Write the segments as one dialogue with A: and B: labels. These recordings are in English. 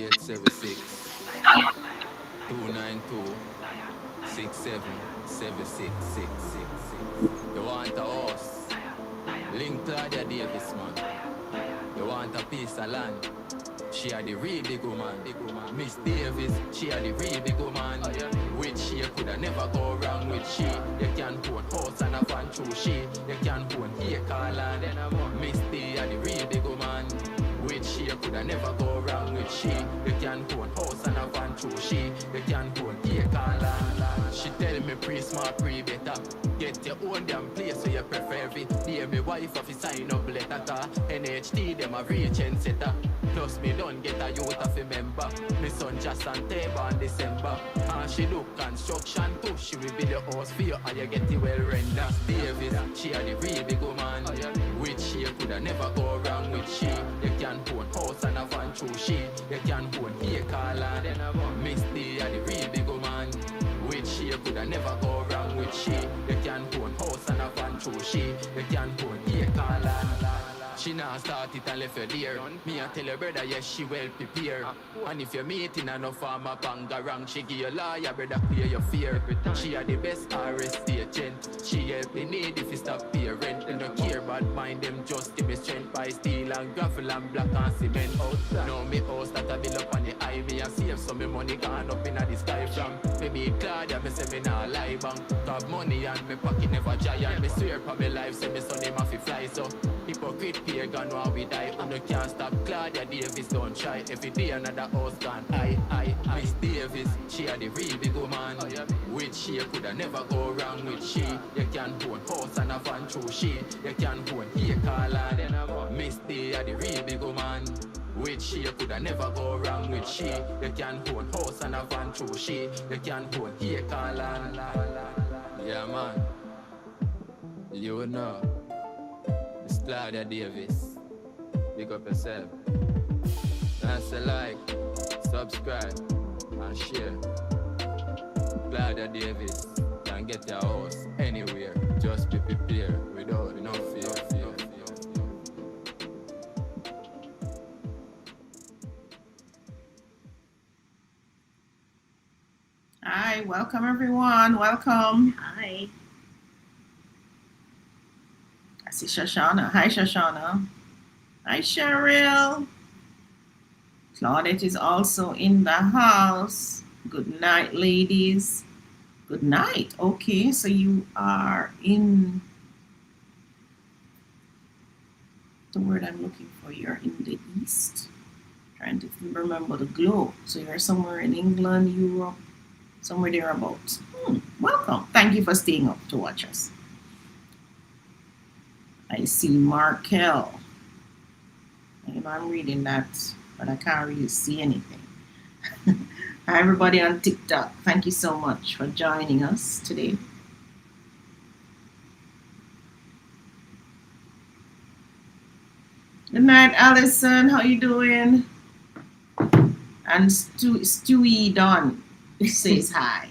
A: 0876 292 67766. You want a horse? Link Claudia Davis, man. You want a piece of land? She are the real big woman. Miss Davis, she are the real big woman. With she coulda never go wrong with she. You can own house and a van through she. You can own acre land. Miss D are the real big woman. With she coulda never go wrong with she. You can own house and a van through she. You can own acre land. She tell me pre-smart, pre-better. Get your own damn place so you prefer every day. My wife have to sign up letter car. NHT them a reach and setter. Plus me don't get a youth of a member. My son just on table in December. And she look construction too. She will build your house for you and you get it well rendered. David, she are the real big woman. With she coulda never go wrong with she. You can own house and a van through she. You can own acre land. Miss D are the real big woman. With she coulda never go wrong with she. You can own house and a van through she. You can own acre land. She now start it and left you there. Me I tell your brother, yes, she well prepared. And if you're meeting enough farmer pangarang, she give you lawyer, brother, clear your fear. She are the best RST agent. She help me need if you stop pay rent. They don't care about mind them, just give me strength by steel and gravel and black and cement. Now me house that I build up on the highway and save some me money gone up in the sky from. Maybe Claudia, me say me nah lie bang. Got money and me pocket never giant. Me swear for me life, say me son him have to fly so. Hypocrite pagan while we die. And you can't stop Claudia Davis, don't try. Every day another house gone. I Miss Davis, she are the real big woman. With she coulda never go wrong with she. You can own house and a van through she. You can own acre land. Miss D are the real big woman. With she coulda never go wrong with she. You can own house and a van through she. You can own acre land. Yeah man, you know. It's Claudia Davis. Big up yourself. That's a like, subscribe, and share. Claudia Davis can get your house anywhere. Just be prepared without no fear.
B: Hi, welcome everyone. Welcome.
C: Hi.
B: I see Shoshana. Hi, Shoshana. Hi, Cheryl. Claudette is also in the house. Good night, ladies. Good night. Okay, so you are in the word I'm looking for. You're in the east. Trying to remember the globe. So you're somewhere in England, Europe, somewhere thereabouts. Welcome. Thank you for staying up to watch us. I see Markel. I'm reading that, but I can't really see anything. Hi, everybody on TikTok. Thank you so much for joining us today. Good night, Allison. How you doing? And Stewie Don says hi.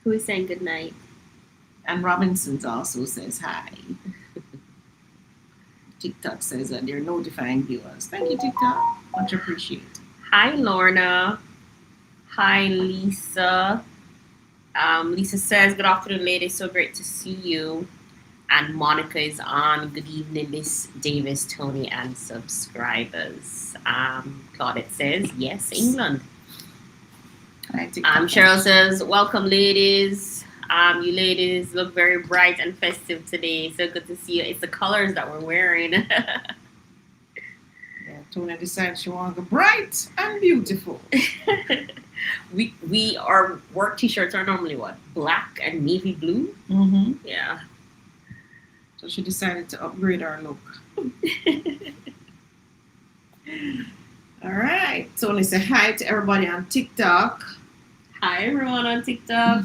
C: Who is saying good night?
B: And Robinsons also says hi. TikTok says that they're notifying viewers. Thank you, TikTok. Much appreciated.
C: Hi, Lorna. Hi, Lisa. Lisa says, good afternoon, ladies. So great to see you. And Monica is on. Good evening, Miss Davis, Tony, and subscribers. Claudette says, yes, England. Cheryl says, welcome, ladies. You ladies look very bright and festive today. So good to see you. It's the colors that we're wearing.
B: Yeah, Tony decided she wanted to be bright and beautiful.
C: we our work t-shirts are normally what? Black and navy blue?
B: Mm-hmm.
C: Yeah.
B: So she decided to upgrade our look. All right. Tony, say hi to everybody on TikTok.
C: Hi, everyone on TikTok.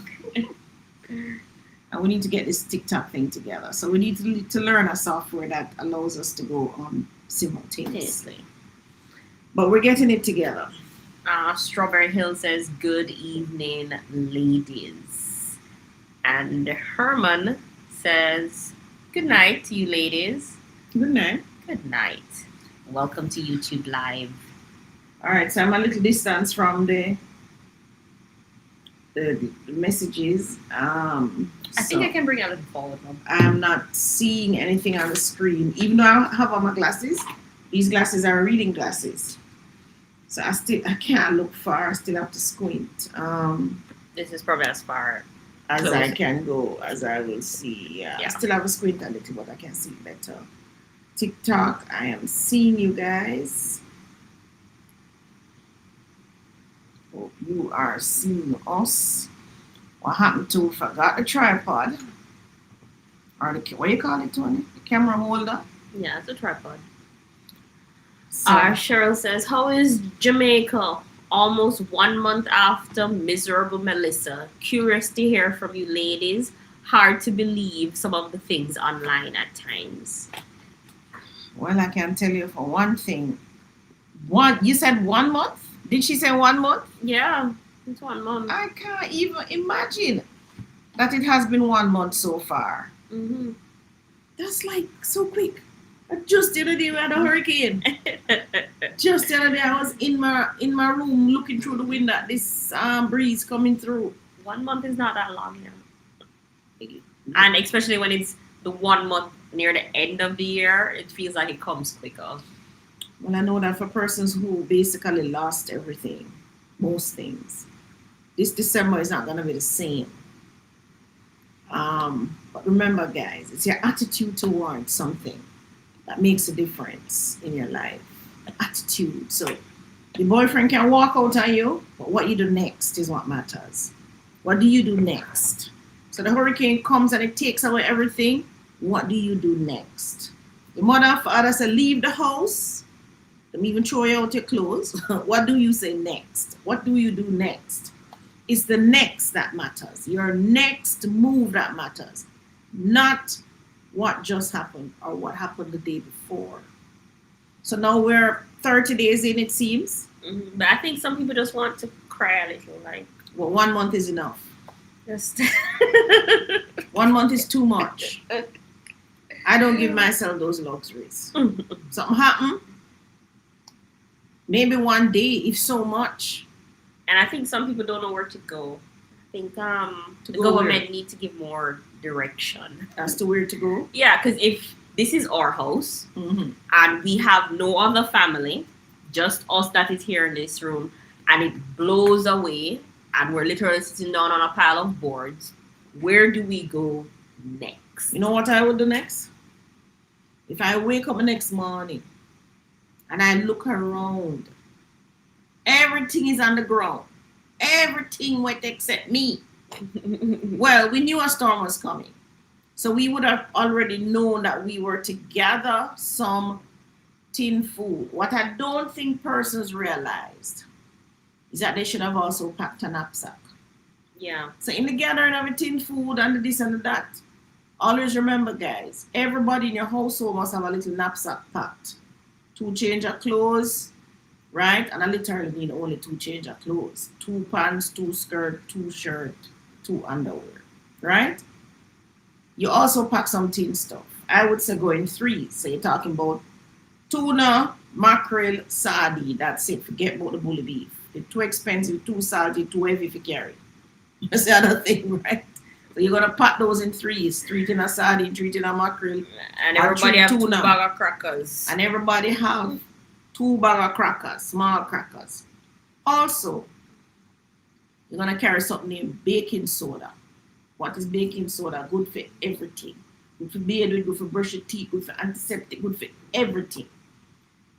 B: And we need to get this TikTok thing together. So we need to learn a software that allows us to go on simultaneously. But we're getting it together.
C: Strawberry Hill says, good evening, ladies. And Herman says, good night to you ladies.
B: Good night.
C: Good night. Welcome to YouTube Live.
B: All right, so I'm a little distance from the messages.
C: I think I can bring it a little forward now.
B: I'm not seeing anything on the screen, even though I have on my glasses. These glasses are reading glasses, so I can't look far. I still have to squint.
C: This is probably as far
B: As
C: close.
B: I can go, as I will see. Yeah. I
C: Yeah.
B: still have a squint a little, but I can see better. TikTok, I am seeing you guys. Hope you are seeing us. What happened to forgot the tripod? Or the what you call it, Tony? The camera holder.
C: Yeah, it's a tripod.
B: So,
C: Cheryl says, "How is Jamaica? Almost 1 month after miserable Melissa. Curious to hear from you, ladies. Hard to believe some of the things online at times."
B: well, I can tell you for one thing. You said 1 month? Did she say 1 month?
C: Yeah, it's 1 month.
B: I can't even imagine that it has been 1 month so far.
C: Mm-hmm.
B: That's like so quick. Just the other day we had a hurricane. Just the other day I was in my room looking through the window at this breeze coming through.
C: 1 month is not that long, and especially when it's the 1 month near the end of the year, it feels like it comes quicker.
B: Well, I know that for persons who basically lost everything, most things, this December is not going to be the same. But remember, guys, it's your attitude towards something that makes a difference in your life. Attitude. So the boyfriend can walk out on you, but what you do next is what matters. What do you do next? So the hurricane comes and it takes away everything. What do you do next? Your mother and father say, leave the house. They even throw you out your clothes. What do you say next? What do you do next? It's the next that matters. Your next move that matters. Not what just happened or what happened the day before. So now we're 30 days in, it seems.
C: Mm-hmm. But I think some people just want to cry a little, like
B: Well, 1 month is enough.
C: just
B: 1 month is too much. I don't give myself those luxuries. Something happen. Maybe one day, if so much.
C: And I think some people don't know where to go. I think the
B: go
C: government
B: where?
C: need to give more direction.
B: As to where to go.
C: Yeah, because if this is our house
B: Mm-hmm.
C: and we have no other family, just us that is here in this room, and it blows away and we're literally sitting down on a pile of boards, where do we go next?
B: You know what I would do next? If I wake up the next morning and I look around, everything is on the ground. Everything wet except me. Well, we knew a storm was coming. So we would have already known that we were to gather some tin food. What I don't think persons realized is that they should have also packed a knapsack.
C: Yeah.
B: So in the gathering of the tin food and the this and the that, always remember, guys, everybody in your household must have a little knapsack packed. 2 change of clothes, right? And I literally mean only 2 change of clothes. 2 pants, 2 skirt, 2 shirt, 2 underwear, right? You also pack some tin stuff. I would say go in 3s. So you're talking about tuna, mackerel, sardine. That's it. Forget about the bully beef. They're too expensive, too salty, too heavy to carry. That's the other thing, right? So you're gonna pack those in 3s. 3 tin of sardine, 3 tin of mackerel,
C: And everybody have 2
B: tuna.
C: bag of crackers.
B: and everybody have 2 bag of crackers, small crackers. Also, you're gonna carry something named baking soda. What is baking soda? Good for everything. Good for bathing, good for brush your teeth, good for antiseptic, good for everything.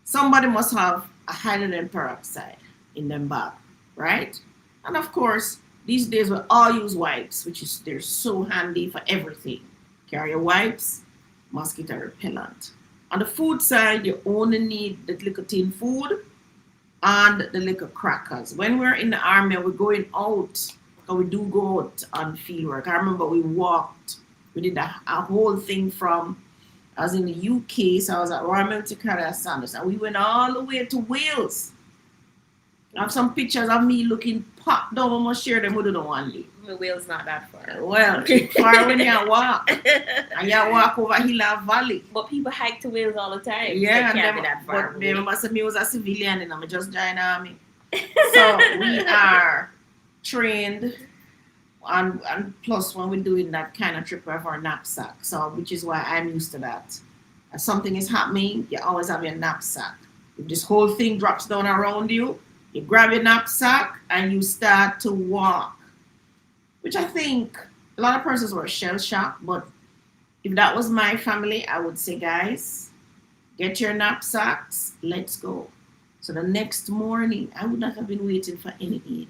B: Somebody must have a hydrogen peroxide in them bag, right? And of course, these days we all use wipes, which is they're so handy for everything. Carry your wipes, mosquito repellent. On the food side, you only need the little tin food and the little crackers. When we're in the army, we're going out, or we do go out on field work. I remember we did a whole thing from, I was in the UK, so I was at Royal Military College Sanders, and we went all the way to Wales. I have some pictures of me looking pop down. I must share them with the one day.
C: My wheel's not that far.
B: Well, far when you walk. And you walk over Hill Valley.
C: But people hike to Wales all the time.
B: Yeah,
C: so can't be that far.
B: But they must have me was a civilian and I'm just joined army. So we are trained and plus when we're doing that kind of trip we have our knapsack. So which is why I'm used to that. If something is happening, you always have your knapsack. If this whole thing drops down around you, you grab your knapsack and you start to walk. Which I think a lot of persons were shell shocked, but if that was my family, I would say, guys, get your knapsacks, let's go. So the next morning, I would not have been waiting for any aid.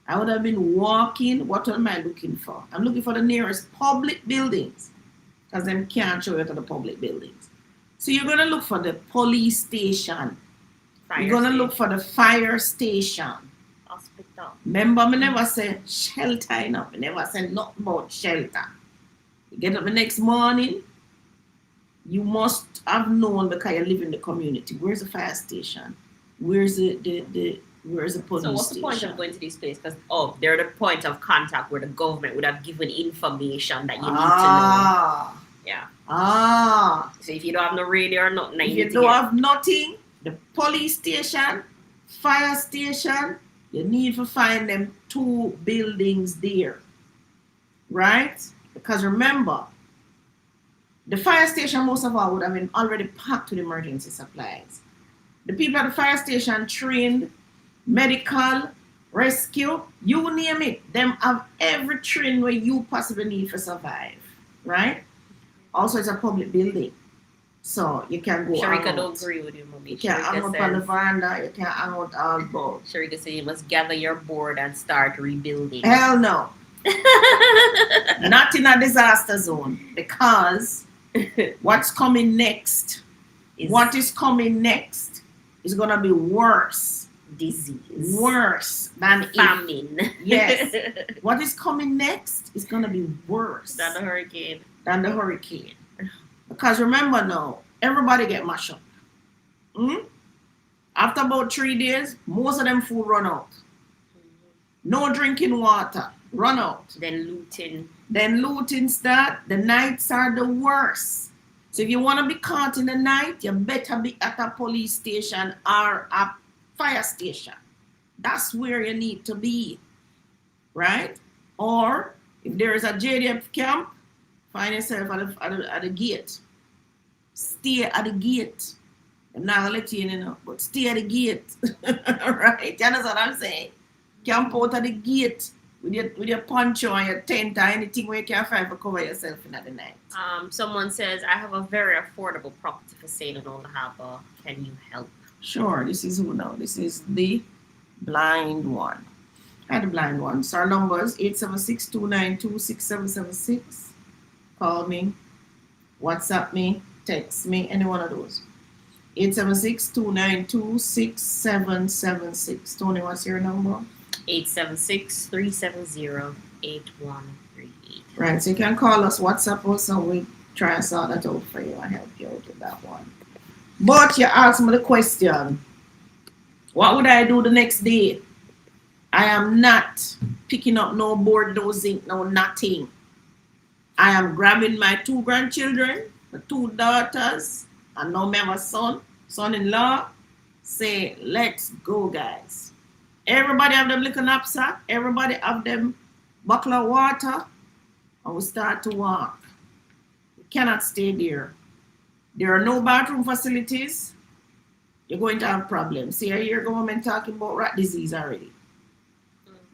B: I would have been walking. What am I looking for? I'm looking for the nearest public buildings because them can't show you to the public buildings. So you're going to look for the police station. You're going to look for the fire station.
C: Hospital.
B: Remember, I never say shelter, I never say nothing about shelter. You get up the next morning, you must have known because you live in the community. Where's the fire station? Where's the where's the police station?
C: So what's the point of going to this place? Because they're the point of contact where the government would have given information that you need to know. Yeah. So if you don't have no radio or nothing,
B: if you don't have nothing, the police station, fire station, you need to find them 2 buildings there. Right? Because remember, the fire station most of all would have been already packed with emergency supplies. The people at the fire station trained, medical, rescue, you name it. Them have every train where you possibly need to survive. Right? Also, it's a public building. So you can go
C: Sharika
B: out.
C: don't agree with you, mommy.
B: You can hang out on the veranda. You can hang out all about.
C: Sharika said you must gather your board and start rebuilding.
B: Hell no. Not in a disaster zone. Because what's coming next? What is coming next is going to be worse.
C: Disease.
B: Worse than
C: famine.
B: Yes. What is coming next is going to be worse
C: than the hurricane.
B: Because remember now, everybody get mashed up. After about 3 days, most of them food run out. No drinking water, run out.
C: Then
B: looting start. The nights are the worst. So if you want to be caught in the night, you better be at a police station or a fire station. That's where you need to be. Right? Or if there is a JDF camp, find yourself at the gate. Stay at the gate. I'm not going to let you in, but stay at the gate. Right? You understand what I'm saying? Camp out at the gate with your poncho and your tent or anything where you can find to cover yourself in at the night.
C: Someone says, I have a very affordable property for sale in Old Harbour. Can you help?
B: Sure. This is who now? This is the blind one. Hi, the blind one. So our numbers 876-292-6776. Call me, WhatsApp me, text me, any one of those. 876-292-6776. Tony, what's your number?
C: 876-370-8138.
B: Right, so you can call us, WhatsApp us, and we try and sort that out for you and help you out with that one. But you asked me the question, what would I do the next day? I am not picking up no board, no zinc, no nothing. I am grabbing my 2 grandchildren, my 2 daughters, and now my son-in-law, say, let's go, guys. Everybody have them little knapsack, everybody have them buckle of water, and we start to walk. You cannot stay there. There are no bathroom facilities. You're going to have problems. See, I hear government talking about rat disease already.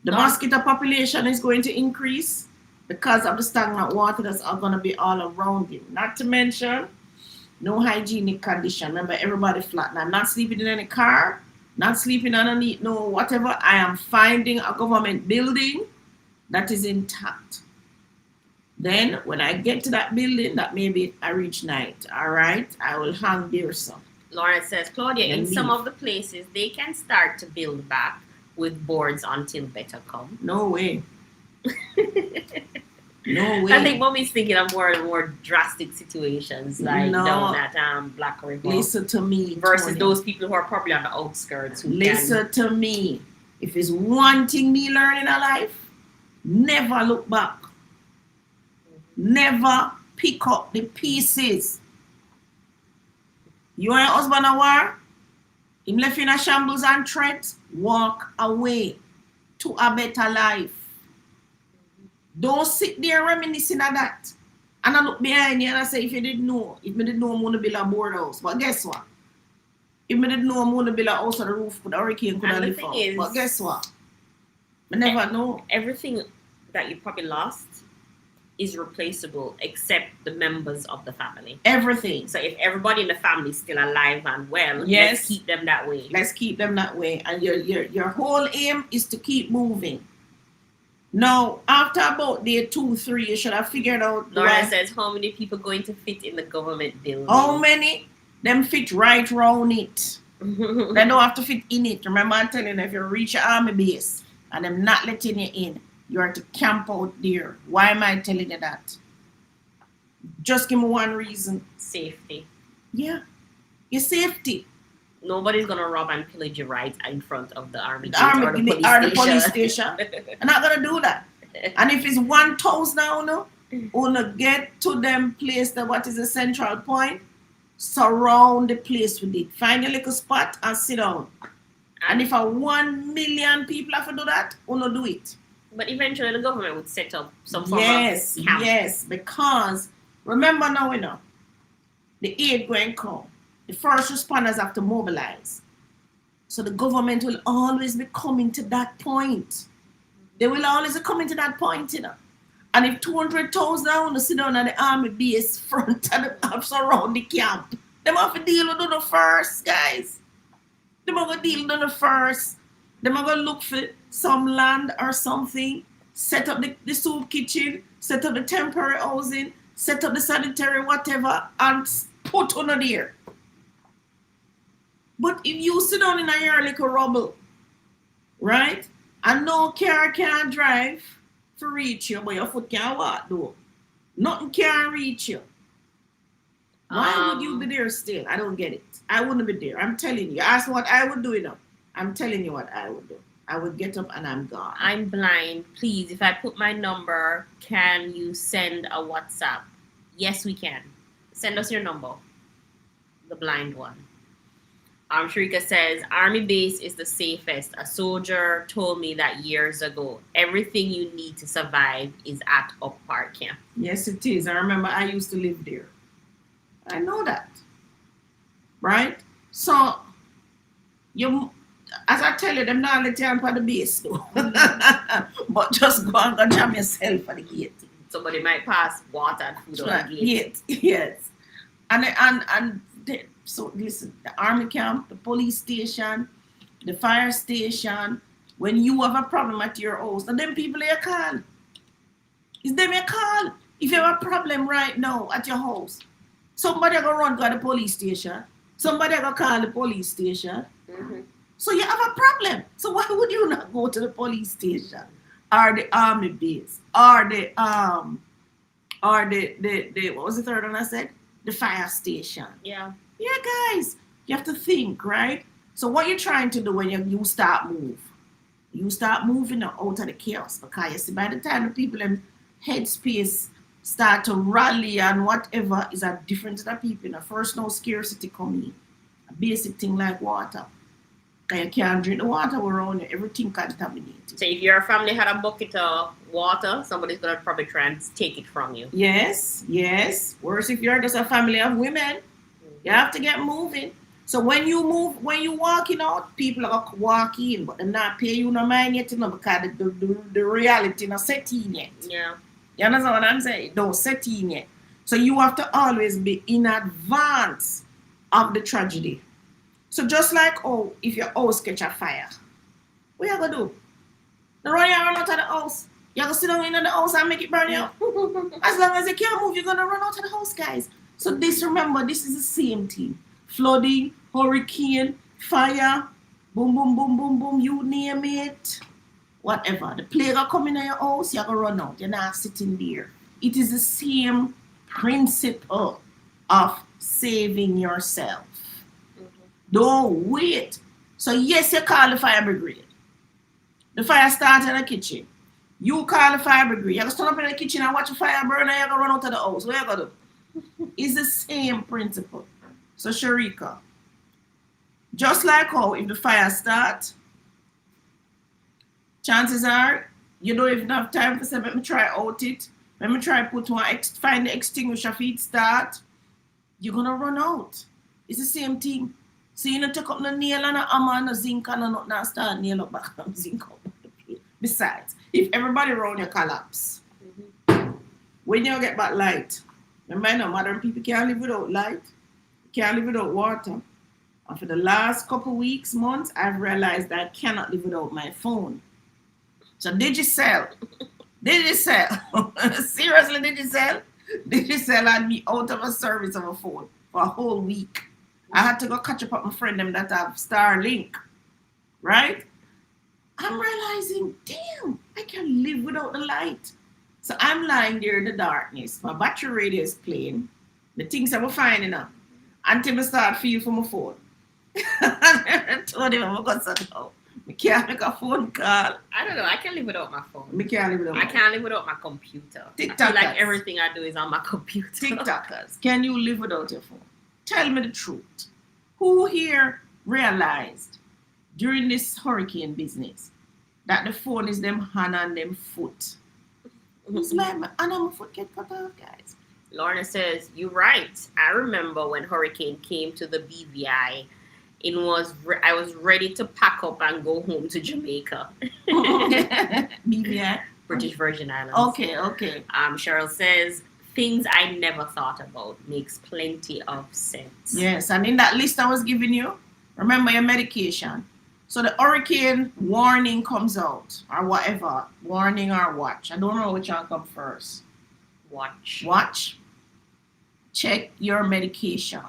B: The mosquito population is going to increase because of the stagnant water that's going to be all around you. Not to mention, no hygienic condition. Remember, everybody flat. Now, not sleeping in any car, not sleeping underneath, no whatever. I am finding a government building that is intact. Then, when I get to that building, that maybe I reach night. All right, I will hang there some.
C: Lawrence says, Claudia, in some of the places, they can start to build back with boards until better come.
B: No way. No way.
C: I think mommy's thinking of more and more drastic situations like down at Black River.
B: Listen to me.
C: Versus those people who are probably on the outskirts.
B: Listen to me. If it's one thing me learn in a life, never look back. Never pick up the pieces. You and your husband a war, him left in a shambles and threats, walk away to a better life. Don't sit there reminiscing of that. And I look behind you and I say, if me didn't know, I'm going to build a board house. But guess what? If me didn't know, I'm going to build a house on the roof with a hurricane could have
C: And the
B: lived
C: thing
B: out.
C: is,
B: But guess what? I never know.
C: everything that you probably lost is replaceable except the members of the family.
B: Everything.
C: So if everybody in the family is still alive and well,
B: Yes.
C: let's keep them that way.
B: Let's keep them that way. And your whole aim is to keep moving. Now, after about day 2, 3, you should have figured out
C: Laura says, how many people going to fit in the government building?
B: how many them fit right round it. They don't have to fit in it. Remember, I'm telling you, if you reach an army base and them not letting you in, you are to camp out there. Why am I telling you that? Just give me one reason.
C: Safety.
B: Yeah, your safety.
C: Nobody's gonna rob and pillage you right in front of the army
B: The
C: gate
B: army
C: or the
B: gate
C: police
B: or the
C: station.
B: police station. I'm not gonna do that. And if it's 1,000 now, wanna get to them place that what is the central point, surround the place with it. Find your little spot and sit down. And if 1 million people have to do that, wanna do it.
C: But eventually the government would set up some form
B: Yes,
C: of camp.
B: yes, because remember now, the aid going to come. The first responders have to mobilize. So the government will always be coming to that point. They will always be coming to that point, And if 200,000 want to sit down at the army base front and surround the camp, them have to deal with the first, guys. Them have to deal with the first. Them have to look for some land or something, set up the soup kitchen, set up the temporary housing, set up the sanitary whatever, and put on there. But if you sit down in a your little rubble, right, and no car can drive to reach you, but your foot can't walk though. Nothing can reach you. Why would you be there still? I don't get it. I wouldn't be there. I'm telling you. Ask what I would do, I'm telling you what I would do. I would get up and I'm gone.
C: I'm blind. Please, if I put my number, can you send a WhatsApp? Yes, we can. Send us your number. The blind one. Sharika says, Army base is the safest. A soldier told me that years ago. Everything you need to survive is at Up Park Camp.
B: Yes, it is. I remember I used to live there. I know that. Right? So, as I tell you, them not let you on the base though. But just go and go jam yourself at the gate.
C: Somebody might pass water and food on the gate.
B: Yes. So listen, the army camp, the police station, the fire station, when you have a problem at your house, and them people you call. It's them you call. If you have a problem right now at your house, somebody gonna run to the police station. Somebody gonna call the police station.
C: Mm-hmm.
B: So you have a problem. So why would you not go to the police station or the army base or the what was the third one I said? The fire station.
C: Yeah.
B: Yeah, guys, you have to think, right? So what you're trying to do when you start moving out of the chaos, because you see by the time the people in headspace start to rally and whatever is a different to the people. First, no scarcity coming. A basic thing like water. Because you can't drink the water around you. Everything contaminated.
C: So if your family had a bucket of water, somebody's going to probably try and take it from you.
B: Yes. Worse if you're just a family of women. You have to get moving. So when you walking out, people are going to walk in, but they're not pay you no mind yet, because the reality not set in yet.
C: Yeah.
B: You understand what I'm saying? Don't set in yet. So you have to always be in advance of the tragedy. So just like, if your house catch a fire, what you going to do? The run out of the house. You're going to sit down in the house and make it burn you. As long as you can't move, you're going to run out of the house, guys. So remember, this is the same thing. Flooding, hurricane, fire, boom, boom, boom, boom, boom, you name it. Whatever. The plague are coming in your house, you're going to run out. You're not sitting there. It is the same principle of saving yourself. Mm-hmm. Don't wait. So yes, you call the fire brigade. The fire starts in the kitchen. You call the fire brigade. You're going to stand up in the kitchen and watch the fire burn and you're going to run out of the house. What are you going to do? It's the same principle. So, Sharika, just like how if the fire starts, chances are you don't even have time for say, let me try out it. Let me try put one, find the extinguisher for it start. You're going to run out. It's the same thing. So you don't take up the nail and a hammer and a zinc and nothing and start nail up back and zinc up. Besides, if everybody around you collapse, when you get back light, remember modern people can't live without light, can't live without water. And for the last couple weeks, months, I've realized that I cannot live without my phone. So Digicel, seriously Digicel had me out of a service of a phone for a whole week. I had to go catch up with my friend them that have Starlink, right? I'm realizing, damn, I can live without the light. So I'm lying there in the darkness. My battery radio is playing. The things I was finding out until I start feel for my phone. I told him I'm going to sit down. I can't make a phone call.
C: I don't know. I can't live without my phone.
B: I can't live without
C: I can't live without my computer. I feel like everything I do is on my computer.
B: TikTokers, can you live without your phone? Tell me the truth. Who here realized during this hurricane business that the phone is them hand and them foot? It's like my hand and my foot get cut off, guys.
C: Lorna says, you're right. I remember when hurricane came to the BVI. I was ready to pack up and go home to Jamaica.
B: BVI?
C: British Virgin Islands.
B: Okay.
C: Cheryl says, things I never thought about makes plenty of sense.
B: Yes, and in that list I was giving you, remember your medication. So the hurricane warning comes out, or whatever, warning or watch. I don't know which one come first. Watch. Check your medication.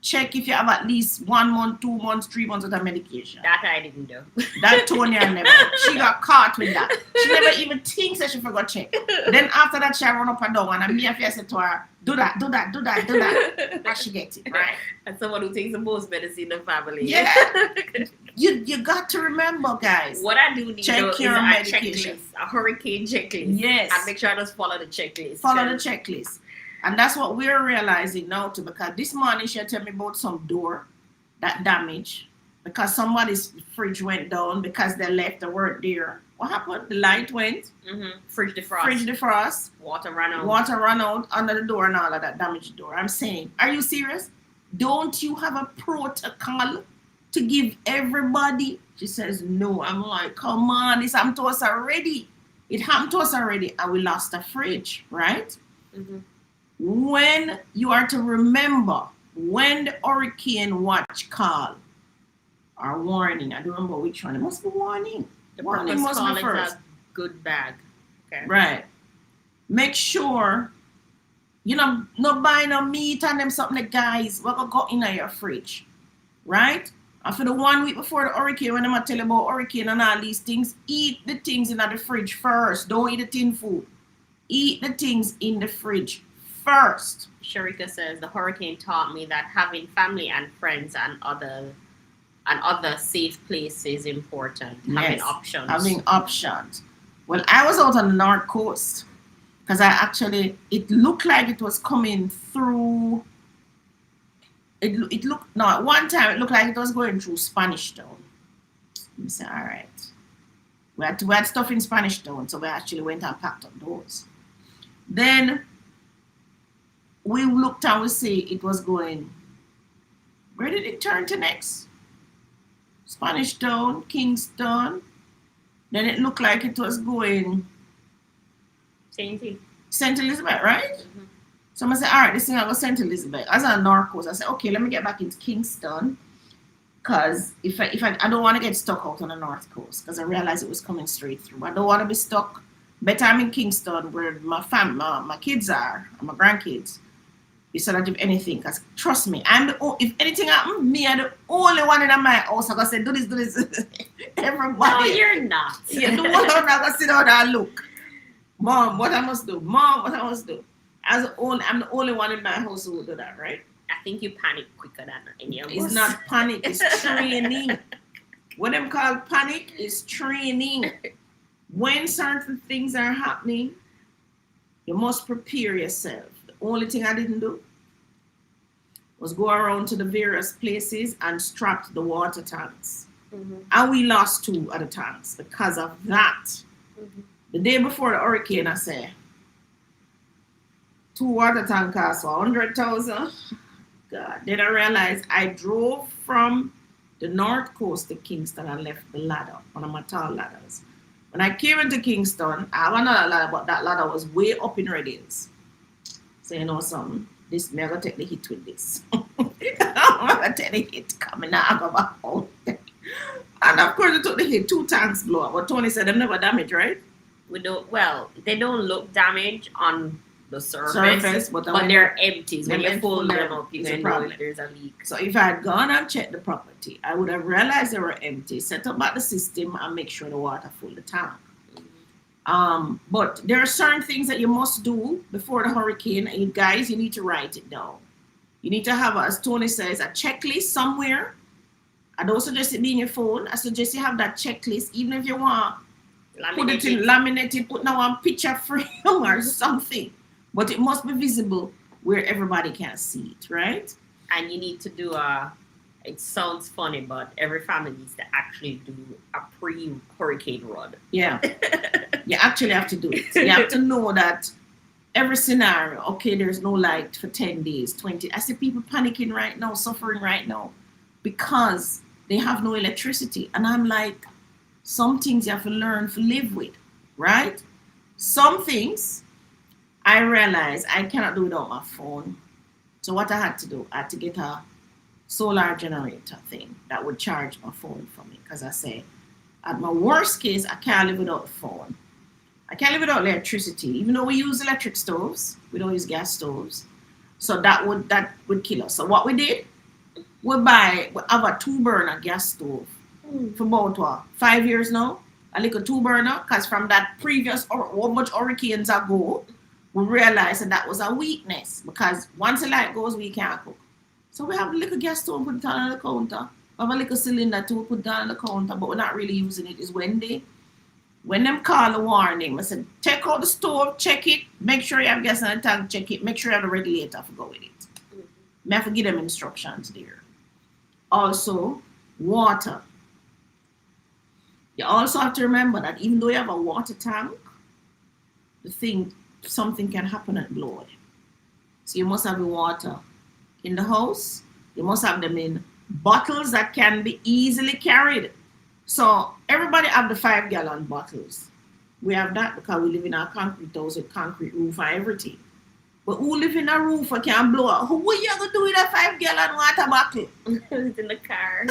B: Check if you have at least 1 month, 2 months, 3 months of that medication.
C: That I didn't do.
B: That Tonya never. She got caught with that. She never even thinks that she forgot check. Then after that, she run up and down and me and I said to her, do that. And she gets it, right?
C: And someone who takes the most medicine in the family.
B: Yeah. You got to remember, guys.
C: What I do need
B: check
C: to
B: your
C: is
B: medication.
C: a hurricane checklist.
B: Yes.
C: And make sure I just follow the checklist.
B: Follow the checklist. And that's what we're realizing now too, because this morning she told me about some door that damaged because somebody's fridge went down because they left the work there. What happened? The light went.
C: Mm-hmm. Fridge defrost. Water ran
B: out under the door and all of that damaged door. I'm saying, are you serious? Don't you have a protocol to give everybody? She says, no. I'm like, come on, this happened to us already. It happened to us already and we lost a fridge, right?
C: Mm-hmm.
B: When you are to remember when the hurricane watch call or warning, I don't remember which one. It must be warning.
C: The
B: warning must be first.
C: A good bag. Okay.
B: Right. Make sure you know no buy no meat and them something like guys what go in your fridge. Right? And for the 1 week before the hurricane, when I'm tell you about hurricane and all these things, eat the things in the fridge first. Don't eat the tin food. Eat the things in the fridge first.
C: Sharika says the hurricane taught me that having family and friends and other safe places is important.
B: Yes,
C: Having options.
B: Well, I was out on the North Coast because it looked like it was coming through. At one time it looked like it was going through Spanish Town. I said, all right. We had stuff in Spanish Town, so we actually went and packed up those. Then we looked and we see it was going. Where did it turn to next? Spanish Town, Kingston. Then it looked like it was going St. Elizabeth, right?
C: Mm-hmm.
B: So I said, all right, this thing I go St. Elizabeth. As a North Coast, I said, okay, let me get back into Kingston. Because if I don't want to get stuck out on the North Coast, because I realized it was coming straight through. I don't want to be stuck. Better I'm in Kingston where my kids are, and my grandkids. Instead of anything, because trust me, if anything happens, me I'm the only one in my house. I'm gonna say, do this. Everybody.
C: No, you're not.
B: Yeah, the one I'm gonna sit down and look. Mom, what I must do? I'm the only one in my house who will do that, right?
C: I think you panic quicker than any of us.
B: It's not panic, it's training. What them call panic is training. When certain things are happening, you must prepare yourself. The only thing I didn't do was go around to the various places and strap the water tanks.
C: Mm-hmm.
B: And we lost 2 of the tanks because of that.
C: Mm-hmm.
B: The day before the hurricane, I say, 2 water tanks cost 100,000. God. Then I realized I drove from the north coast to Kingston and left the ladder, one of my tall ladders. When I came into Kingston, I have another ladder, but that ladder was way up in Red Hills. So you know something, this me I gotta take the hit with this. I'm gonna take the hit coming out of my house. And of course, I took the hit, 2 tanks blow up. But Tony said them never damaged, right?
C: They don't look damaged on the surface, but they're empty. When you fold them up, you can know if there's a leak.
B: So if I had gone and checked the property, I would have realized they were empty, set up back the system, and make sure the water full the tank. But there are certain things that you must do before the hurricane, and you guys, you need to write it down. You need to have, as Tony says, a checklist somewhere. I don't suggest it being your phone. I suggest you have that checklist, even if you want put it in laminated, put now on picture frame or something. But it must be visible where everybody can see it, right?
C: And you need to do it sounds funny, but every family needs to actually do a pre-hurricane run.
B: Yeah. You actually have to do it. You have to know that every scenario, okay, there's no light for 10 days, 20. I see people panicking right now, suffering right now, because they have no electricity. And I'm like, some things you have to learn to live with, right? Some things I realized I cannot do without my phone. So what I had to do, I had to get a solar generator thing that would charge my phone for me. Because I say, at my worst case, I can't live without the phone. I can't live without electricity. Even though we use electric stoves, we don't use gas stoves. So that would kill us. So what we did, we have a 2-burner gas stove for about 5 years now. A little 2-burner, because from that previous, how much hurricanes ago, we realized that was a weakness, because once the light goes, we can't cook. So we have a little gas stove, put it on the counter. We have a little cylinder too, put it on the counter, but we're not really using it. Is when them call a warning, I said, take out the stove, check it, make sure you have gas in the tank, check it, make sure you have the regulator to go with it. Mm-hmm. I have to give them instructions there. Also, water. You also have to remember that even though you have a water tank, something can happen and blow it. So you must have the water in the house. You must have them in bottles that can be easily carried. So everybody have the 5-gallon bottles. We have that because we live in a concrete house with concrete roof and everything. But who live in a roof and can blow up? What you gonna do with a 5-gallon water bottle?
C: It's in the car.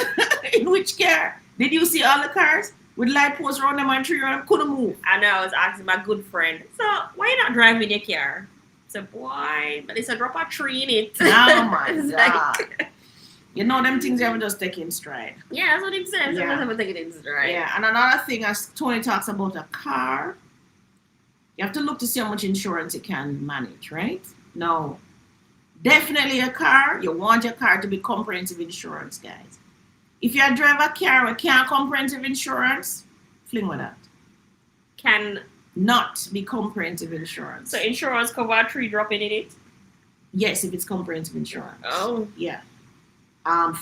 B: In which car? Did you see all the cars with light posts around them and 3 of them couldn't move?
C: I know. I was asking my good friend, so why you not driving your car? So boy, but it's a drop a tree in it.
B: Oh my God. Like, you know them things you have to just take in stride.
C: Yeah, that's what he said. Sometimes I have to take it in stride.
B: Yeah, and another thing, as Tony talks about a car, you have to look to see how much insurance you can manage, right? Now, definitely a car, you want your car to be comprehensive insurance, guys. If you drive a car with can't comprehensive insurance, fling with that.
C: Can
B: not be comprehensive insurance.
C: So insurance cover a tree dropping in it?
B: Yes, if it's comprehensive insurance.
C: Oh.
B: Yeah.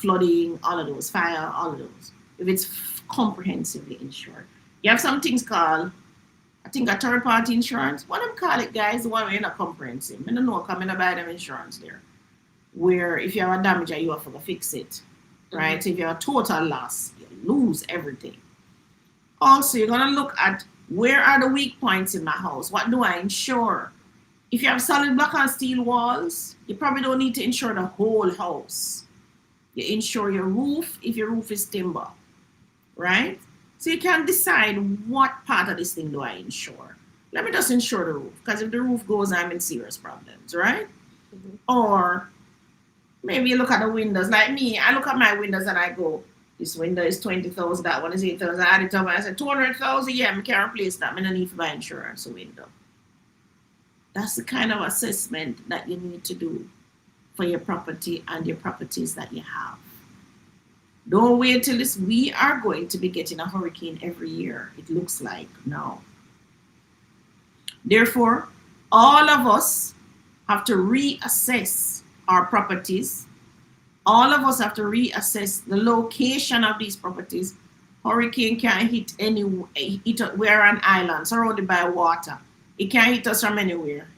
B: Flooding, all of those, fire, all of those. If it's comprehensively insured. You have some things called, I think, a third-party insurance. What do you call it, guys? The one where you're not comprehensive. I don't know, come in and buy them insurance there. Where if you have a damage, you have to fix it. Right? Mm-hmm. So if you have a total loss, you lose everything. Also, you're going to look at where are the weak points in my house? What do I insure? If you have solid block and steel walls, you probably don't need to insure the whole house. You insure your roof if your roof is timber, right? So you can decide what part of this thing do I insure. Let me just insure the roof, because if the roof goes, I'm in serious problems, right? Mm-hmm. Or maybe you look at the windows. Like me, I look at my windows and I go, this window is 20,000, that one is 8,000. I add it up and I said 200,000. Yeah, I can't replace that. I don't need to buy insurance a window. That's the kind of assessment that you need to do for your property and your properties that you have. Don't wait till this. We are going to be getting a hurricane every year, it looks like now. Therefore, all of us have to reassess our properties. All of us have to reassess the location of these properties. Hurricane can't hit any. We're an island surrounded by water. It can't hit us from anywhere.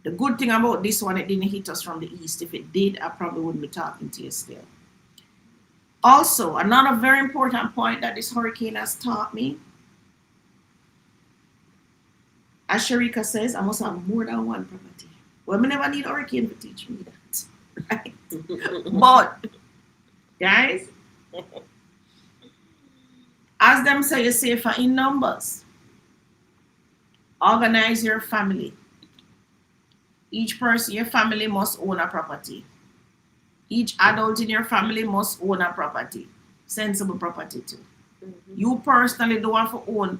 B: The good thing about this one, it didn't hit us from the east. If it did, I probably wouldn't be talking to you still. Also, another very important point that this hurricane has taught me, as Sharika says, I must have more than one property. Well, I never need hurricane to teach me that. Right? But, guys, as them say, you're safer in numbers. Organize your family. Each person in your family must own a property. Each adult in your family must own a property. Sensible property too.
C: Mm-hmm.
B: You personally don't have to own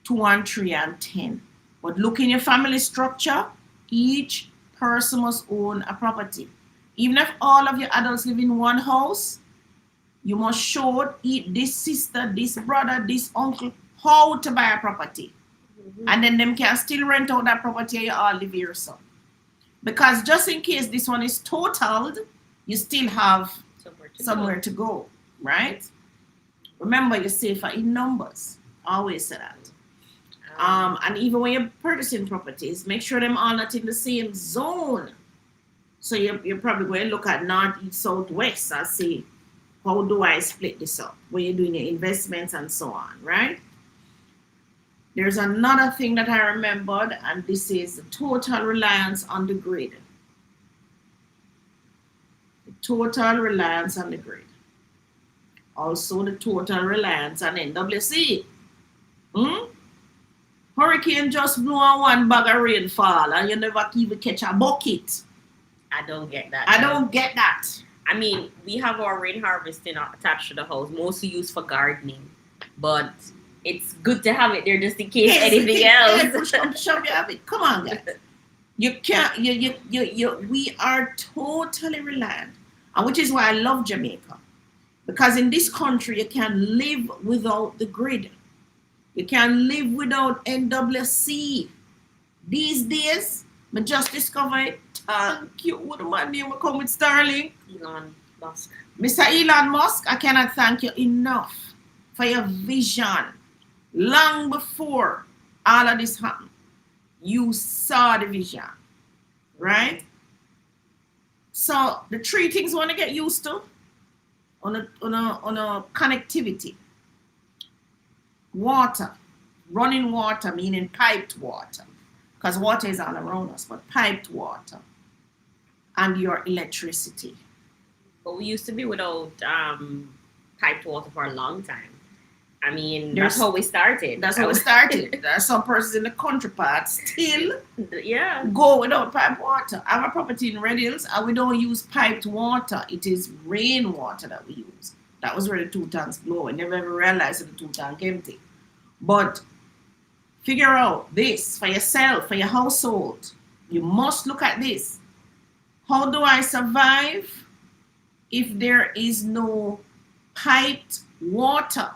B: 2 and 3 and 10. But look in your family structure, each person must own a property. Even if all of your adults live in one house, you must show this sister, this brother, this uncle how to buy a property.
C: Mm-hmm.
B: And then them can still rent out that property and you all live here. So. Because just in case this one is totaled, you still have somewhere to go, right? Remember, you're safer in numbers. Always say that. And even when you're purchasing properties, make sure them all not in the same zone. So you're probably going to look at north, east, south, west and see, how do I split this up when you're doing your investments and so on, right? There's another thing that I remembered, and this is the total reliance on the grid. The total reliance on the grid. Also, the total reliance on NWC. Hurricane just blew on one bag of rainfall and you never even catch a bucket.
C: I don't get that.
B: I don't get that.
C: I mean, we have our rain harvesting attached to the house, mostly used for gardening, but it's good to have it there just in case anything else.
B: Show me of it. Come on, guys. You can't. We are totally reliant, and which is why I love Jamaica, because in this country you can live without the grid. You can live without NWC. These days, I just discovered. Thank you. What my name will come with Starlink?
C: Elon Musk.
B: Mr. Elon Musk, I cannot thank you enough for your vision. Long before all of this happened, you saw the vision, right? So the 3 things we want to get used to on a connectivity: water, running water, meaning piped water, because water is all around us, but piped water, and your electricity.
C: But we used to be without piped water for a long time. I mean, that's how we started.
B: That's how we started. There are some persons in the country part still go without piped water. I have a property in Red Hills and we don't use piped water. It is rainwater that we use. That was where the 2 tanks blow. I never ever realized that the 2 tank empty. But figure out this for yourself, for your household. You must look at this. How do I survive if there is no piped water?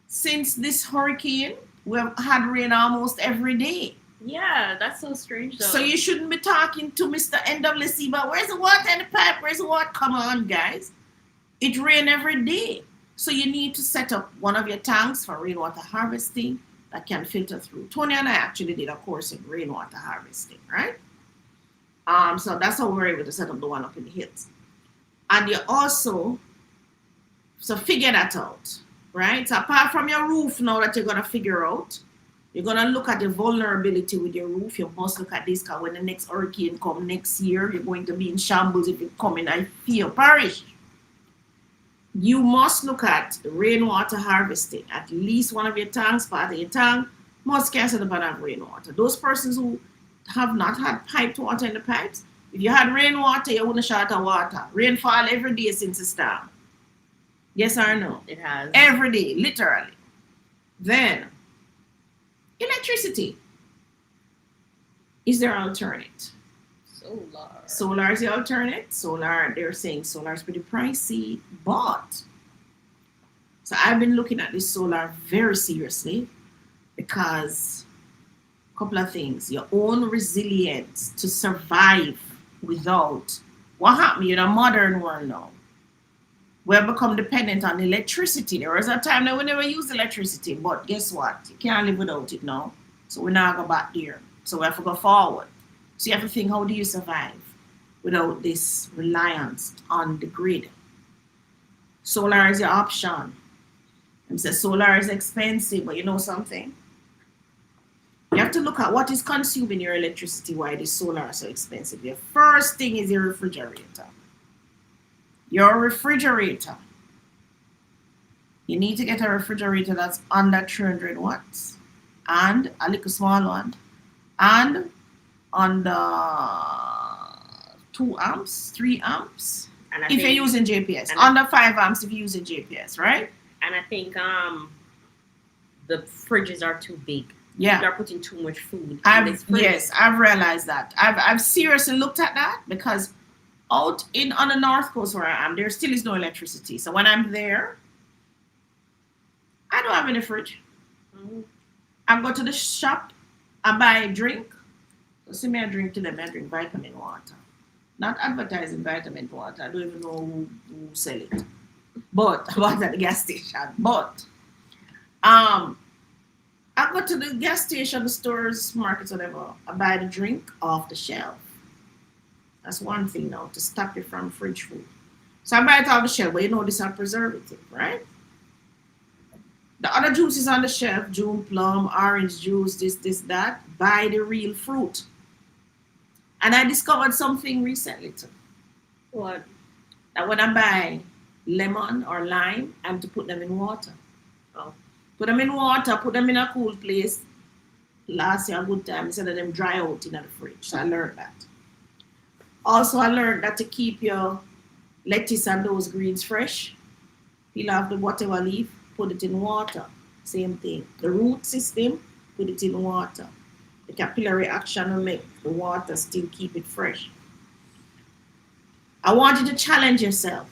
B: Since this hurricane, we've had rain almost every day.
C: Yeah, that's so strange though.
B: So you shouldn't be talking to Mr. NWC, but where's the water in the pipe? Where's the water? Come on, guys. It rains every day. So you need to set up one of your tanks for rainwater harvesting that can filter through. Tony and I actually did a course in rainwater harvesting, right? So that's how we were able to set up the one up in the hills. And you also, so figure that out. Right? So apart from your roof now that you're going to figure out, you're going to look at the vulnerability with your roof. You must look at this because when the next hurricane comes next year, you're going to be in shambles if it comes in I feel parish. You must look at rainwater harvesting. At least one of your tanks, part of your tank, must catch the bottom of rainwater. Those persons who have not had piped water in the pipes, if you had rainwater, you wouldn't short of water. Rainfall every day since the storm. Yes or no?
C: It has.
B: Every day, literally. Then, electricity. Is there an alternate?
C: Solar.
B: Solar is the alternate. Solar, they're saying solar is pretty pricey, but So I've been looking at this solar very seriously because a couple of things. Your own resilience to survive without what happened in a modern world now. We have become dependent on electricity. There was a time that we never used electricity, but guess what? You can't live without it now. So we now go back there. So we have to go forward. So you have to think, how do you survive without this reliance on the grid? Solar is your option. And say solar is expensive, but you know something? You have to look at what is consuming your electricity, why the solar is so expensive. The first thing is your refrigerator. Your refrigerator. You need to get a refrigerator that's under 300 watts and a little small one and under 2 amps, 3 amps if you're using JPS. Under 5 amps if you're using JPS, right?
C: And I think the fridges are too big.
B: Yeah.
C: They're putting too much food.
B: Yes, I've realized that. I've seriously looked at that because out on the north coast where I am, there still is no electricity. So when I'm there, I don't have any fridge.
C: Mm-hmm.
B: I go to the shop, I buy a drink. So see me, I drink to them, I drink vitamin water. Not advertising vitamin water. I don't even know who sell it. But I bought at the gas station. But I go to the gas station, the stores, markets, whatever. I buy the drink off the shelf. That's one thing now, to stop you from fridge food. So I buy it off the shelf, but you know this is a preservative, right? The other juices on the shelf, June plum, orange juice, this, that, buy the real fruit. And I discovered something recently too.
C: What?
B: That when I buy lemon or lime, I'm to put them in water.
C: Oh.
B: Put them in water, put them in a cool place. Last year, a good time, instead of them dry out in the fridge. So I learned that. Also, I learned that to keep your lettuce and those greens fresh, peel off the whatever leaf, put it in water. Same thing. The root system, put it in water. The capillary action will make the water still keep it fresh. I want you to challenge yourself.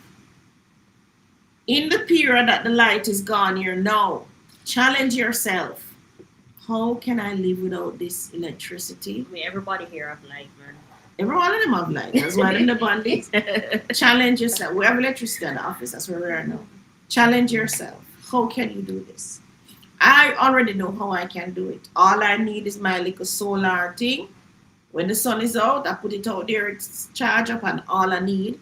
B: In the period that the light is gone here now, challenge yourself. How can I live without this electricity?
C: I mean, everybody here have light, man.
B: Every one of them have light. That's why they're the bandits. Challenge yourself. We have electricity in the office. That's where we are now. Challenge yourself. How can you do this? I already know how I can do it. All I need is my little solar thing. When the sun is out, I put it out there, it's charged up, and all I need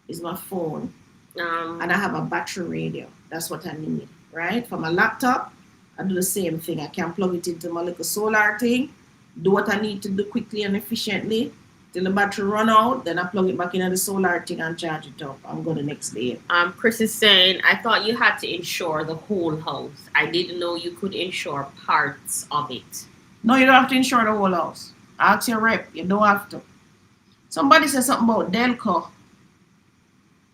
B: is my phone. And I have a battery radio. That's what I need, right? For my laptop, I do the same thing. I can plug it into my little solar thing, do what I need to do quickly and efficiently till the battery run out. Then I plug it back into the solar thing and charge it up. I'm going the next day.
C: Chris is saying, I thought you had to insure the whole house. I didn't know you could insure parts of it.
B: No, you don't have to insure the whole house. Ask your rep. You don't have to. Somebody said something about Delco.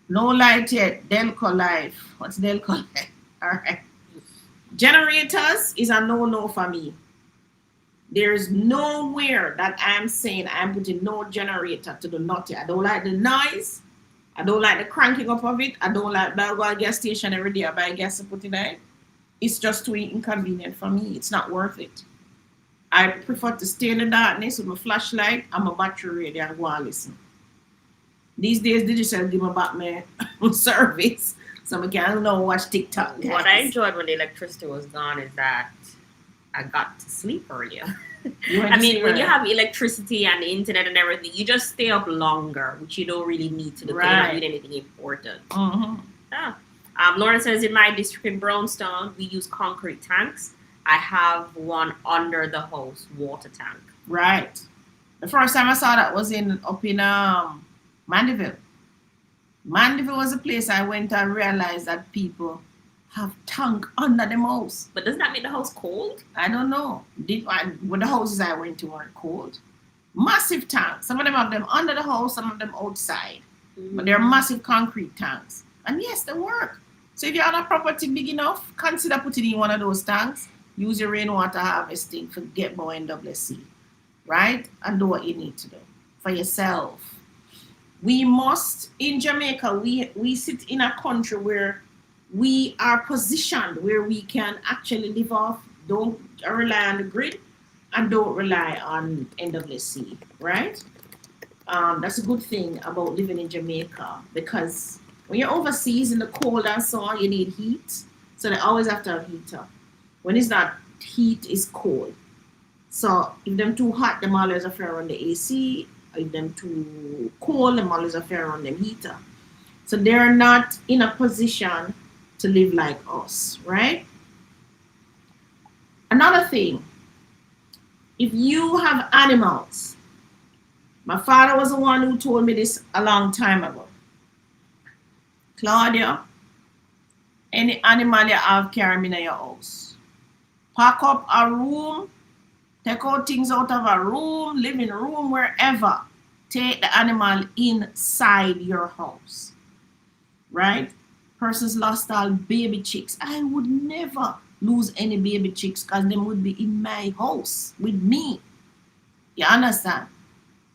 B: No light yet. Delco Life. What's Delco Life? All right. Generators is a no-no for me. There's nowhere that I'm saying I'm putting no generator to do nothing. I don't like the noise. I don't like the cranking up of it. I don't like that. I go to a gas station every day. I buy gas to put in there. It's just too inconvenient for me. It's not worth it. I prefer to stay in the darkness with my flashlight and my battery radio and go and listen. These days, digital give me back my service, so I can now watch TikTok. Guys.
C: What I enjoyed when the electricity was gone is that I got to sleep earlier. I mean, when you have electricity and the internet and everything, you just stay up longer, which you don't really need to do. Right. You don't need anything important.
B: Mm-hmm.
C: Yeah. Lauren says, in my district in Brownstone, we use concrete tanks. I have one under the house, water tank.
B: Right. The first time I saw that was up in Mandeville. Mandeville was a place I went and realized that people have tank under the house.
C: But doesn't that make the house cold?
B: I don't know. When the houses I went to weren't cold. Massive tanks. Some of them have them under the house, some of them outside. Mm-hmm. But they're massive concrete tanks. And yes, they work. So if you have a property big enough, consider putting in one of those tanks. Use your rainwater harvesting to get more NWC. Right? And do what you need to do for yourself. We must, in Jamaica, we sit in a country where we are positioned where we can actually live off, don't rely on the grid, and don't rely on NWC, right? That's a good thing about living in Jamaica because when you're overseas in the cold and so on, you need heat. So they always have to have heater. When it's not heat, it's cold. So if them too hot, them always have to run the AC. If them too cold, them always have to run them heater. So they're not in a position to live like us, right? Another thing, if you have animals, my father was the one who told me this a long time ago. Claudia, any animal you have, carry them in your house. Pack up a room, take out things out of a room, living room, wherever. Take the animal inside your house. Right? Persons lost all baby chicks. I would never lose any baby chicks because they would be in my house with me. You understand?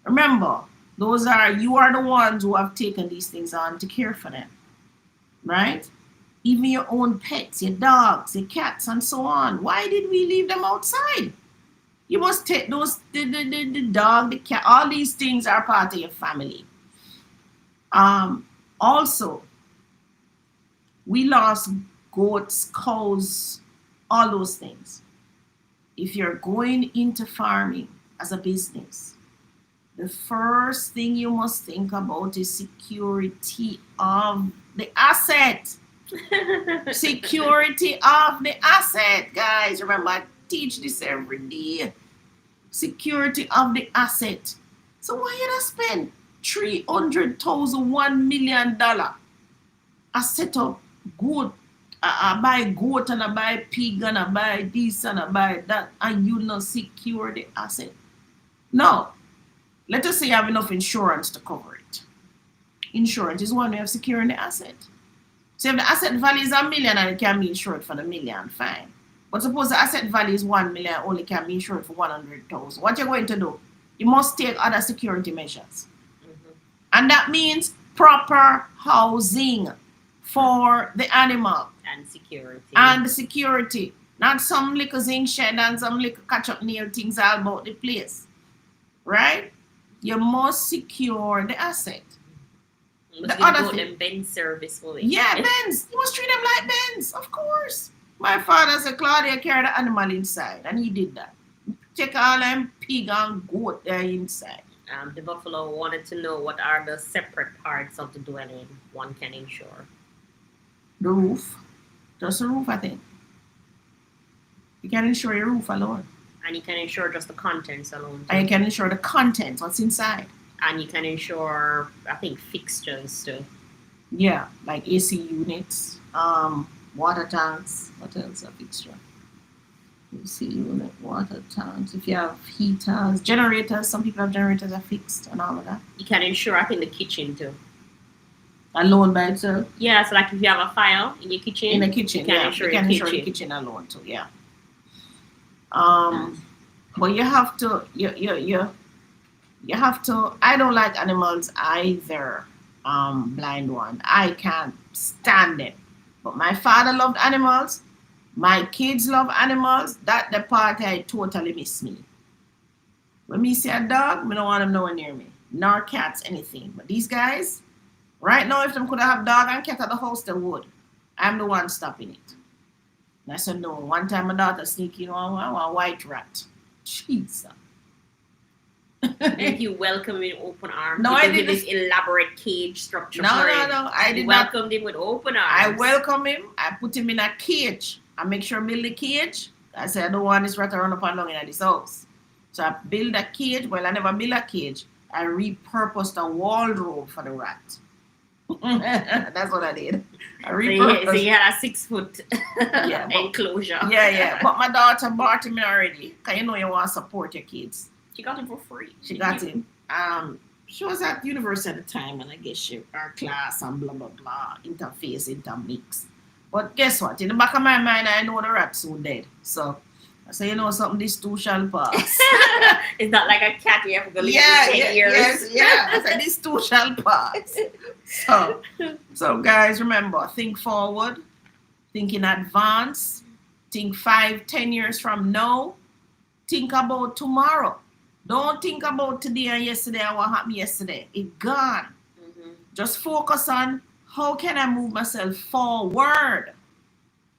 B: Remember, you are the ones who have taken these things on to care for them. Right? Even your own pets, your dogs, your cats, and so on. Why did we leave them outside? You must take the dog, the cat, all these things are part of your family. Also, we lost goats, cows, all those things. If you're going into farming as a business, the first thing you must think about is security of the asset. Security of the asset, guys. Remember, I teach this every day. Security of the asset. So why you not spend $300,000, $1 million? I set up goat, I buy goat and I buy pig and I buy this and I buy that, and you not secure the asset. No. Let us say you have enough insurance to cover it. Insurance is one way of securing the asset. So if the asset value is $1 million and it can be insured for the million, fine. But suppose the asset value is $1 million, only can be insured for 100,000. What you're going to do? You must take other security measures. Mm-hmm. And that means proper housing for the animal.
C: And security.
B: And the security. Not some little zinc shed and some little catch up nail things all about the place. Right? You must secure the asset.
C: The other thing. Them Benz service for it.
B: Yeah, Benz. You must treat them like Benz, of course. My father said, Claudia, carry the animal inside. And he did that. Check all them pig and goat there inside.
C: The buffalo wanted to know what are the separate parts of the dwelling one can insure.
B: The roof. Just the roof, I think. You can insure your roof alone.
C: And you can insure just the contents alone.
B: And you can insure the contents, what's inside.
C: And you can insure, I think, fixtures too.
B: Yeah, like AC units, water tanks. What else a fixture? AC unit, water tanks. If you have heaters, generators, some people have generators are fixed and all of that.
C: You can insure, I think, the kitchen too.
B: Alone by itself?
C: Yeah, so like if you have a fire in your kitchen.
B: In the kitchen,
C: you can insure
B: the kitchen alone too, yeah. But you have to, you have to, I don't like animals either, blind one. I can't stand it. But my father loved animals. My kids love animals. That the part I totally miss me. When me see a dog, I don't want them nowhere near me. Nor cats, anything. But these guys, right now, if them could have dog and cat at the house, they would. I'm the one stopping it. And I said, no. One time my daughter sneaked in on a white rat. Jesus.
C: Did you welcome him with open arms?
B: No, I didn't.
C: This elaborate cage structure.
B: No. I did not.
C: Welcomed him with open arms.
B: I welcome him. I put him in a cage. I make sure I build a cage. I said, I don't want this rat to run up and down in this house. So I build a cage. Well, I never built a cage. I repurposed a wardrobe for the rat. That's what I did.
C: So you had a 6 foot enclosure.
B: Yeah. But my daughter bought him already. Because you know you want to support your kids.
C: She got him for free.
B: She got him. She was at university at the time, and I guess her class and blah, blah, blah, interface, intermix. But guess what? In the back of my mind, I know the rat soon dead. So I say, you know something, this too shall pass.
C: It's not like a cat you have to go live for 10 years.
B: Yeah. I said, this too shall pass. So guys, remember, think forward. Think in advance. Think 5, 10 years from now. Think about tomorrow. Don't think about today and yesterday and what happened yesterday. It's gone.
C: Mm-hmm.
B: Just focus on how can I move myself forward,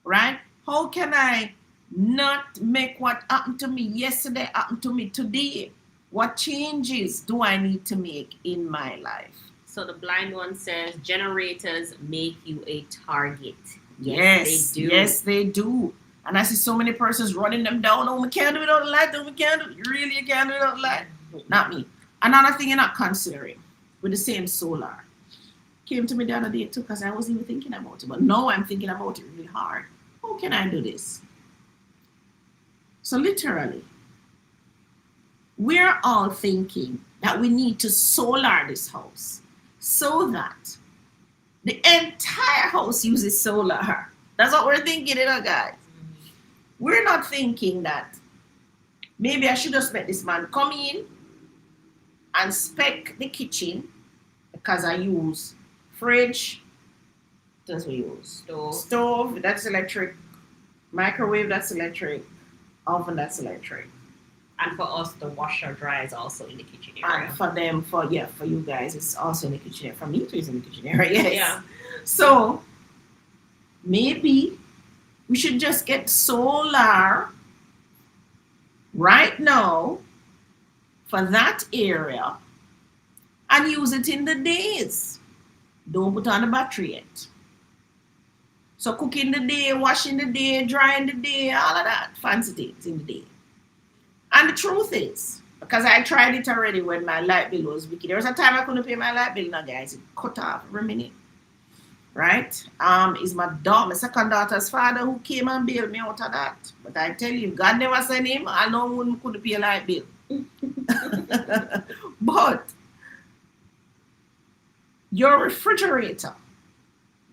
B: right? How can I not make what happened to me yesterday happen to me today? What changes do I need to make in my life?
C: So the blind one says generators make you a target.
B: Yes,
C: they do.
B: Yes, they do. And I see so many persons running them down. Oh, we can't do it without the light. Oh, we can't do it. Really, you can't do it without the light? Not me. Another thing you're not considering with the same solar came to me the other day too, because I wasn't even thinking about it. But now I'm thinking about it really hard. How can I do this? So literally, we're all thinking that we need to solar this house so that the entire house uses solar. That's what we're thinking, guys. We're not thinking that maybe I should just let this man come in and spec the kitchen because I use fridge, that's what we use. Stove, that's electric. Microwave, that's electric. Oven, that's electric.
C: And for us, the washer dryer is also in the kitchen area.
B: And for them, for you guys, it's also in the kitchen area. For me, it's in the kitchen area, yes.
C: Yeah.
B: So maybe we should just get solar right now for that area and use it in the days. Don't put on the battery yet. So cook in the day, wash in the day, dry in the day, all of that fancy things in the day. And the truth is, because I tried it already when my light bill was wicked. There was a time I couldn't pay my light bill now, guys. It cut off every minute. Right? Is my second daughter's father who came and bailed me out of that. But I tell you, God never sent him. I know one couldn't pay a light bill. But your refrigerator,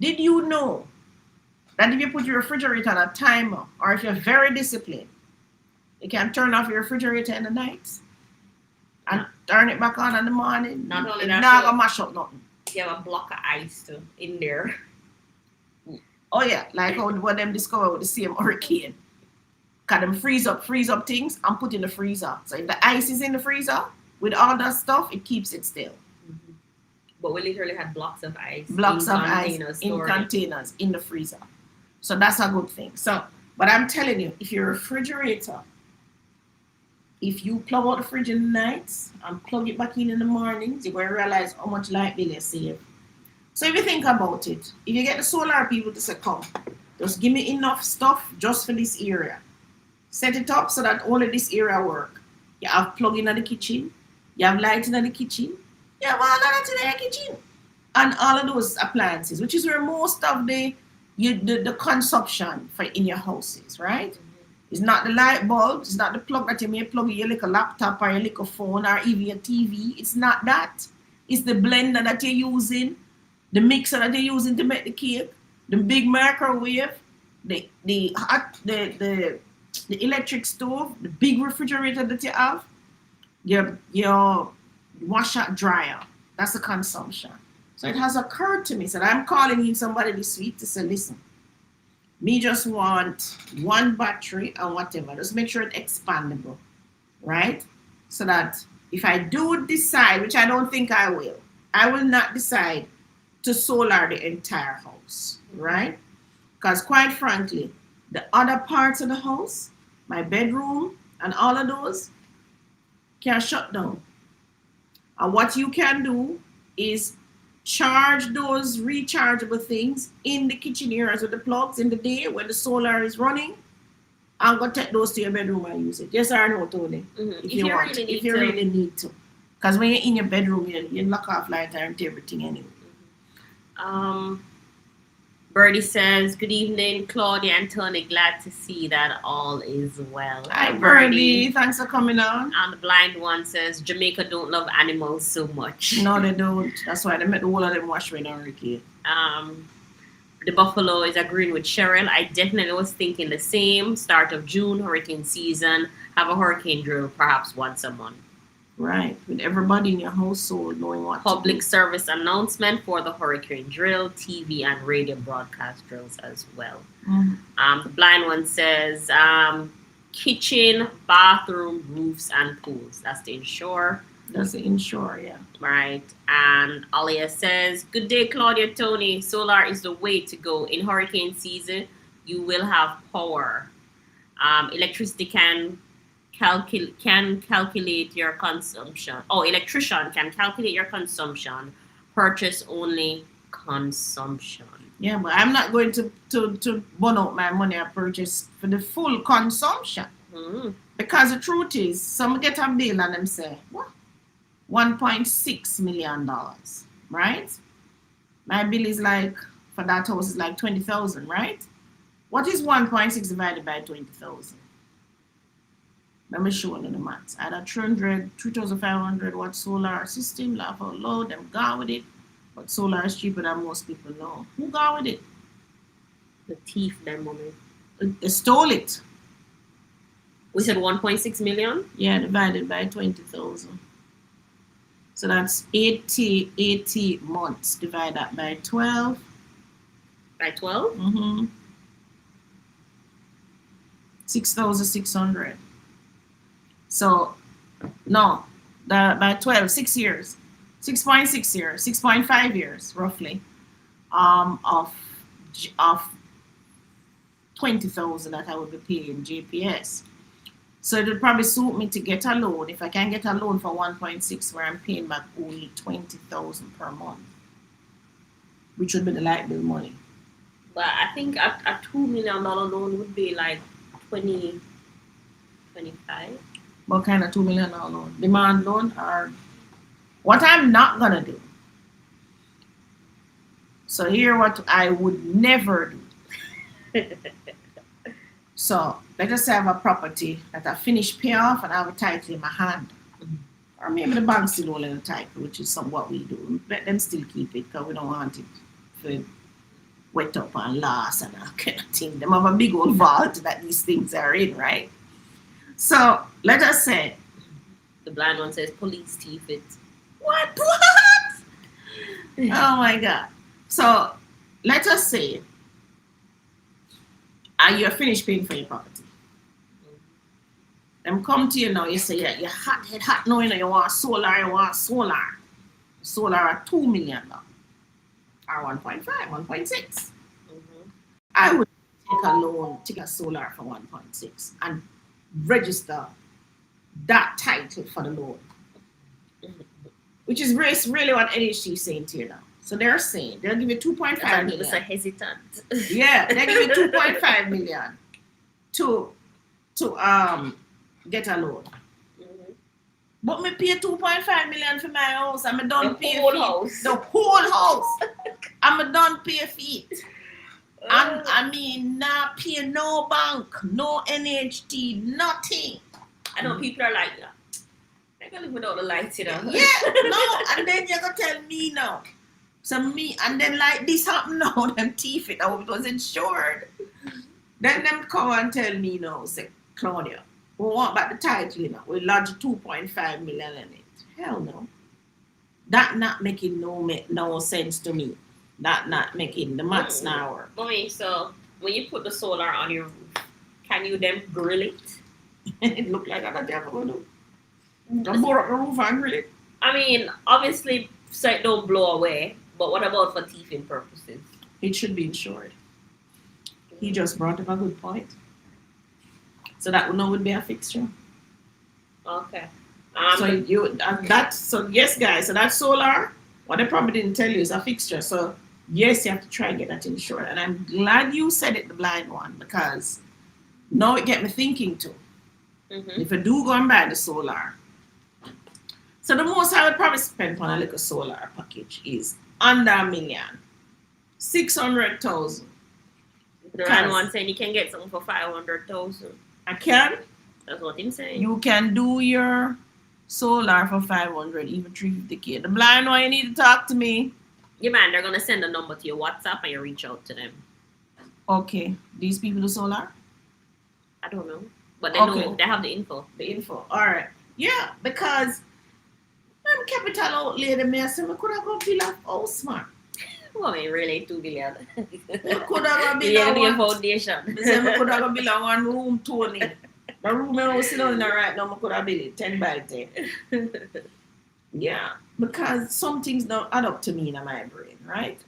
B: did you know that if you put your refrigerator on a timer, or if you're very disciplined, you can turn off your refrigerator in the night and turn it back on in the morning?
C: Not only
B: it's
C: that,
B: not gonna mash up nothing.
C: You have a block of ice too in there.
B: Oh yeah, like how what them discover with the same hurricane. Can them freeze up things and put in the freezer. So if the ice is in the freezer with all that stuff, it keeps it still.
C: Mm-hmm. But we literally had blocks of ice.
B: In containers in the freezer. So that's a good thing. So, but I'm telling you, if your refrigerator, if you plug out the fridge in the nights and plug it back in the mornings, you're going to realize how much light bill you save. So if you think about it, if you get the solar people to say, come, just give me enough stuff just for this area. Set it up so that only this area work. You have plug in the kitchen, you have lighting in the kitchen, you have all of that in the kitchen. And all of those appliances, which is where most of the consumption for in your houses, right? It's not the light bulbs, it's not the plug that you may plug in your little laptop or your little phone or even your TV. It's not that. It's the blender that you're using, the mixer that you're using to make the cake, the big microwave, the electric stove, the big refrigerator that you have, your washer dryer. That's the consumption. So it has occurred to me that I'm calling in somebody this week to say, listen, me just want one battery and whatever. Just make sure it's expandable, right? So that if I do decide, which I don't think I will not decide to solar the entire house, right? Because quite frankly, the other parts of the house, my bedroom and all of those, can shut down. And what you can do is charge those rechargeable things in the kitchen areas with the plugs in the day when the solar is running, and go take those to your bedroom and use it. Yes or no, Tony?
C: Mm-hmm.
B: If you really need to. Because when you're in your bedroom, you lock off light and everything anyway.
C: Birdie says, good evening, Claudia and Tony. Glad to see that all is well.
B: Hi, Birdie. Thanks for coming on.
C: And the blind one says, Jamaica don't love animals so much.
B: No, they don't. That's why they make the whole of them wash with hurricane.
C: The Buffalo is agreeing with Cheryl. I definitely was thinking the same. Start of June, hurricane season. Have a hurricane drill perhaps once a month.
B: Right. With everybody in your household knowing what
C: Public
B: to
C: service announcement for the hurricane drill, TV and radio broadcast drills as well.
B: do. Mhm.
C: The blind one says kitchen, bathroom, roofs, and pools. That's to ensure.
B: That's the insure, yeah.
C: Right. And Alia says, good day, Claudia, Tony. Solar is the way to go. In hurricane season, you will have power. Electricity can calculate your consumption. Oh, electrician can calculate your consumption. Purchase only consumption.
B: Yeah, but I'm not going to burn out my money I purchase for the full consumption.
C: Mm.
B: Because the truth is, some get a bill and them say, what? $1.6 million, right? My bill is like, for that house is like 20,000, right? What is 1.6 divided by 20,000? Let me show you the maths. Either 3,500 watt solar system, laugh out loud, them gone with it. But solar is cheaper than most people know. Who gone with it?
C: The thief, their money.
B: They stole it.
C: We said 1.6 million?
B: Yeah, divided by 20,000. So that's 80 months. Divide that by 12.
C: By 12?
B: Mm-hmm. 6,600. So, no, by 12, 6 years. 6.6 years, 6.5 years, roughly, of 20,000 that I would be paying GPS. So it would probably suit me to get a loan. If I can get a loan for 1.6 where I'm paying back only 20,000 per month, which would be the light bill money.
C: But I think a $2 million loan would be like 20, 25.
B: What kind of $2 million loan? Demand loan or what I'm not gonna do. So here what I would never do. So let us say I have a property that I finish pay off and I have a title in my hand. Or maybe the bank still holding the title, which is some what we do. Let them still keep it because we don't want it for wet up and lost and that kind of thing. Them have a big old vault that these things are in, right? So let us say
C: the blind one says police thief it.
B: What? Oh my God. So let us say you're finished paying for your property. Them come to you now, you say you're hot now, you want solar. Solar at $2 million or 1.5, 1.6.
C: Mm-hmm.
B: I would take a loan, take a solar for 1.6 and register that title for the loan. Which is really what NHT is saying to you now. So they're saying they'll give you 2.5 million.
C: It's a hesitant.
B: Yeah, they give you 2.5 million to get a loan.
C: Mm-hmm.
B: But me pay 2.5 million for my house. I'm done pay
C: whole
B: fee.
C: house.
B: The whole house. I'm done pay fee. And I mean, not pay no bank, no NHT, nothing.
C: I know people are like that. I can live without the lights, you know.
B: Yeah, no, and then you're gonna tell me now. So me, and then like this happened now, them teeth it, it was insured. Then them come and tell me now, say, Claudia, we want back the title, you know, we lodge 2.5 million in it. Hell no. That not making no sense to me. That not making the maths now work.
C: Mommy, so when you put the solar on your roof, can you then grill it?
B: It look like that they're gonna do. Don't bore up the roof and grill it.
C: I mean, obviously, so it don't blow away. But what about for teething purposes?
B: It should be insured. He just brought up a good point. So that would be a fixture.
C: Okay.
B: So yes, guys. So that solar, what I probably didn't tell you is a fixture. So yes, you have to try and get that insured. And I'm glad you said it, the blind one, because now it get me thinking too.
C: Mm-hmm.
B: If I do go and buy the solar, so the most I would probably spend on a little solar package is under $1 million, 600,000.
C: The blind one saying you can get something for 500,000.
B: I can.
C: That's what he's saying.
B: You can do your solar for 500, even 350K. The blind one, you need to talk to me.
C: Yeah, man, they're gonna send a number to your WhatsApp and you reach out to them.
B: Okay, these people do solar?
C: I don't know, but they know they have the info.
B: The info. All right. Yeah, because them capital outlay them, I say, I could have got build a house, man.
C: Well, I really 2 billion.
B: I could have got build
C: Yeah,
B: a
C: the
B: one.
C: foundation.
B: I say, I could have got build a one room, Tony. The room I was sitting in right now, I could have built it 10 by 10. Yeah, because some things don't add up to me in my brain, right?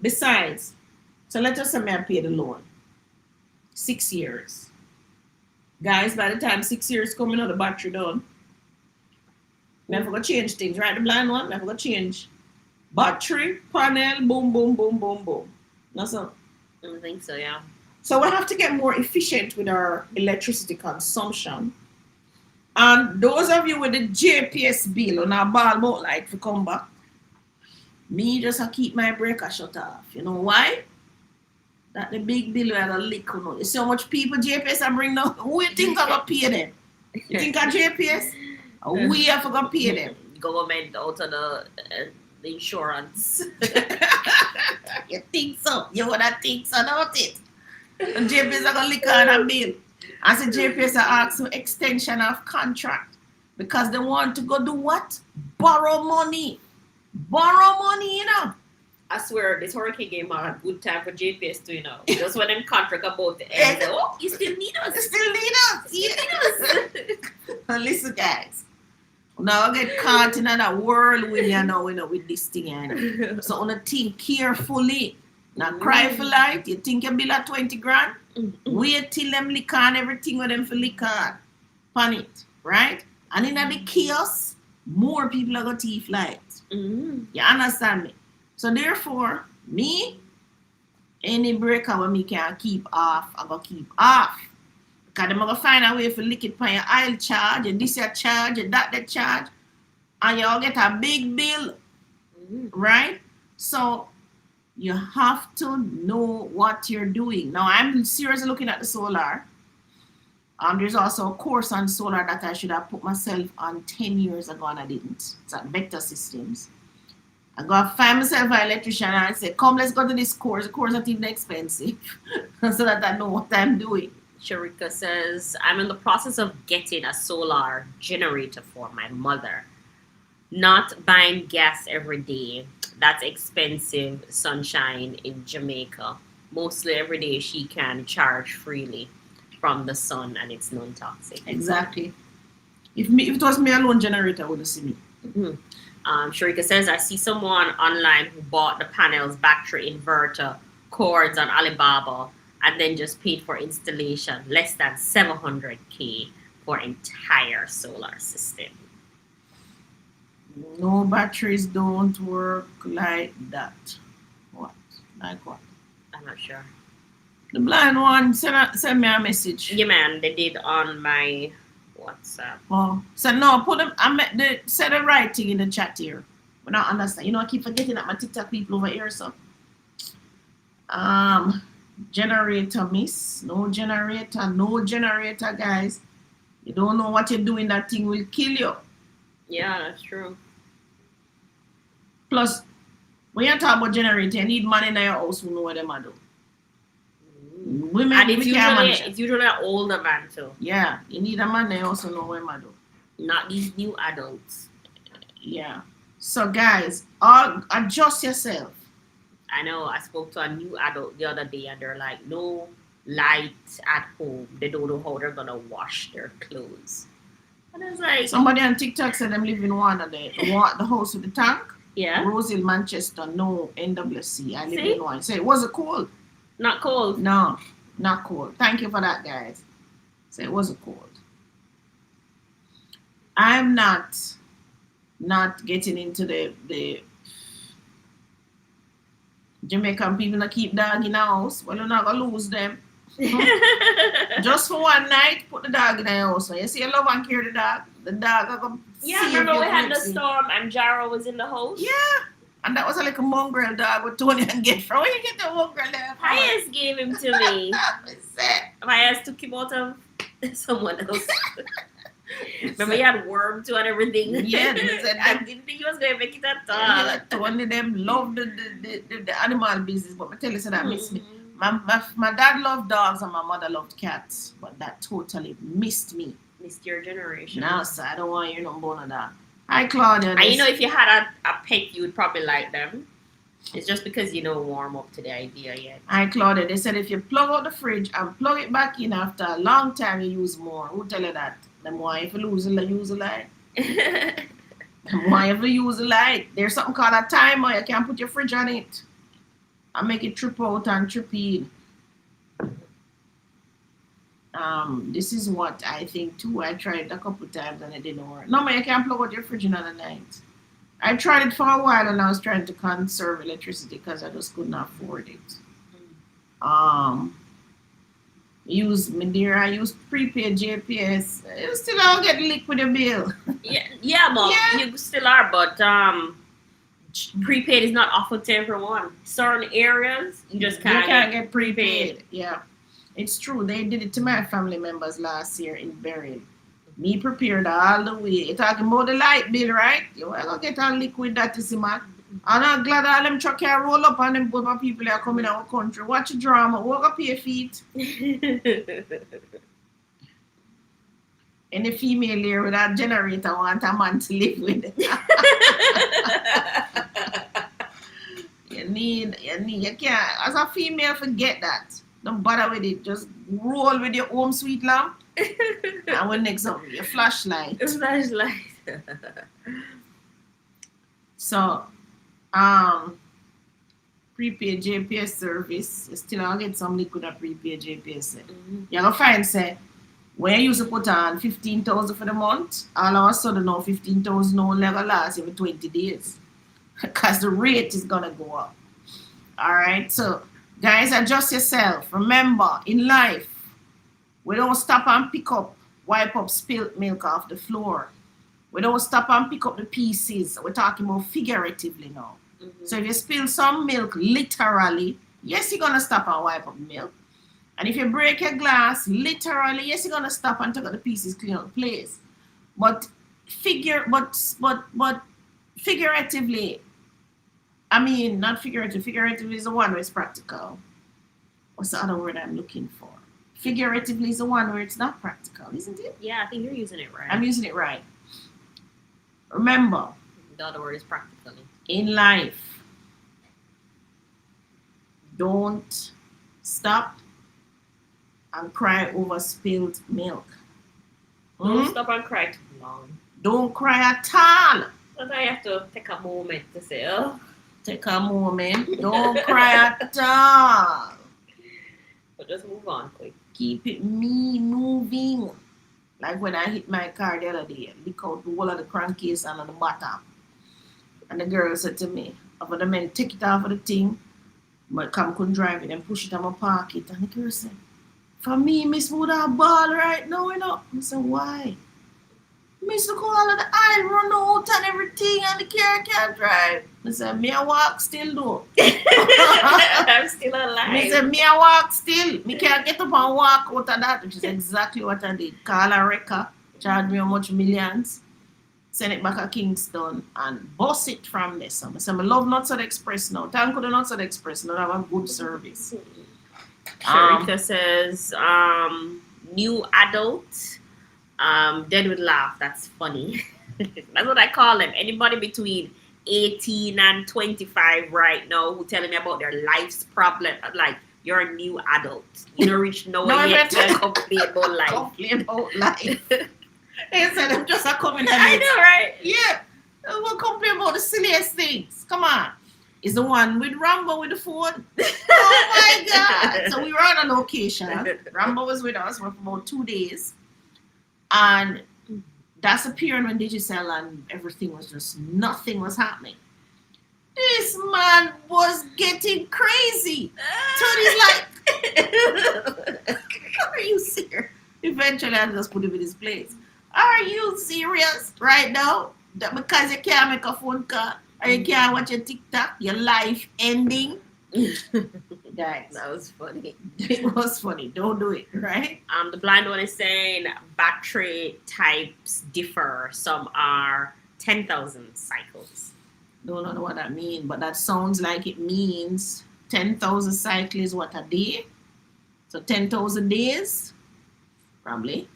B: Besides, so let us say I pay the loan. 6 years. Guys, by the time 6 years coming out, the battery done. Never gonna change things, right? The blind one, never gonna change. Battery, panel, boom, boom, boom, boom, boom. That's all.
C: I think so, yeah.
B: So we have to get more efficient with our electricity consumption. And those of you with the JPS bill on our ball boat light to come back, me just keep my breaker shut off. You know why? That the big bill had a lick on it. You see how much people JPS are bring down? Who you think are gonna pay them? You think of JPS? We have to go pay them.
C: Government out of the insurance.
B: You think so? You wanna think so, don't it? And JPS are gonna lick on a bill. I said JPS are asking extension of contract because they want to go do what? Borrow money. Borrow money, you know.
C: I swear, this hurricane game are a good time for JPS to, just when them contract about the end. Oh, you still need us.
B: You still need us. You need us. Now listen, guys. Now I get caught in that whirlwind, with this thing, So on a think carefully. Now cry for light. You think you bill at 20 grand? Wait till them lick on everything with them for lick on it, right? And in the chaos, more people are going to thief lights. You understand me? So therefore, me, any breaker when me can keep off, I'm going to keep off. Because I'm going to find a way to lick it by your oil charge, and this your charge, and that charge, and you all get a big bill, right? So you have to know what you're doing. Now, I'm seriously looking at the solar. There's also a course on solar that I should have put myself on 10 years ago, and I didn't. It's at Vector Systems. I go find myself an electrician, and I say, come, let's go to this course. The course is not even expensive, so that I know what I'm doing.
C: Sharika says, I'm in the process of getting a solar generator for my mother. Not buying gas every day. That's expensive, sunshine in Jamaica. Mostly every day she can charge freely from the sun, and it's non-toxic.
B: Exactly. If it was me alone generator, would see me.
C: Sharika says, I see someone online who bought the panels, battery, inverter, cords on Alibaba, and then just paid for installation, less than 700K for entire solar system.
B: No, batteries don't work like that. What? Like what?
C: I'm not sure.
B: The blind one send me a message.
C: Yeah, man, they did on my WhatsApp.
B: Oh, so no, put them. Say the right thing in the chat here. We don't understand. I keep forgetting that my TikTok people over here. So, generator miss. No generator, guys. You don't know what you're doing. That thing will kill you.
C: Yeah, that's true.
B: Plus, when you talk about generator, you need money in your house who know what them are do. Women,
C: and it's usually an older man too.
B: Yeah, you need a man that also know what them do.
C: Not these new adults.
B: Yeah. So guys, adjust yourself.
C: I know. I spoke to a new adult the other day, and they're like, no light at home. They don't know how they're gonna wash their clothes. And I was like,
B: somebody on TikTok said them live in one of the house with the tank.
C: Yeah.
B: Rosehill, Manchester, no NWC. I live in one. So it wasn't cold.
C: Not cold.
B: No, not cold. Thank you for that, guys. So it wasn't cold. I'm not getting into the Jamaican people that keep dog in the house. Well, you're not gonna lose them. Just for one night, put the dog in the house. So you see, you love and care the dog. The dog are gonna.
C: Yeah, remember we had the storm and Jaro was in the house?
B: Yeah. And that was like a mongrel dog with Tony and get from. Where you get the mongrel dog?
C: Hayes gave him to me. Hayes took him out of someone else. Remember he had worm too and everything?
B: Yeah.
C: I didn't think he was going to make it at all.
B: Yeah, Tony them love the animal business, but I tell you, so that missed me. My dad loved dogs and my mother loved cats, but that totally missed me.
C: Missed your generation.
B: Now, so I don't want you no more of that. Hi, Claudia.
C: And you know, if you had a pet, you would probably like them. It's just because you don't warm up to the idea yet.
B: Hi, Claudia. They said if you plug out the fridge and plug it back in after a long time, you use more. Who tell you that? The more if you use the light. The more if you use the light. There's something called a timer. You can put your fridge on it and make it trip out and trip in. This is what I think too. I tried it a couple times and it didn't work. No, man, you can't plug out your fridge in the night. I tried it for a while and I was trying to conserve electricity because I just couldn't afford it. Use Madeira, I use prepaid JPS. You still don't get liquid bill.
C: Yeah, but you still are, but prepaid is not offered to everyone. Certain areas you just can't
B: get prepaid. Yeah. It's true. They did it to my family members last year in Burial. Me prepared all the way. You're talking about the light bill, right? You want to get a liquid that is man. And I'm glad all them truck can roll up and them poor people are coming out of the country. Watch a drama, walk up your feet. And the female here with that generator want a man to live with. You can't, as a female, forget that. Don't bother with it. Just roll with your home sweet lamp. And when next up, your flashlight. So, prepaid JPS service, you still gonna get some liquid at prepaid JPS. You're gonna find, say, when you used to put on 15,000 for the month, all of a sudden now 15,000 only gonna last you for 20 days. Because the rate is gonna go up. Alright, so guys, adjust yourself. Remember, in life, we don't stop and wipe up spilt milk off the floor. We don't stop and pick up the pieces. We're talking about figuratively now. So if you spill some milk, literally, yes, you're going to stop and wipe up milk. And if you break your glass, literally, yes, you're going to stop and take out the pieces, clean out the place. But figuratively, I mean, not figurative. Figuratively is the one where it's practical. What's the other word I'm looking for? Figuratively is the one where it's not practical, isn't it?
C: Yeah, I think you're using it right.
B: I'm using it right. Remember,
C: the other word is practically.
B: In life, don't stop and cry over spilled milk.
C: Don't stop and cry too long.
B: Don't cry at all.
C: Sometimes I have to take a moment to say, oh.
B: Take a moment. Don't cry at all.
C: But just move on quick.
B: Keep it moving. Like when I hit my car the other day, lick out the whole of the crankcase and on the bottom. And the girl said to me, after the men take it off of the thing, but come couldn't drive it and push it and I park it. And the girl said, for me, miss would have ball right now, you know. I said, why? Miss look all of the aisle run out and everything and the car can't drive. I said, me I walk still though.
C: I'm still alive.
B: I said, me I walk still. Me can't get up and walk out of that, which is exactly what I did. Call a wrecker, charge me how much millions, send it back to Kingston and bust it from there. So I said, I love Nuts at Express now. Thank you to Nuts at Express now. They have a good service.
C: Sharika says, new adult, dead with laugh. That's funny. That's what I call them. Anybody between 18 and 25 right now who telling me about their life's problem. Like, you're a new adult. You don't reach nowhere yet to complain about life.
B: Complain about life. They said I'm just a coming at
C: I know, right?
B: Yeah. We'll complain about the silliest things. Come on. Is the one with Rambo with the phone. Oh my God. So we were on a location. Rambo was with us for about 2 days. And that's appearing when Digicel and everything was just, nothing was happening. This man was getting crazy. So he's like, are you serious? Eventually I just put him in his place. Are you serious right now? That because you can't make a phone call or you can't watch a TikTok, your life ending? Guys,
C: that was funny.
B: It was funny. Don't do it, right?
C: The blind one is saying battery types differ. Some are 10,000 cycles.
B: Don't know what that means, but that sounds like it means 10,000 cycles is what, a day? So 10,000 days? Probably.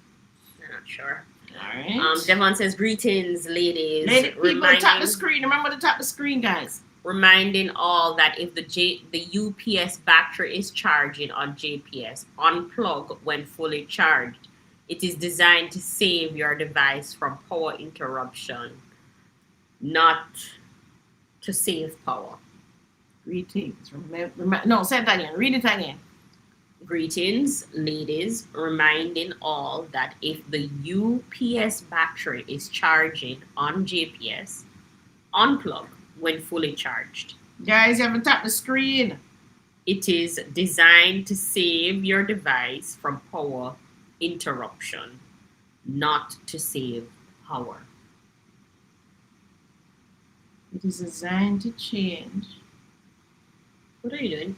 C: I'm not sure.
B: All right.
C: Devon says, greetings, ladies.
B: People tap the screen. Remember to tap the screen, guys.
C: Reminding all that if the UPS battery is charging on JPS, unplug when fully charged. It is designed to save your device from power interruption, not to save power.
B: Greetings. No, say it again. Read it again.
C: Greetings, ladies, reminding all that if the UPS battery is charging on JPS, unplug when fully charged.
B: Guys, you haven't tapped the screen.
C: It is designed to save your device from power interruption, not to save power.
B: It is designed to change.
C: What are you doing?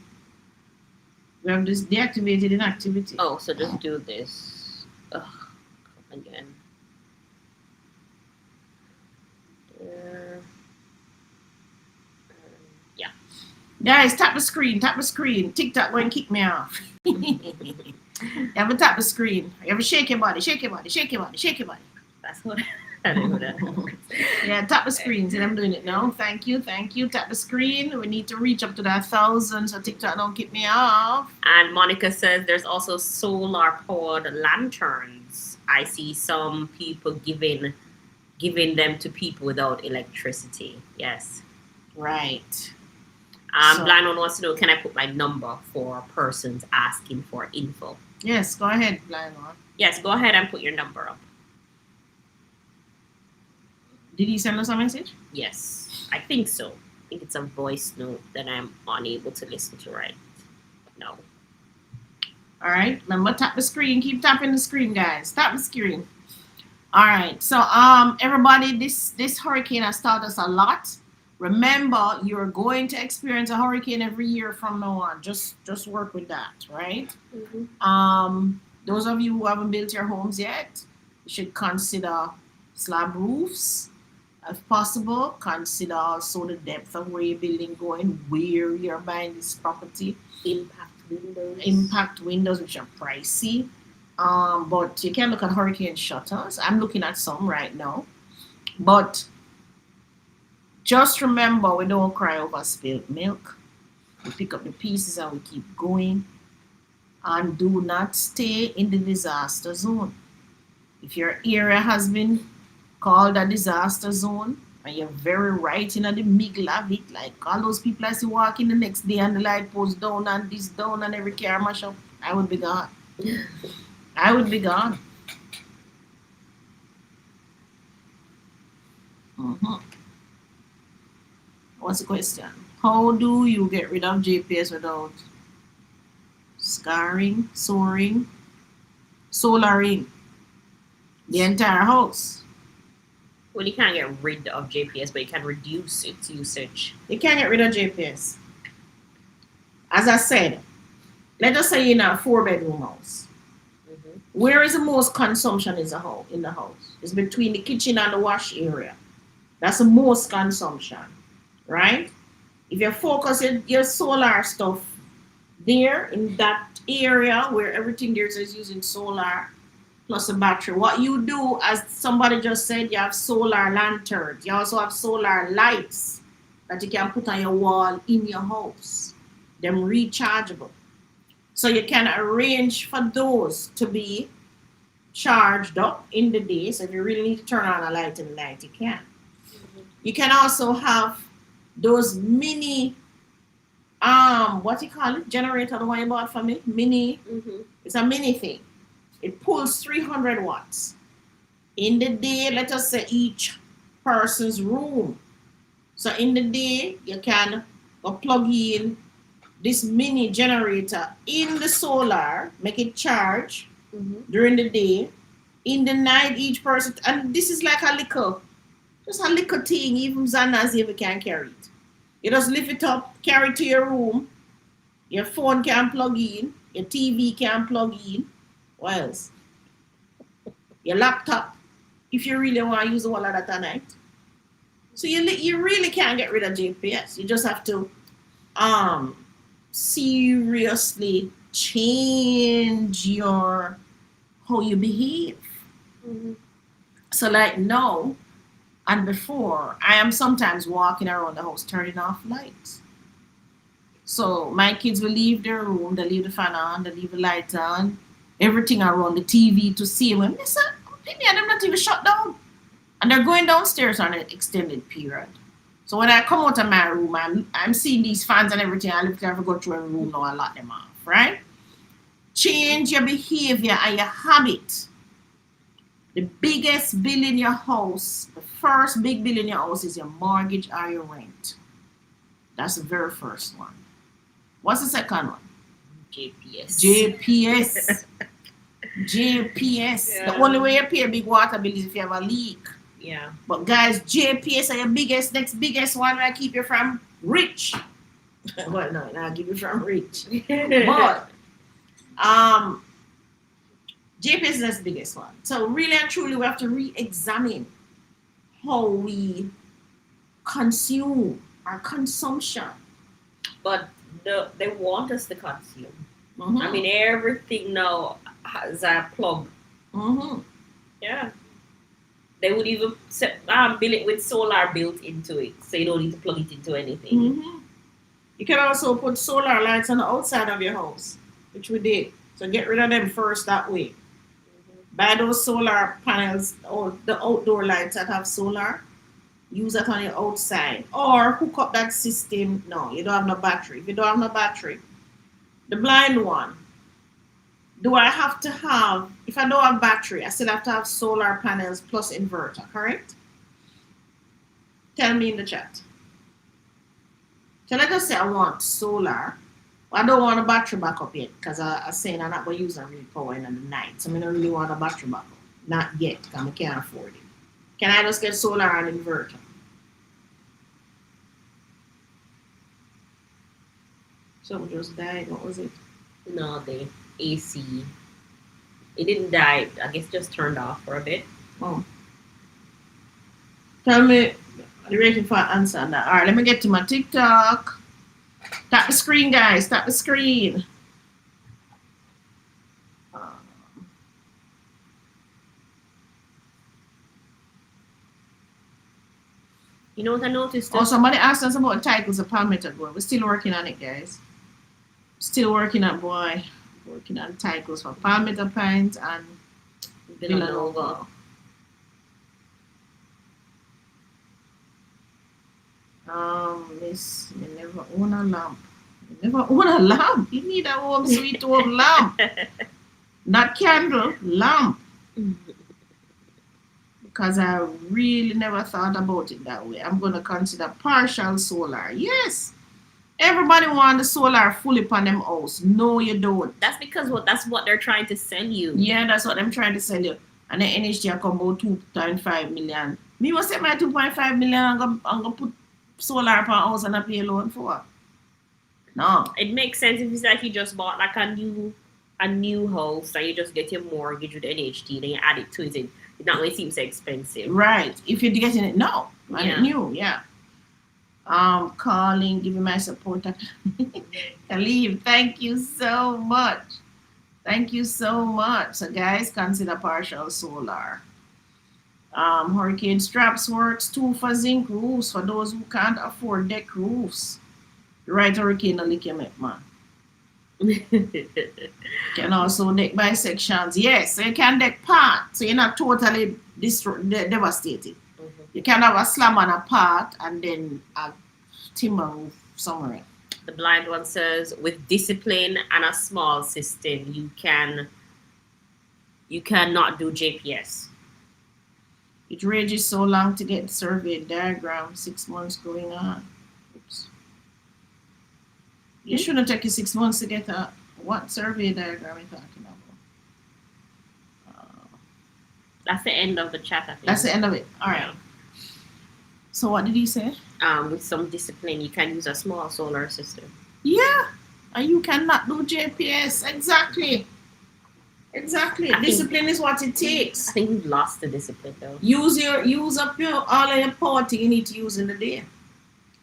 B: We have this deactivated inactivity.
C: Oh, so just do this. Ugh, again. Yeah.
B: Guys, tap the screen. Tap the screen. TikTok going to kick me off. You haven't tapped the screen. You have to shake your body. Shake your body. Shake your body. Shake your body.
C: That's what I don't know that.
B: Yeah, tap the screen. See, I'm doing it now. Thank you. Tap the screen. We need to reach up to that 1,000 so TikTok don't kick me off.
C: And Monica says there's also solar powered lanterns. I see some people giving them to people without electricity. Yes.
B: Right.
C: Blind one wants to know, can I put my number for persons asking for info?
B: Yes, go ahead, Blind one.
C: Yes, go ahead and put your number up.
B: Did he send us a message?
C: Yes, I think so. I think it's a voice note that I'm unable to listen to right now.
B: All right, remember, tap the screen. Keep tapping the screen, guys. Tap the screen. All right, so everybody, this hurricane has taught us a lot. Remember, you're going to experience a hurricane every year from now on. Just work with that, right?
C: Mm-hmm.
B: Those of you who haven't built your homes yet, you should consider slab roofs. If possible, consider also the depth of where you're building going, where you're buying this property. Impact windows, which are pricey. But you can look at hurricane shutters. I'm looking at some right now. But just remember, we don't cry over spilled milk. We pick up the pieces and we keep going. And do not stay in the disaster zone. If your area has been called a disaster zone and you're very right in the middle of it, like all those people I see walking the next day and the light post down and this down and every car mash up, I would be gone. I would be gone. What's the question? How do you get rid of JPS without scarring, solaring the entire house?
C: Well, you can't get rid of JPS, but you can reduce its usage.
B: You can't get rid of JPS. As I said, let us say in a 4-bedroom house.
C: Mm-hmm.
B: Where is the most consumption in the house? It's between the kitchen and the wash area. That's the most consumption, right? If you focus your solar stuff there in that area where everything there is using solar plus a battery, what you do, as somebody just said, you have solar lanterns. You also have solar lights that you can put on your wall in your house. Them rechargeable. So you can arrange for those to be charged up in the day. So if you really need to turn on a light in the night, you can. Mm-hmm. You can also have those mini, what you call it? Generator, the one you bought for me? Mini.
C: Mm-hmm.
B: It's a mini thing. It pulls 300 watts. In the day, let us say each person's room. So in the day, you can go plug in this mini generator in the solar, make it charge during the day. In the night, each person, and this is like a little thing, even Zanas even can carry it. You just lift it up, carry it to your room. Your phone can plug in, your TV can plug in. What else? Your laptop, if you really want to use all of that at night. So you really can't get rid of GPS. You just have to seriously change how you behave.
C: Mm-hmm.
B: So like now and before, I am sometimes walking around the house turning off lights. So my kids will leave their room, they leave the fan on, they leave the lights on, everything around the TV to see when they say, maybe I'm not even shut down. And they're going downstairs on an extended period. So when I come out of my room, I'm seeing these fans and everything. I literally have to go through a room now and lock them off, right? Change your behavior and your habit. The biggest bill in your house, the first big bill in your house is your mortgage or your rent. That's the very first one. What's the second one?
C: JPS.
B: JPS. JPS.
C: Yeah.
B: The only way you pay a big water bill is if you have a leak.
C: Yeah.
B: But guys, JPS are your next biggest one that keep you from rich. Well, no, I'll keep you from rich. But JPS is the biggest one. So really and truly, we have to re-examine how we consume our consumption.
C: But they want us to consume.
B: Mm-hmm.
C: I mean, everything now has a plug.
B: Mm-hmm.
C: Yeah. They would even bill it with solar built into it, so you don't need to plug it into anything.
B: Mm-hmm. You can also put solar lights on the outside of your house, which we did. So get rid of them first that way. Buy those solar panels or the outdoor lights that have solar. Use that on your outside. Or hook up that system. No, you don't have no battery. If you don't have no battery, the blind one. Do I have to have, if I don't have battery, I still have to have solar panels plus inverter, correct? Tell me in the chat. So let us say I want solar. I don't want a battery backup yet because I'm saying I'm not going to use a real power in the night. So I don't really want a battery backup. Not yet because I can't afford it. Can I just get solar and inverter? Something just died. What was it?
C: No, the AC. It didn't die. I guess just turned off for a bit.
B: Oh. Tell me, I'm waiting for an answer on that. All right, let me get to my TikTok. Tap the screen, guys. Tap the screen.
C: You know what I noticed?
B: Oh, somebody asked us about titles a palmetto boy. We're still working on it, guys. Still working on boy. Working on titles for palmetto pines and Villanova. Miss, you never own a lamp. You never own a lamp. You need a home sweet home lamp. Not candle, lamp. Because I really never thought about it that way. I'm going to consider partial solar. Yes. Everybody wants the solar fully upon them house. No, you don't.
C: That's because that's what they're trying to sell you.
B: Yeah, that's what I'm trying to sell you. And the NHG come about 2.5 million. Me was set my 2.5 million. I'm going to put solar upon house and I pay loan for what? No.
C: It makes sense if it's like you just bought like a new house and you just get your mortgage with NHT, then you add it to it. It's not going to seem so expensive.
B: Right. If you're getting it now.
C: Yeah.
B: New, yeah. Calling, giving my support. Khalif, thank you so much. Thank you so much. So guys, consider partial solar. Hurricane straps works too for zinc roofs for those who can't afford deck roofs. Right, hurricane lick your make, man. Can also deck by sections. Yes, so you can deck part, so you're not totally devastated.
C: Mm-hmm.
B: You can have a slam on a part and then a timber roof somewhere.
C: The blind one says, with discipline and a small system, you cannot do JPS.
B: It rages so long to get the survey diagram. 6 months going on. Oops. It shouldn't take you 6 months to get a what survey diagram are you talking about?
C: That's the end of the chat, I think.
B: That's the end of it. All right. So what did he say?
C: With some discipline, you can use a small solar system.
B: Yeah. And you cannot do JPS. Exactly. Discipline is what it takes.
C: I think we've lost the discipline though.
B: Use up all of your power you need to use in the day.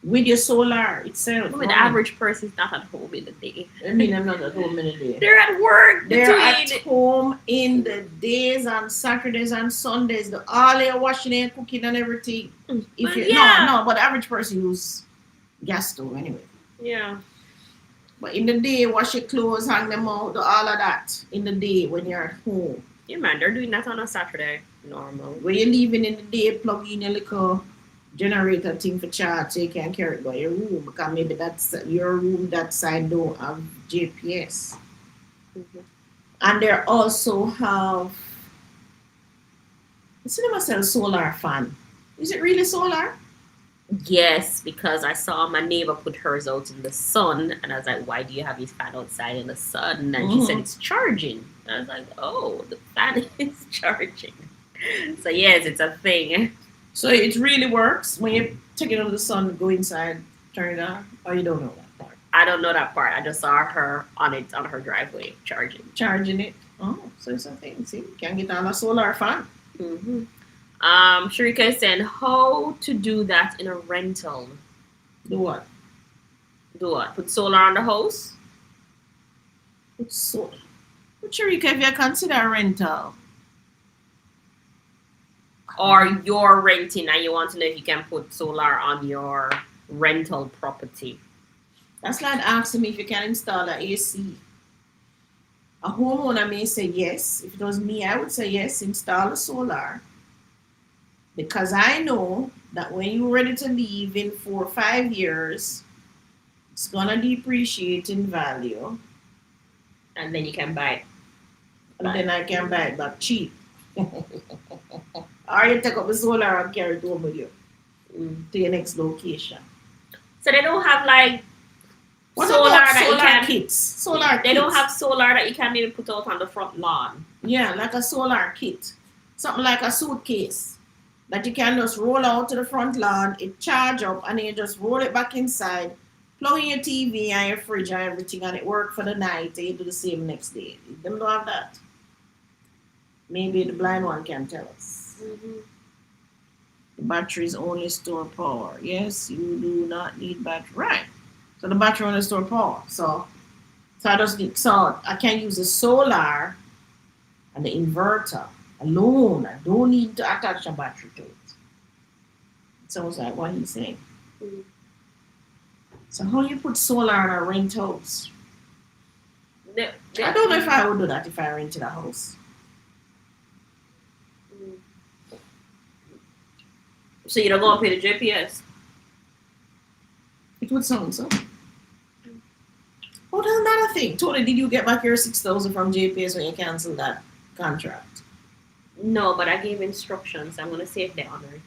B: with your solar itself.
C: But the average person is not at home in the day.
B: I mean, I'm not at home in the day.
C: They're at work.
B: They're at home in the days on Saturdays and Sundays. All they're washing and cooking and everything. If you but the average person use gas stove anyway.
C: Yeah.
B: But in the day, wash your clothes, hang them out, do all of that in the day when you're at home.
C: Yeah, man, they're doing that on a Saturday. Normal.
B: When you're leaving in the day, plug in your little generator thing for charge so you can carry it by your room, because maybe that's your room, that side don't have GPS.
C: Mm-hmm.
B: And they also have, you see them sell solar fan. Is it really solar?
C: Yes, because I saw my neighbor put hers out in the sun, and I was like, why do you have your fan outside in the sun? And she said it's charging. And I was like, oh, the fan is charging. So yes, it's a thing.
B: So it really works when you take it out of the sun, go inside, turn it on, or you don't know that part?
C: I don't know that part. I just saw her on her driveway charging
B: it. Oh, so it's a thing. See, you can get on a solar fan.
C: Mm-hmm. Sharika is saying how to do that in a rental.
B: Do what?
C: Put solar on the house?
B: But Sharika, if you consider a rental.
C: Or you're renting and you want to know if you can put solar on your rental property.
B: That's like asking me if you can install an AC. A homeowner may say yes. If it was me, I would say yes, install a solar. Because I know that when you're ready to leave in 4 or 5 years, it's going to depreciate in value.
C: And then you can buy it.
B: And then I can buy it back cheap. Or you take up the solar and carry it home with you to your next location.
C: So they don't have like
B: solar
C: They don't have solar that you can even put out on the front lawn.
B: Yeah, like a solar kit. Something like a suitcase that you can just roll out to the front lawn, it charge up, and then you just roll it back inside, plug in your TV and your fridge and everything, and it work for the night, and you do the same next day. Them don't have that. Maybe the blind one can tell us.
C: Mm-hmm.
B: The batteries only store power. Yes, you do not need battery. Right. So the battery only store power. So I can use the solar and the inverter alone. I don't need to attach a battery to it. It sounds like what he's saying.
C: Mm-hmm.
B: So how you put solar on a rent house?
C: I
B: don't know if I would do that if I rented a house.
C: So you don't go and pay the JPS?
B: It would sound so. Oh, that's another thing. Tony, did you get back your $6,000 from JPS when you canceled that contract?
C: No, but I gave instructions. I'm going to see if they honor it.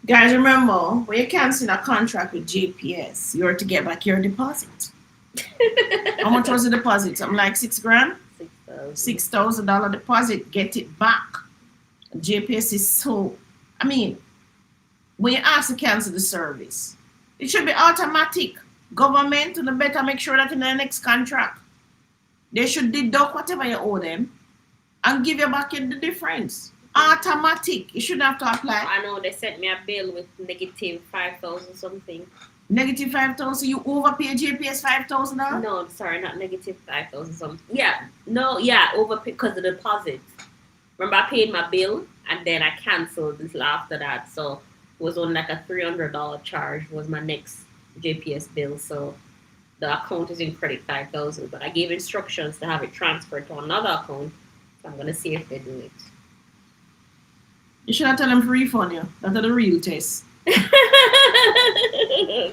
B: Guys, remember, when you cancel a contract with JPS, you're to get back your deposit. How much was the deposit? Something like $6,000? $6,000 deposit. Get it back. JPS is so... I mean, when you ask to cancel the service, it should be automatic. Government to better make sure that in the next contract, they should deduct whatever you owe them and give you back the difference. Automatic. You shouldn't have to apply.
C: I know they sent me a bill with negative 5,000 something.
B: Negative 5,000. You overpay JPS $5,000?
C: No, sorry, not negative 5,000 something. Overpay because of the deposit. Remember, I paid my bill and then I canceled this after that. So it was on like a $300 charge was my next JPS bill. So the account is in credit 5,000, but I gave instructions to have it transferred to another account. So I'm gonna see if they do it.
B: You should have tell them to refund you. That's the real test.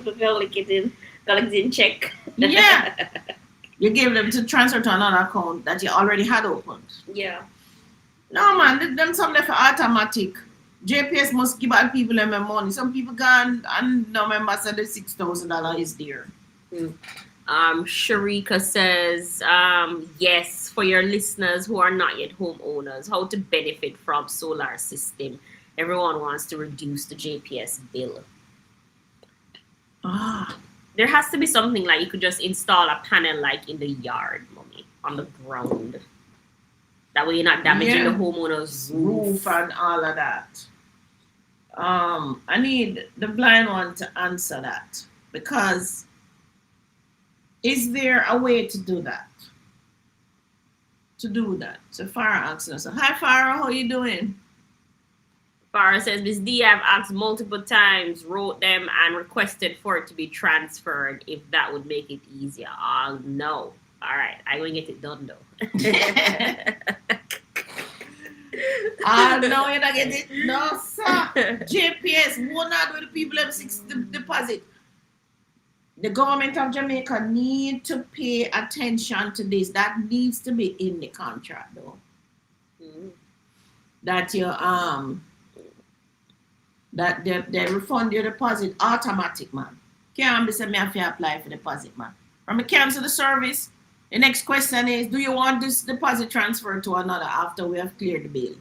C: But collect it in check.
B: Yeah. You gave them to transfer to another account that you already had opened.
C: Yeah.
B: No man, them some left automatic. JPS must give out people them money. Some people gone and no member said the $6,000 is there.
C: Sharika says, yes, for your listeners who are not yet homeowners, how to benefit from solar system. Everyone wants to reduce the JPS bill. There has to be something like you could just install a panel like in the yard, mommy, on the ground. That way you're not damaging the homeowner's
B: roof and all of that. I need the blind one to answer that because is there a way to do that? To do that. So Farah asks us, hi Farah, how you doing?
C: Farah says, Miss D, I've asked multiple times, wrote them, and requested for it to be transferred if that would make it easier. Oh, no. All right, I'm going to get it done, though.
B: No, you're not getting it. No, sir. JPS, will not do the people have six deposit. The government of Jamaica need to pay attention to this. That needs to be in the contract, though. That you that they refund your deposit automatic, man. Can't be saying me have to apply for deposit, man. From me cancel the service. The next question is, do you want this deposit transferred to another after we have cleared the bill?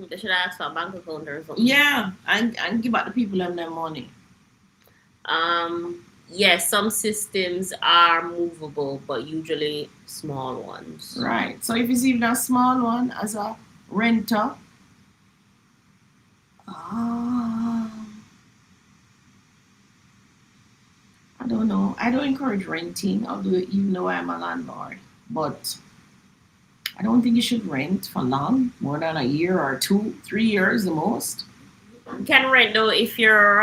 C: They should ask for a bank account or something.
B: Yeah, and give out the people them their money.
C: Yes, some systems are movable, but usually small ones.
B: Right. So if it's even a small one as a renter, I don't know. I don't encourage renting. I'll do it even though I'm a landlord. But I don't think you should rent for long, more than a year or 2, 3 years the most.
C: You can rent though if you're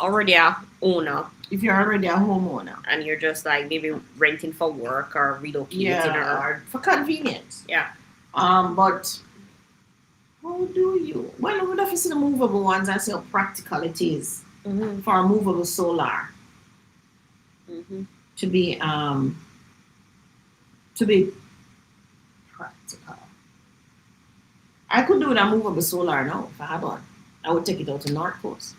C: already a owner.
B: If you're already a homeowner.
C: And you're just like maybe renting for work or relocating
B: or for convenience.
C: Yeah.
B: But how do you? Well, we have to see the movable ones and see how practical it is for a movable solar to be practical. I could do with a movable solar now if I had one. I would take it out to North Coast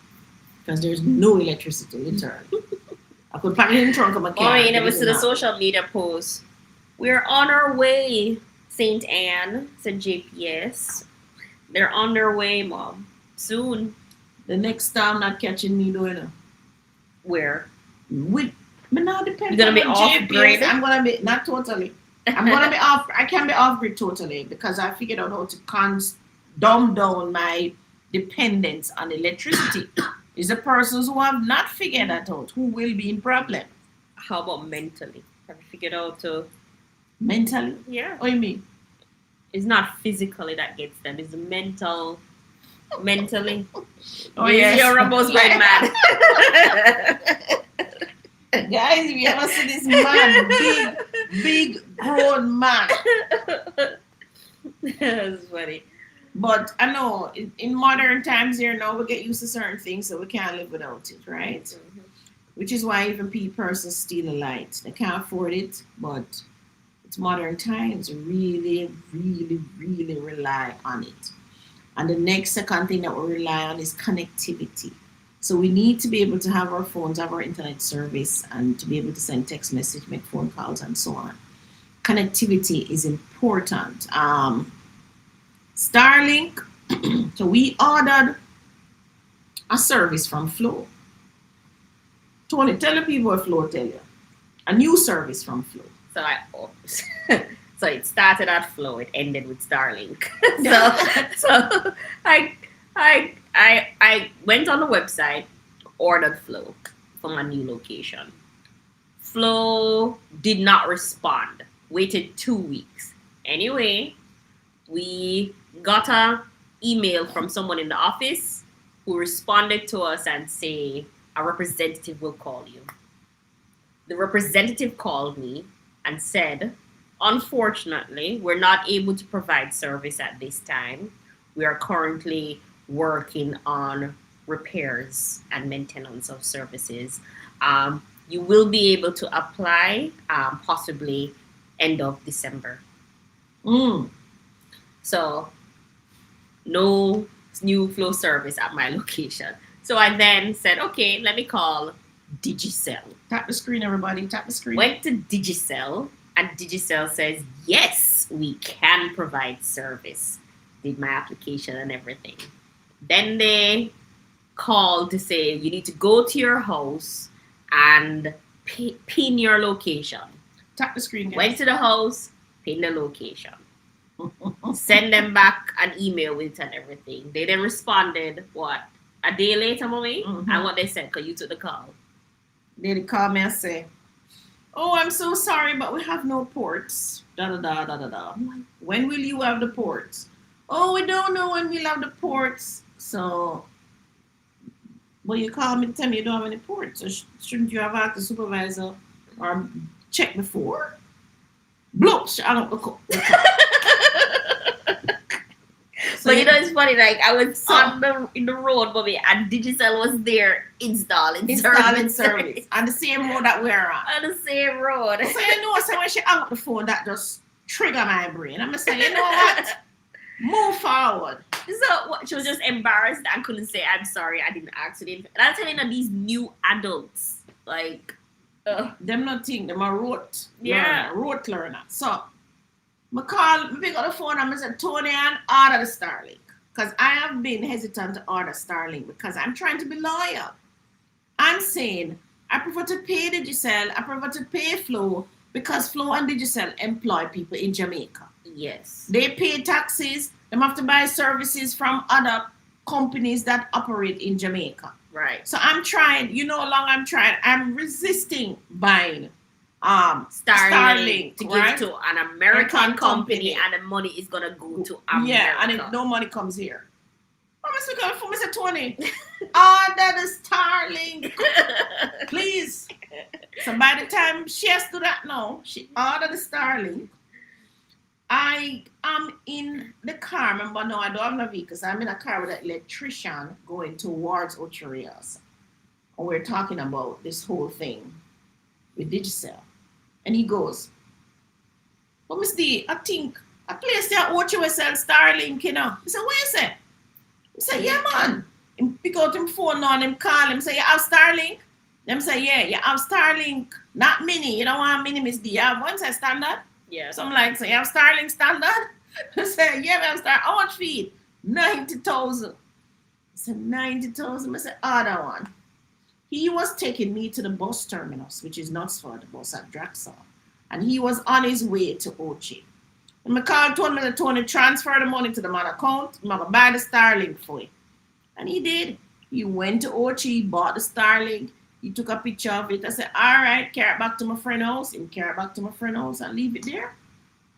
B: because there's no electricity literally. I could pack it in the trunk of my car.
C: Oh, you never see the social media post. We're on our way, St. Anne, said JPS. They're on their way, Mom. Soon.
B: The next time not catching me doing
C: Where?
B: But now depends.
C: You're gonna be off grid.
B: I'm gonna be not totally. I'm gonna be off. I can be off grid totally because I figured out how to dumb down my dependence on electricity. It's the persons who have not figured that out who will be in problem.
C: How about mentally? Have you figured out to
B: mentally?
C: Yeah.
B: What do you mean?
C: It's not physically that gets them. It's mentally.
B: Oh yes.
C: Your robots going mad.
B: Guys, if you ever see this man, big grown man.
C: That's funny.
B: But I know in modern times here now we get used to certain things, so we can't live without it, right? Which is why even persons steal a light. They can't afford it, but it's modern times. Really, really, really rely on it. And the next second thing that we rely on is connectivity. So we need to be able to have our phones, have our internet service, and to be able to send text message, make phone calls, and so on. Connectivity is important. Starlink. So we ordered a service from Flow. Tony, tell the people what Flow tell you. A new service from Flow.
C: So it started at Flow, it ended with Starlink. so I went on the website, ordered Flow from a new location. Flow did not respond. Waited 2 weeks. Anyway, we got an email from someone in the office who responded to us and say, a representative will call you. The representative called me and said, unfortunately, we're not able to provide service at this time. We are currently working on repairs and maintenance of services. You will be able to apply possibly end of December. So no new Flow service at my location. So I then said, okay, let me call Digicel.
B: Tap the screen, everybody. Tap the screen.
C: Went to Digicel, and Digicel says, yes, we can provide service. Did my application and everything. Then they called to say, you need to go to your house and pin your location.
B: Tap the screen, guys.
C: Went to the house, pin the location. Send them back an email with it and everything. They then responded, what? a day later, mommy.
B: Mhm.
C: And what they said, because you took the call.
B: They call me and say, "Oh, I'm so sorry, but we have no ports." Da da da da da da. I'm like, when will you have the ports? Oh, we don't know when we'll have the ports. So, well, you call me to tell me you don't have any ports. So shouldn't you have asked the supervisor or check before? Blow, I don't know. So
C: But you know, it's funny. Like I was
B: So-
C: in the road, mommy, and Digicel was there installing
B: installing service on the same road that we're on.
C: on the same road.
B: So you know, so when she hung up the phone, that just trigger my brain. I'm saying, you know what? Move forward.
C: So what, she was just embarrassed and couldn't say, "I'm sorry, I didn't ask you." And I'm telling you, these new adults, like,
B: Them not think them a rote
C: Yeah.
B: rote learner. So I pick up the phone and I said, "Tony, and order the Starlink." Because I have been hesitant to order Starlink because I'm trying to be loyal. I'm saying I prefer to pay Digicel, I prefer to pay Flow because Flow and Digicel employ people in Jamaica.
C: yes,
B: They pay taxes, they have to buy services from other companies that operate in Jamaica.
C: right.
B: So I'm trying, you know how long I'm trying. I'm resisting buying
C: Starlink to
B: right?
C: give to an American
B: American
C: company,
B: company.
C: and the money is gonna go to America.
B: Yeah, and if no money comes here. I'm Mr. For Mr. Tony. Order the Starlink, please. So by the time she has to do that now, she ordered the Starlink. I am in the car. Remember, no, I don't have no vehicle. So I'm in a car with an electrician going towards Ocherias. And we're talking about this whole thing with Digicel. And he goes, "But Miss D, I think a place there Ocho sell Starlink, you know." I said, "What you say?" I said, "Yeah, man." He pick out him phone now and him call him, say, "You have Starlink?" Them say, "Yeah, you have Starlink, not mini. You don't want mini, Miss D. You have one say standard."
C: Yeah.
B: So I'm like, "So you have Starlink standard?" I said, "Yeah, we have Starlink. How much feed?" 90,000. I said, 90,000. I said, "Other one." He was taking me to the bus terminus, which is not for the bus at Draxall. And he was on his way to Ochi. And my call told me to Tony transfer the money to the man account. I'm going to buy the Starlink for you. And he did. He went to Ochi, bought the Starlink. He took a picture of it. I said, "All right, carry it back to my friend's house." He carry it back to my friend's house and leave it there.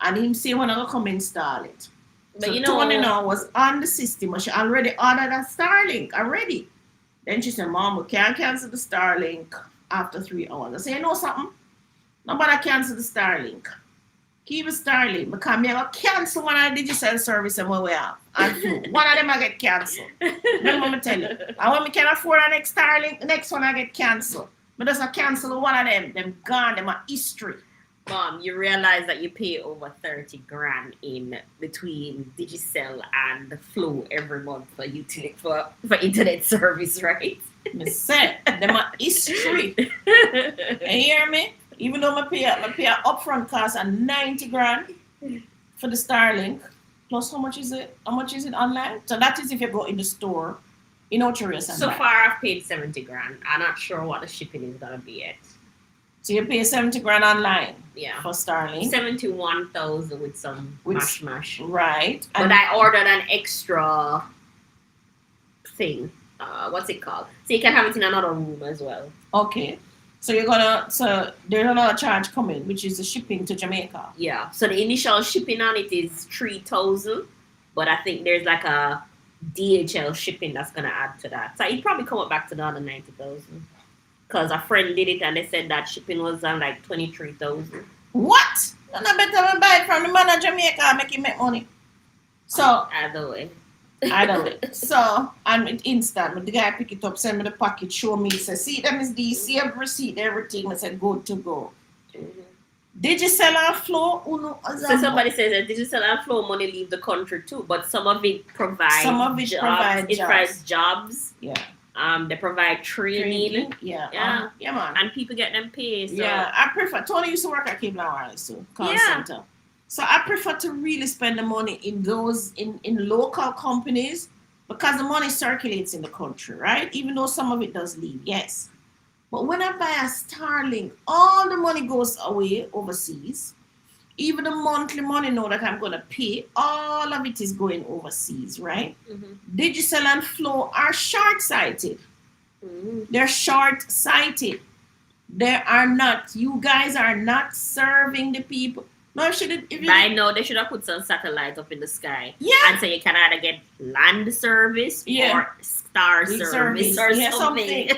B: And him say when I go come install it.
C: But
B: So
C: you know,
B: Tony now was on the system. And she already ordered a Starlink already. Then she said, "Mom, we can't cancel the Starlink after 3 hours." I said, "You know something? Nobody cancel the Starlink. Keep the Starlink because I'm going to cancel one of the Digicel service and what we have. And one of them I get canceled. Then let me tell you. And when we can afford the next Starlink, the next one I get canceled. But just I cancel one of them gone, them are history.
C: Mom, you realize that you pay over 30 grand in between Digicel and Flow every month for internet service, right?
B: Me say, them are history. You hear me? Even though I pay a upfront cost of 90 grand for the Starlink. Plus how much is it? How much is it online? So that is if you go in the store in Ocho
C: So far I've paid 70 grand. I'm not sure what the shipping is gonna be yet.
B: So you pay 70 grand online
C: Yeah.
B: for Starlink.
C: 71,000 with some mash.
B: Right.
C: But I ordered an extra thing. What's it called? So you can have it in another room as well.
B: Okay. So there's another charge coming, which is the shipping to Jamaica.
C: Yeah. So the initial shipping on it is 3,000, but I think there's like a DHL shipping that's gonna add to that. So it probably come up back to the other 90,000. Because a friend did it and they said that shipping was on like 23,000.
B: What? Then I better buy it from the man of Jamaica and make him make money. So
C: Either way.
B: I know it. So I'm instant. But the guy pick it up, send me the package, show me, say, "See them is these, see every receipt, everything." I said, "Good to go." Did you sell our Flow?
C: So somebody says that Digicel and Flow money leave the country too, but some of it provides jobs.
B: Yeah.
C: They provide training.
B: Yeah. Yeah, man.
C: And people get them paid. So.
B: Yeah, I prefer. Tony used to work at Cable and Wireless too, call
C: Yeah.
B: center. So I prefer to really spend the money in those in local companies because the money circulates in the country, right? Even though some of it does leave, yes. But when I buy a Starlink, all the money goes away overseas. even the monthly money now that I'm gonna pay, all of it is going overseas, right? Digicel and Flow are short-sighted. They're short-sighted. You guys are not serving the people. No,
C: I know they should have put some satellite up in the sky.
B: Yeah.
C: And so you can either get land service or star service or something.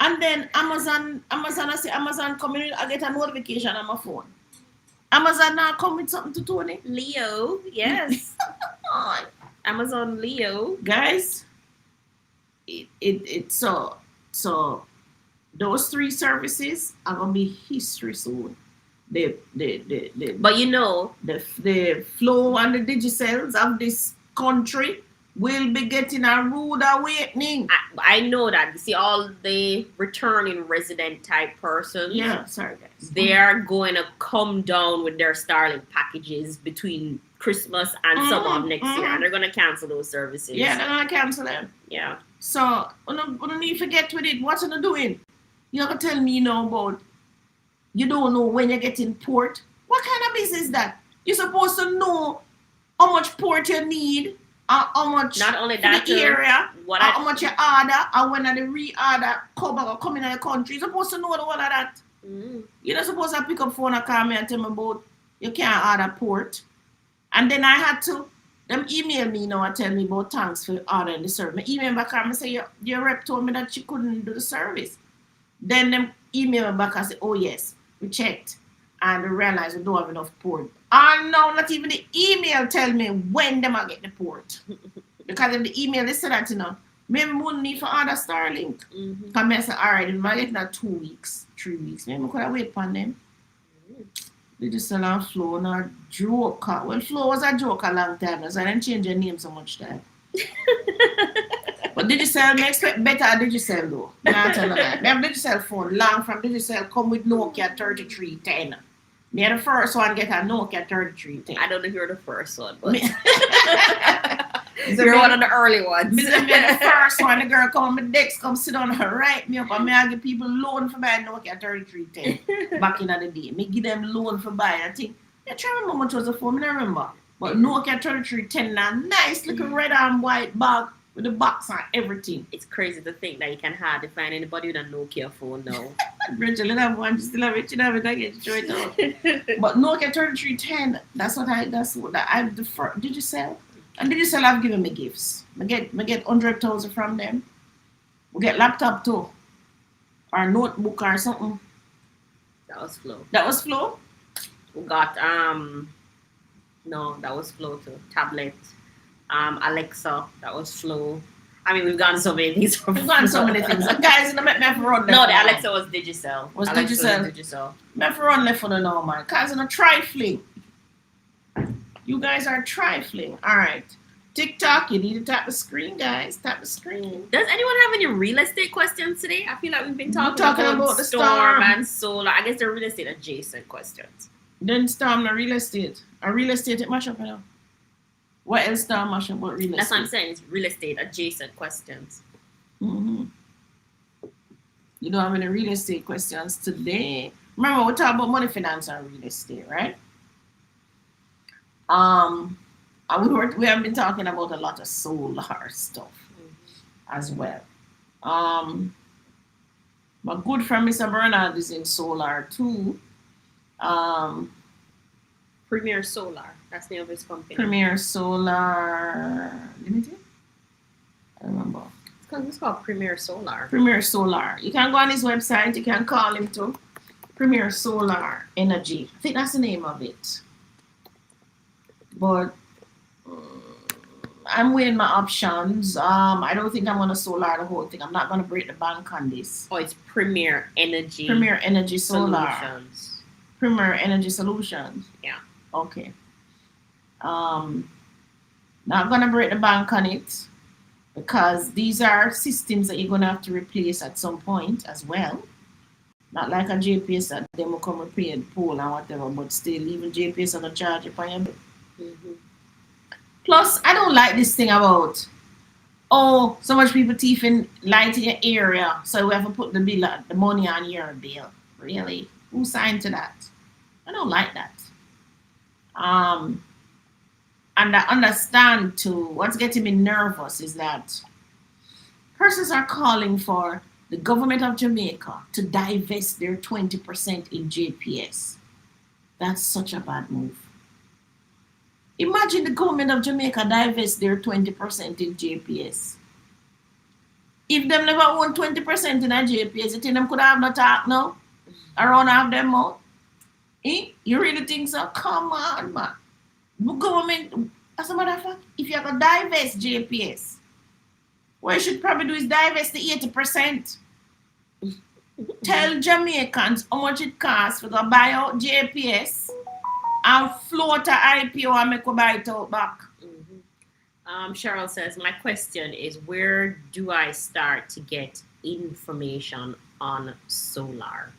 B: And then Amazon, I say Amazon coming in, I get a notification on my phone. Amazon now come with something to Tony.
C: Leo, yes. Amazon Leo.
B: Guys, so those three services are gonna be history soon.
C: But you know,
B: the Flow and the Digicels of this country will be getting a rude awakening.
C: I know that. You see, all the returning resident type persons.
B: Yeah, sorry guys.
C: They are going to come down with their Starlink packages between Christmas and summer of next year, and they're going to cancel those services.
B: Yeah, they're going to cancel them.
C: Yeah.
B: So, we don't need to forget with it. What are you doing? You're going to tell me now about you don't know when you're getting port. What kind of business is that? You're supposed to know how much port you need, how much
C: not only that
B: the area, how much you order, and when the re-order coming in the country. You're supposed to know all of that. You're not supposed to pick up phone and call me and tell me about you can't order port. And then I had to, them email me now and tell me about thanks for ordering the service. I email back and say your rep told me that she couldn't do the service. Then them email me back and say, oh yes, we checked and we realized we don't have enough port. And now not even the email tell me when them I get the port. Because if the email they say that, maybe we wouldn't need for order Starlink. Because I say, alright, if I get that 2 weeks, 3 weeks, maybe we could have wait on them. They just sell on Flow, not Joker. Well, Flow was a joke a long time, so I didn't change their name so much time. But Digicel, I expect better at Digicel though. Not tell you that. I have Digicel phone, long from Digicel, come with Nokia 3310. Me the first one get a Nokia 3310.
C: I don't know if you're the first one, but you're one of the early ones.
B: Me the first one, the girl come on my desk, come sit down and write me up, and me I give people loan for buy Nokia 3310 back in the day. Me give them loan for buy. I think, I try to remember how much was the phone, I don't remember. But Nokia 3310, a nice little red and white bag with the box and everything.
C: It's crazy to think that you can hardly find anybody with a Nokia phone now.
B: Rachel, you have one, you still have it, you have it, I get straight out. But Nokia 3310, that's what I defer. Digicel? And Digicel have given me gifts. I get 100,000 from them. We get laptop too. Or notebook or something.
C: That was Flow.
B: That was Flow?
C: We got, no, that was Flow too. Tablet. Alexa, that was Flow. I mean, we've gotten so many things.
B: We've gotten so many things. Guys, I met me run left.
C: No, the Alexa was Digicel.
B: Was Digicel? Me run left for the now, man. Guys, I'm trifling. You guys are trifling. All right. TikTok, you need to tap the screen, guys. Tap the screen.
C: Does anyone have any real estate questions today? I feel like we've been talking about
B: the
C: storm and solar. I guess they're real estate adjacent questions.
B: Then storm the real estate. A real estate it mash up, What else storm mash up about real estate?
C: That's what I'm saying. It's real estate adjacent questions.
B: You don't have any real estate questions today. Remember, we talk about money, finance, and real estate, right? And we have been talking about a lot of solar stuff as well. My good friend Mr. Bernard is in solar too.
C: Premier Solar. That's the name of his company.
B: Premier Solar Limited? I don't remember.
C: It's called Premier Solar.
B: Premier Solar. You can go on his website. You can call him too. Premier Solar Energy. I think that's the name of it. But I'm weighing my options. I don't think I'm going to solar the whole thing. I'm not going to break the bank on this.
C: Oh, it's Premier Energy.
B: Premier Energy Solar.
C: Solutions.
B: Premier Energy Solutions.
C: Yeah.
B: Okay. Not going to break the bank on it because these are systems that you're going to have to replace at some point as well. Not like a JPS that they will come and pay the pool and whatever, but still, even JPS are going to charge you for your bill. Plus, I don't like this thing about, oh, so much people thieving light in your area, so we have to put the money on your bill. Really? Who signed to that? I don't like that. Um, and I understand too. What's getting me nervous is that persons are calling for the government of Jamaica to divest their 20% in JPS. That's such a bad move. Imagine the government of Jamaica divest their 20% in JPS. If them never own 20% in a JPS, you think them could have no talk now? Around half them mouth? Eh? You really think so? Come on, man. The government, as a matter of fact, if you're going to divest JPS, what you should probably do is divest the 80%. Tell Jamaicans how much it costs for to buy out JPS and float a IPO and make a buy it out back.
C: Cheryl says, my question is, where do I start to get information on solar?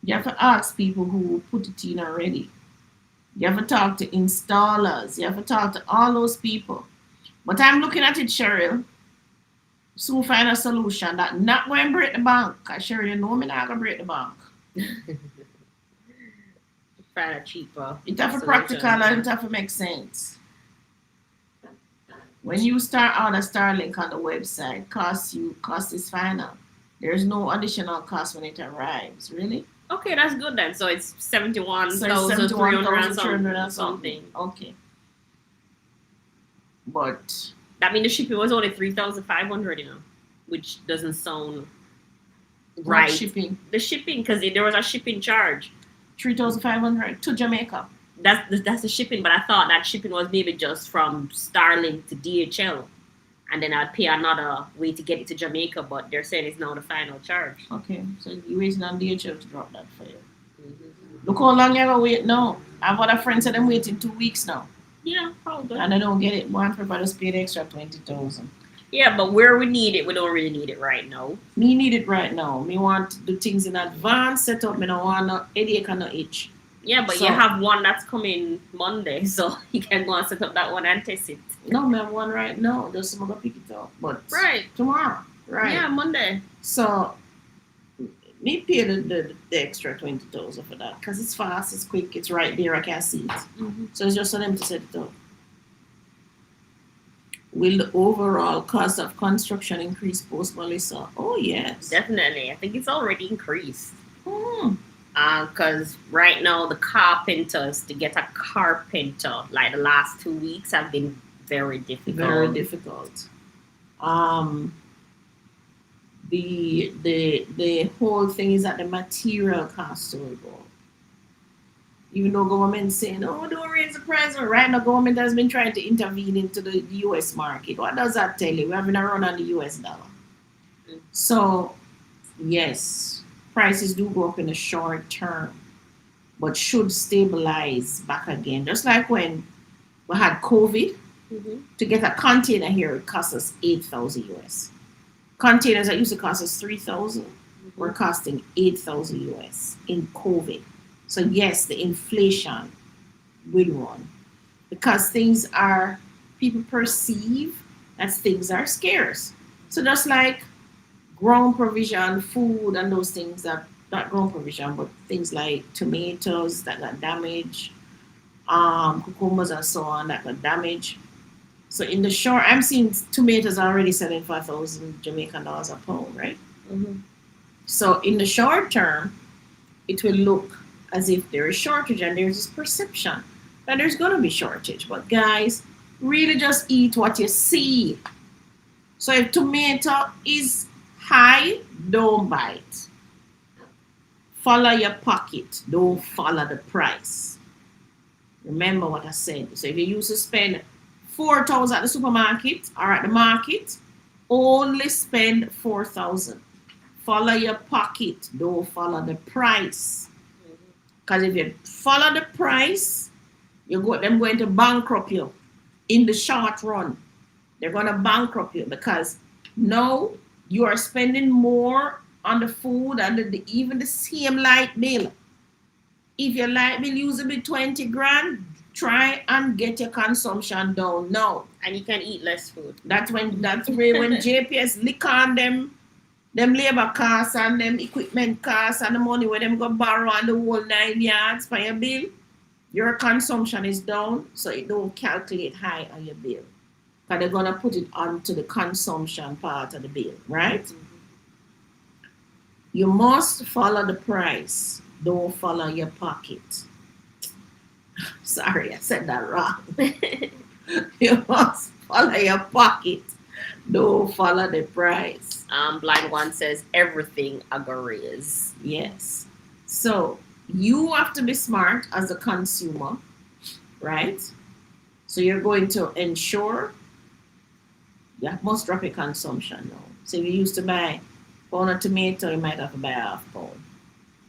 B: You have to ask people who put it in already. You have to talk to installers. You have to talk to all those people. But I'm looking at it, Cheryl. Soon find a solution that not going to break the bank. Because Cheryl, you know me not going to break the bank.
C: Find a cheaper.
B: It have to practical and it have to make sense. When you start order Starlink on the website, cost is final. There's no additional cost when it arrives. Really?
C: Okay, that's good then. So it's
B: 71,300
C: and something.
B: Okay. But
C: that means the shipping was only 3,500, which doesn't sound right.
B: Shipping?
C: The shipping, because there was a shipping charge.
B: 3,500 to Jamaica.
C: That's the shipping, but I thought that shipping was maybe just from Starlink to DHL, and then I'd pay another way to get it to Jamaica. But they're saying it's now the final charge.
B: Okay, so you're waiting on DHL to drop that for you. Mm-hmm. Look how long you ever wait now. I've got a friend said I'm waiting 2 weeks now.
C: Yeah, probably.
B: And I don't get it. One for just pay the extra 20,000.
C: Yeah, but where we need it, we don't really need it right now.
B: Me need it right now. Me want to do things in advance, set up. Me don't want no headache and no itch.
C: Yeah, but you have one that's coming Monday, so you can go and set up that one and test it.
B: No, me have one right now. Just I'm gonna pick it up, but tomorrow, right?
C: Yeah, Monday.
B: So me pay the extra 20,000 for that because it's fast, it's quick, it's right there. I can see it. Mm-hmm. So it's just for them to set it up. Will the overall cost of construction increase post Melissa? Oh yes,
C: definitely. I think it's already increased. Because right now the carpenters, to get a carpenter, like the last 2 weeks have been very difficult.
B: Very difficult. The whole thing is that the material costs will go. Even though government saying, oh, don't raise the price. Right now, government has been trying to intervene into the US market. What does that tell you? We're having a run on the US dollar. Mm-hmm. So, yes, prices do go up in the short term, but should stabilize back again. Just like when we had COVID, to get a container here, it cost us 8,000 US. Containers that used to cost us 3,000 were costing 8,000 US in COVID. So yes, the inflation will run because people perceive that things are scarce. So just like ground provision, food and those things that, not ground provision, but things like tomatoes that got damaged, cucumbers and so on that got damaged. So in the short, I'm seeing tomatoes already selling for 1,000 Jamaican dollars a pound, right? Mm-hmm. So in the short term, it will look as if there is shortage and there's this perception that there's going to be shortage. But guys, really just eat what you see. So if tomato is high, don't buy it. Follow your pocket. Don't follow the price. Remember what I said. So if you used to spend 4,000 at the supermarket or at the market, only spend 4,000. Follow your pocket. Don't follow the price. Because if you follow the price, them going to bankrupt you in the short run. They're going to bankrupt you because now you are spending more on the food and even the same light bill. If your light bill used to be 20 grand, try and get your consumption down now.
C: And you can eat less food.
B: That's where when JPS lick on them labor costs and them equipment costs and the money where them go borrow and the whole 9 yards for your bill. Your consumption is down, so it don't calculate high on your bill. Because they're gonna put it onto the consumption part of the bill, right? You must follow the price. Don't follow your pocket. Sorry, I said that wrong. You must follow your pocket. Don't follow the price.
C: Blind one says everything agrees.
B: Yes. So you have to be smart as a consumer, right? So you're going to ensure you must drop your consumption now. So if you used to buy a pound of tomato, you might have to buy half pound.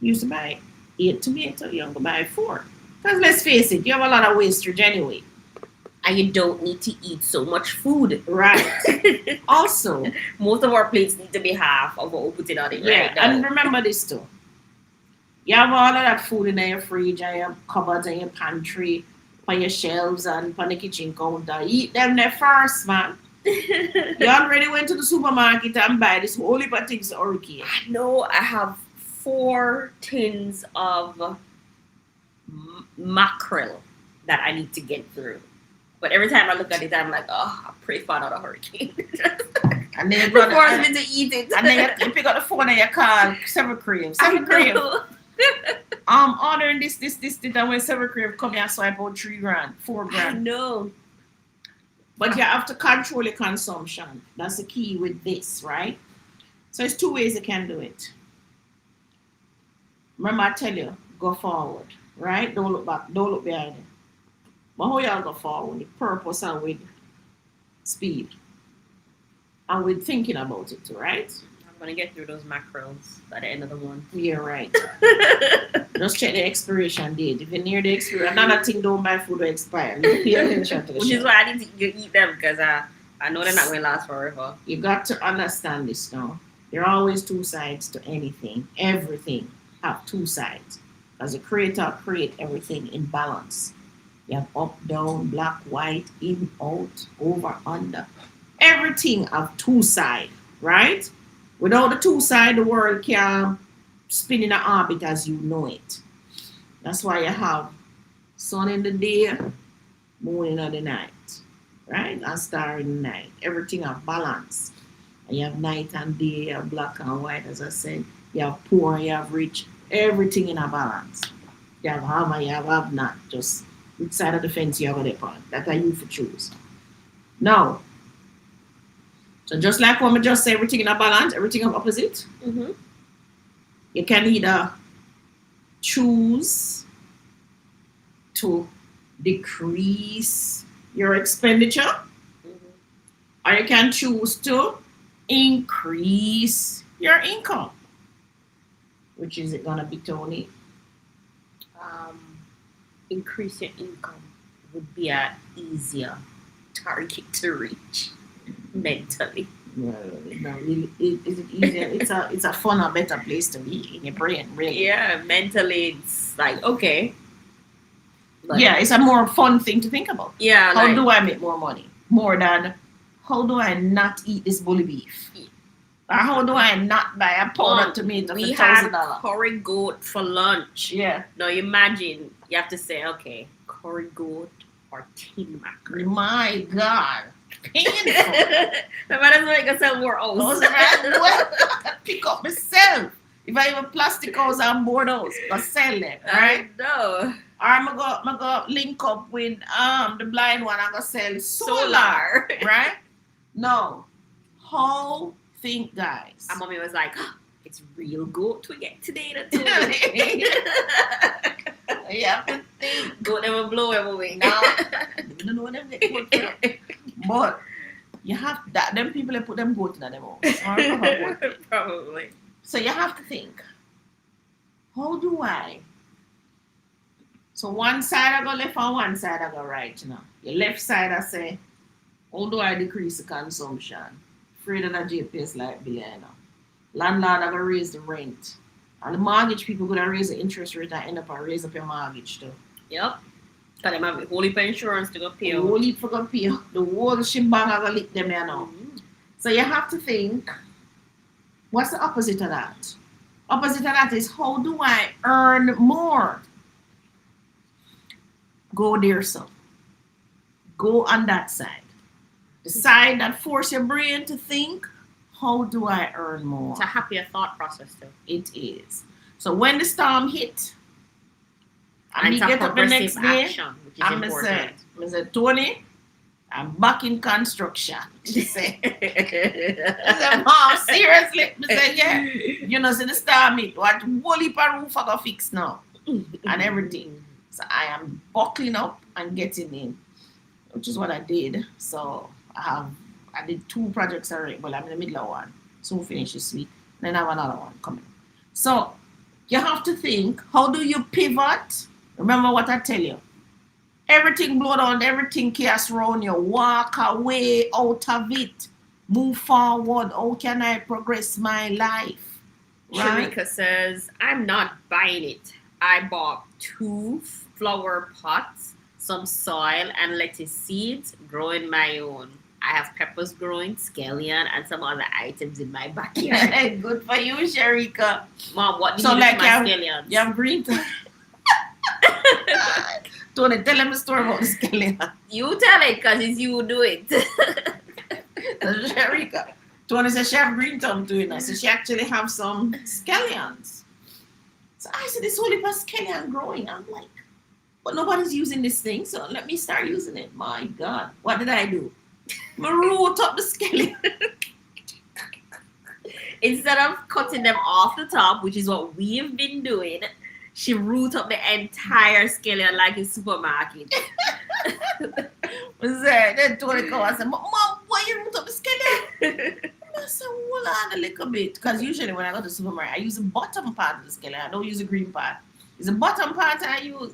B: You used to buy 8 tomato, you have to buy 4. Because let's face it, you have a lot of wastage anyway.
C: And you don't need to eat so much food.
B: Right. Also,
C: most of our plates need to be half of what we put it on it right now.
B: And remember this too. You have all of that food in your fridge and your cupboards and your pantry, on your shelves and on the kitchen counter. Eat them there first, man. You already went to the supermarket and buy this whole heap of things hurricane.
C: No, I have 4 tins of mackerel that I need to get through. But every time I look at it, I'm like, oh, I pray for another hurricane.
B: And then
C: force me to eat it.
B: And then you pick up the phone and you call Seven Crave. Ordering this, and when Seven Crave come here, swipe out $3,000, $4,000.
C: I know.
B: But you have to control your consumption. That's the key with this, right? So it's 2 ways you can do it. Remember, I tell you, go forward, right? Don't look back, don't look behind you. But how y'all go forward with purpose and with speed and with thinking about it, right?
C: I'm gonna get through those mackerels by the end of the month.
B: You're right. Just check the expiration date. If you're near the expiration, another thing, don't buy food that expire. You pay attention to the
C: Which is why I need to eat them because I know they're not going to last forever.
B: You got to understand this now. There are always 2 sides to anything. Everything have 2 sides. As a creator, create everything in balance. You have up, down, black, white, in, out, over, under. Everything have 2 sides, right? Without the 2 sides, the world can spin in an orbit as you know it. That's why you have sun in the day, moon in the night, right? And star in the night. Everything have balance. And you have night and day, you have black and white, as I said. You have poor, you have rich. Everything in a balance. You have hammer, you have not. Just which side of the fence you have on the part. That's how you for choose. Now, so just like when we just say everything in a balance, everything of opposite, you can either choose to decrease your expenditure, or you can choose to increase your income. Which is it gonna be, Tony?
C: Increase your income would be an easier target to reach mentally.
B: No, is it easier? It's a funner, better place to be in your brain, really.
C: Yeah, mentally it's like okay.
B: But yeah, it's a more fun thing to think about.
C: Yeah.
B: How do I make more money? More than how do I not eat this bully beef? Or how do I not buy a pound of tomato for $1,000?
C: We had curry goat for lunch.
B: Yeah.
C: Now imagine you have to say, okay, curry goat or tin mackerel.
B: My God. Painful.
C: I might as well make myself more oats.
B: I pick up myself. If I have a plastic house, I'm bored those. I sell them, right?
C: No.
B: Or I'm go link up with the blind one. I'm gonna sell solar, right? No. Whole thing, guys.
C: And mommy was like, oh, it's real goat we get today.
B: You have to think.
C: Goat never blow ever way.
B: No. I don't know them get goat. But you have that. Them people that put them goat in them house.
C: Probably.
B: So you have to think. How do I? So one side I go left and one side I go right. You know, your left side I say, how do I decrease the consumption? Afraid of the JPS like billionaire. Landlord are gonna raise the rent. And the mortgage people gonna raise the interest rate and end up and raise up your mortgage too.
C: Yep. Because they have a whole heap of insurance to go pay.
B: The whole heap for go pay. The whole shebang are gonna lick them here now. So you have to think, what's the opposite of that? Opposite of that is how do I earn more? Go there, so. Go on that side. The side that force your brain to think, how do I earn more?
C: It's a happier thought process too.
B: It is. So when the storm hit,
C: And
B: you
C: it's a
B: get up the next
C: progressive
B: day,
C: action, which is
B: I'm
C: important.
B: say, Tony, I'm back in construction. She said, I said, Mom, seriously? I said, yeah. You know, so the storm hit. What whole heap of roof I got fix now and everything. So I am buckling up and getting in, which is what I did. So I did 2 projects already. Well, I'm in the middle of one. Soon finish this week. Then I have another one coming. So you have to think, how do you pivot? Remember what I tell you. Everything blow down, everything chaos around you. Walk away out of it. Move forward. How can I progress my life? Right?
C: Sharika says, I'm not buying it. I bought 2 flower pots, some soil, and lettuce seeds, growing my own. I have peppers growing, scallion, and some other items in my backyard.
B: Good for you, Sharika.
C: Mom, what do
B: So
C: you do
B: like
C: to my scallions?
B: you have green. Tony, tell them a story about the scallion.
C: You tell it, because it's you who do it.
B: Sharika. Tony says she have green thumb doing that. So she actually have some scallions. So I said, this whole heap of scallion growing. I'm like, but nobody's using this thing, so let me start using it. My God. What did I do? I root up the scallion.
C: Instead of cutting them off the top, which is what we've been doing, she root up the entire scallion like a supermarket.
B: Then Tony come and said, Mom, why you root up the scallion? I said, hold on a little bit. Because usually when I go to the supermarket, I use the bottom part of the scallion. I don't use the green part. It's the bottom part I use.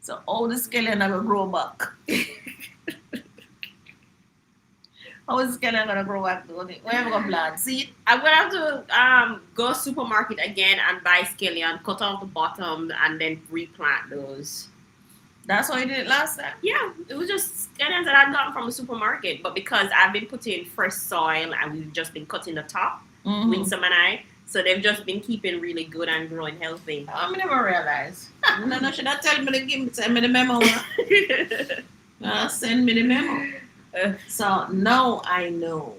B: So all the scallion are going to grow back. How is the scallion going to grow back? Where are we going to plant? See?
C: I'm going to have to go supermarket again and buy scallion, cut off the bottom, and then replant those.
B: That's how you did it last time?
C: Yeah, it was just scallions that I've gotten from a supermarket. But because I've been putting fresh soil and we've just been cutting the top, Winsome and I, so they've just been keeping really good and growing healthy.
B: I never realized. No, should I tell me to send me the memo? Send me the memo. So now I know.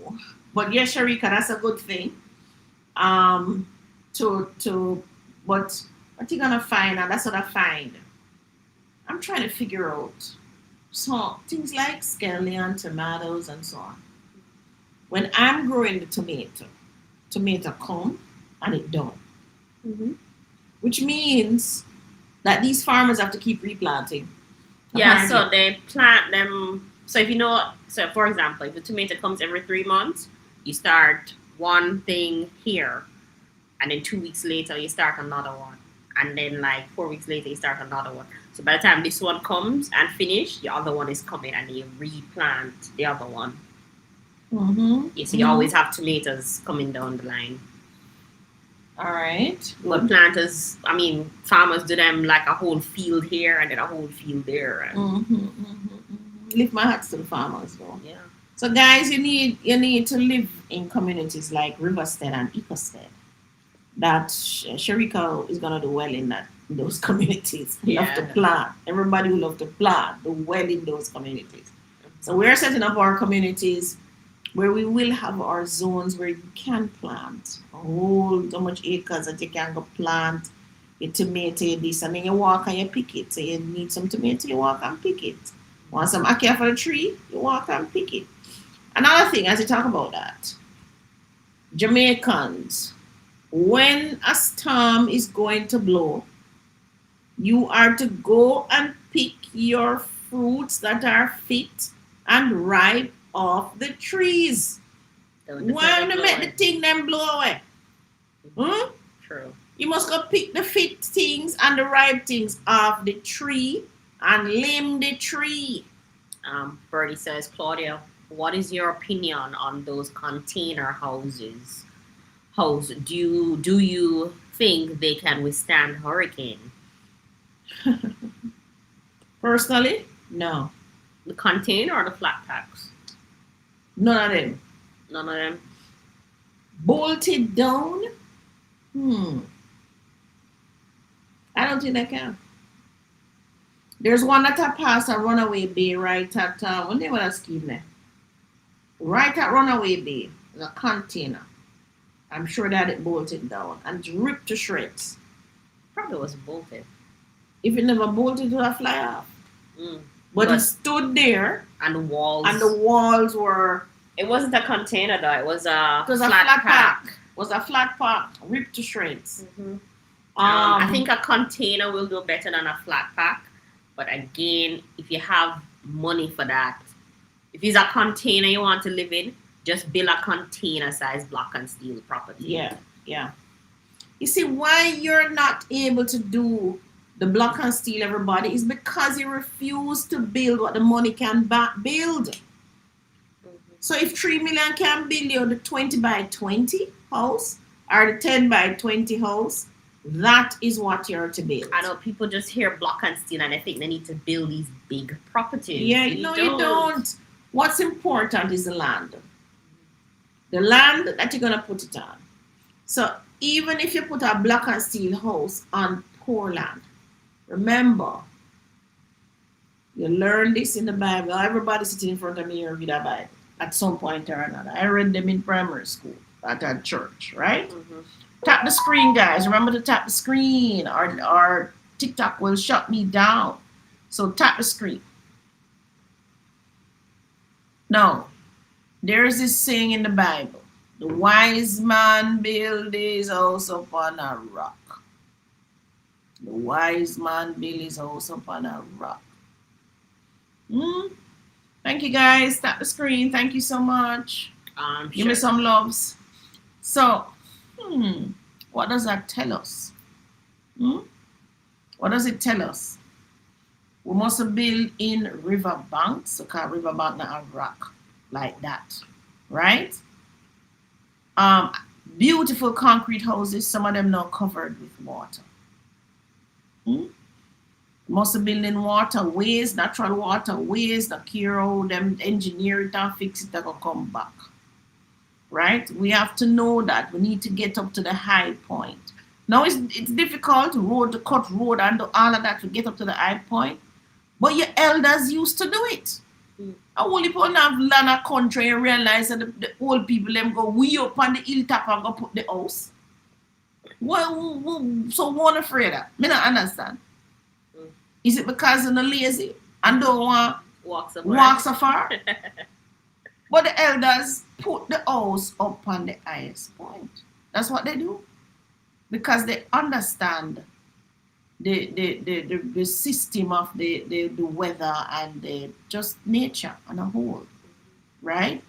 B: But yes, Sharika, that's a good thing. But what you gonna find, and that's what I find. I'm trying to figure out. So things like scallion, tomatoes, and so on. When I'm growing the tomato come and it done. Which means that these farmers have to keep replanting.
C: Yeah, so they plant them. So if you know, so for example, if the tomato comes every 3 months, you start one thing here, and then 2 weeks later you start another one, and then like 4 weeks later you start another one. So by the time this one comes and finish, the other one is coming, and you replant the other one. Yeah, so you always have tomatoes coming down the line.
B: All right.
C: But planters, I mean, farmers do them like a whole field here and then a whole field there. And
B: Lift my hat to the farmers, though.
C: yeah.
B: So, guys, you need to live in communities like Riverstead and Ecostead. That Sharika is gonna do well in those communities. Love to plant. Everybody will love to plant. Do well in those communities. So we're setting up our communities where we will have our zones where you can plant a whole so much acres that you can go plant your tomato, this, and then you walk and you pick it. So you need some tomato, you walk and pick it. Want some ackee for the tree, you walk and pick it. Another thing, as you talk about that, Jamaicans, when a storm is going to blow, you are to go and pick your fruits that are fit and ripe off the trees. Why don't you make the thing them blow away?
C: True.
B: You must go pick the fit things and the ripe things off the tree and limb the tree.
C: Birdie says, Claudia, what is your opinion on those container houses? Do you think they can withstand hurricane?
B: Personally, no.
C: The container or the flat packs?
B: None of them.
C: None of them.
B: Bolted down? I don't think they can. There's one that I passed a Runaway Bay right at, what name was that scheme there? Right at Runaway Bay. There's a container. I'm sure that it bolted down and it's ripped to shreds.
C: Probably was bolted.
B: If it never bolted, it would have fly off. But it stood there.
C: And the walls.
B: And the walls were...
C: It wasn't a container though. It was a
B: flat pack. It was a flat pack, ripped to shreds.
C: I think a container will do better than a flat pack. But again, if you have money for that, if it's a container you want to live in, just build a container-sized block and steel property.
B: Yeah. You see, why you're not able to do the block and steel, everybody, is because you refuse to build what the money can build. So if 3 million can build you the 20 by 20 house or the 10 by 20 house, that is what you're to build.
C: I know people just hear block and steel and they think they need to build these big properties.
B: Yeah, no, you don't. What's important is the land. The land that you're going to put it on. So even if you put a block and steel house on poor land, remember, you learn this in the Bible. Everybody sitting in front of me here read a Bible at some point or another. I read them in primary school at a church, right? Tap the screen, guys. Remember to tap the screen or TikTok will shut me down. So tap the screen. Now, there's this saying in the Bible. The wise man built his house upon a rock. The wise man built his house upon a rock. Thank you, guys. Tap the screen. Thank you so much. Give me some loves. So, what does that tell us? What does it tell us? We must build in river banks, because river bank not a rock like that, right? Beautiful concrete houses, some of them now covered with water. Must build in waterways, natural waterways, the care how them engineer it and fix it, that will come back. Right? We have to know that we need to get up to the high point. Now it's difficult to cut road and do all of that to get up to the high point, but your elders used to do it. A whole people have land a country and realize that the old people them go way up on the hilltop and go put the house. So one afraid of? Me not understand. Is it because they're lazy and don't want walk so far? But the elders put the house up on the highest point. That's what they do. Because they understand the system of the weather and the just nature on a whole. Right?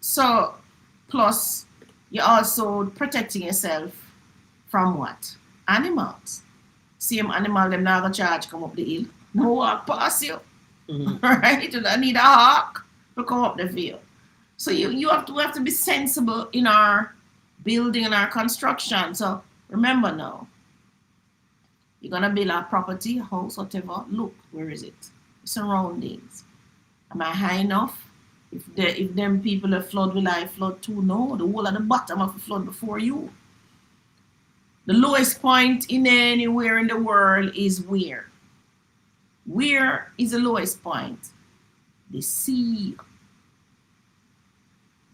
B: So plus you're also protecting yourself from what? Animals. Same animal them now gonna charge come up the hill. No walk past you. Right? You don't need a hawk to come up the field. So we have to be sensible in our building and our construction. So remember now, you're gonna build a property, a house, whatever. Look, where is it? Surroundings. Am I high enough? If them people flood, will I flood too? No, the whole at the bottom of the flood before you. The lowest point in anywhere in the world is where? Where is the lowest point? The sea.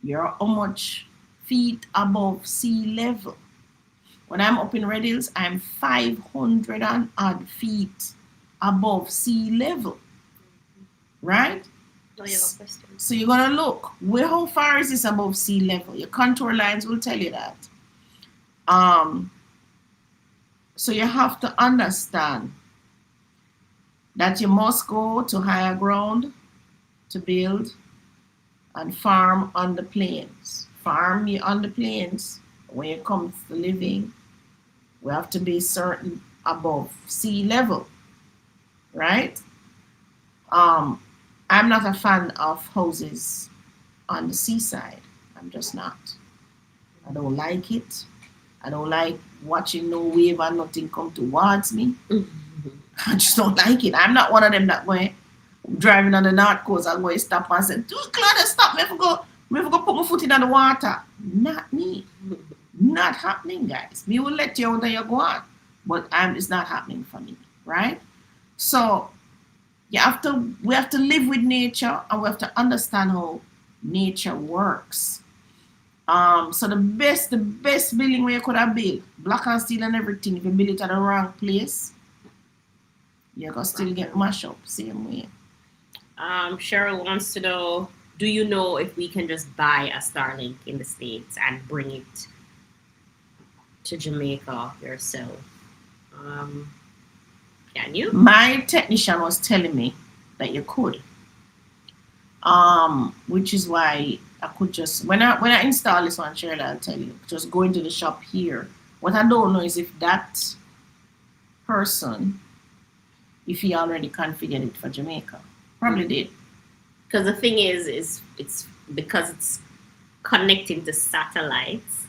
B: You're how much feet above sea level? When I'm up in Red Hills, I'm 500 and odd feet above sea level. Right? So you're going to look, how far is this above sea level? Your contour lines will tell you that. So you have to understand that you must go to higher ground to build and farm on the plains. Farm on the plains, when it comes to living, we have to be certain above sea level, right? I'm not a fan of houses on the seaside. I'm just not. I don't like it. I don't like watching no wave and nothing come towards me. I just don't like it. I'm not one of them that way driving on the north coast. I'm going to stop and say, dude, Claudia, stop me. I go put my foot in the water. Not me. Not happening, guys. Me will let you out and you go on. but it's not happening for me, right? So we have to live with nature, and we have to understand how nature works. So the best building where you could have built, block and steel and everything, if you build it at the wrong place, you're gonna still get mashed up same way.
C: Cheryl wants to know, do you know if we can just buy a Starlink in the States and bring it to Jamaica yourself? Can you?
B: My technician was telling me that you could. Which is why I could just when I install this one, Cheryl, I'll tell you, just go into the shop here. What I don't know is if that person, if he already configured it for Jamaica. Probably did.
C: Because the thing is it's because it's connecting to satellites.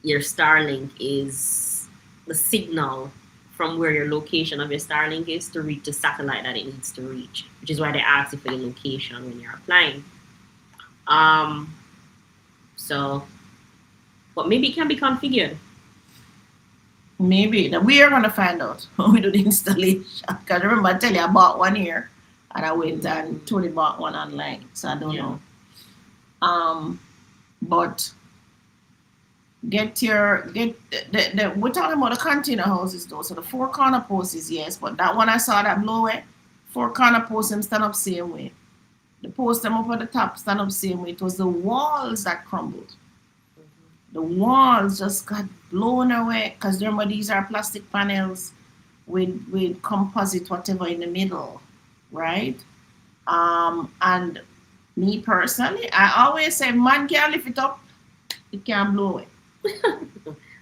C: Your Starlink is the signal from where your location of your Starlink is to reach the satellite that it needs to reach, which is why they ask you for the location when you're applying. So, but maybe it can be configured.
B: Maybe. We are gonna find out when we do the installation. Because remember, I tell you, I bought one here, and I went and Tony bought one online, so I don't know. But get we're talking about the container houses though. So the four corner posts, yes, but that one I saw that blow away, four corner posts them stand up same way. The post them up at the top stand up same way. It was the walls that crumbled. The walls just got blown away because remember these are plastic panels with composite whatever in the middle, right? And me personally, I always say man can't lift it up, it can't blow away.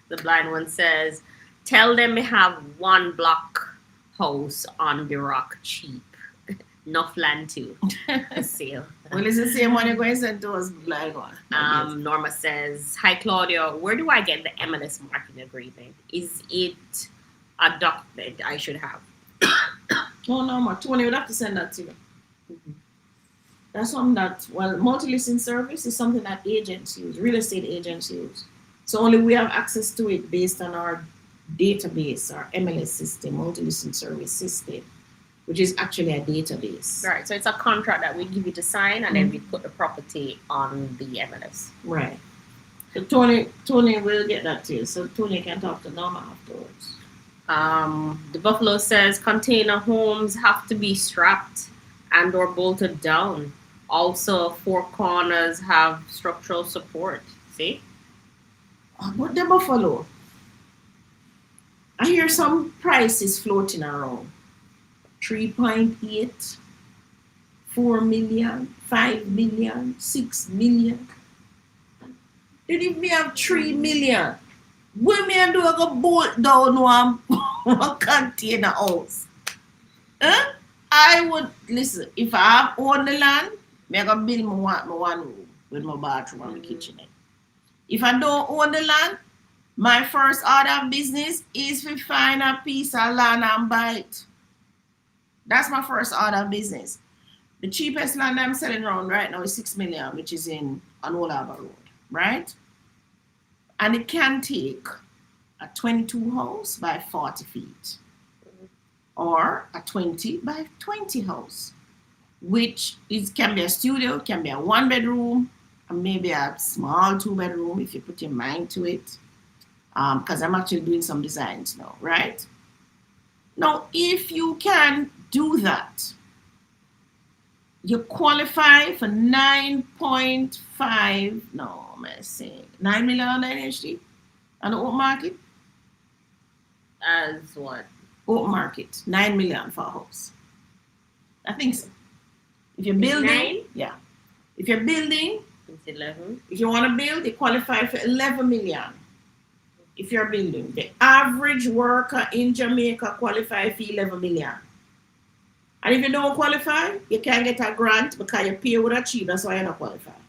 C: The blind one says, tell them we have one block house on the rock cheap. Enough land too. A sale.
B: Well, it's the same one you're going to send to us, blind one.
C: Norma says, hi Claudia, where do I get the MLS marketing agreement? Is it a document I should have?
B: Oh, no, Tony would have to send that to you. Mm-hmm. That's something that, multi-listing service is something that agents use, real estate agents use. So only we have access to it based on our database, our MLS system, multi-listing service system, which is actually a database.
C: Right, so it's a contract that we give you to sign, and then we put the property on the MLS.
B: Right. So Tony will get that to you, so Tony can talk to Norma afterwards.
C: The Buffalo says container homes have to be strapped and or bolted down. Also, four corners have structural support. See?
B: What the Buffalo? I hear some prices floating around. 3.8, 4 million, 5 million, 6 million. Did if me have 3 million, what me do I go bolt down one container house? Huh? I would listen, if I have own the land, me I go build my one room with my bathroom and my kitchen. If I don't own the land, my first order of business is to find a piece of land and buy it. That's my first order of business. The cheapest land I'm selling around right now is 6 million, which is on Old Harbour Road, right? And it can take a 22 house by 40 feet or a 20 by 20 house, which can be a studio, can be a 1 bedroom, and maybe a small 2 bedroom if you put your mind to it. Because I'm actually doing some designs now, right? Now, if you can do that, you qualify for 9.5, no, I'm saying 9 million on the NHD on the open market.
C: As what?
B: Open market, 9 million for a house. I think so. If you're building,
C: 9?
B: yeah. If you're building,
C: it's 11.
B: If you want to build, you qualify for 11 million. If you're building, the average worker in Jamaica qualify for 11 million. And if you don't qualify, you can't get a grant because your pay would achieve. That's why you're not qualified.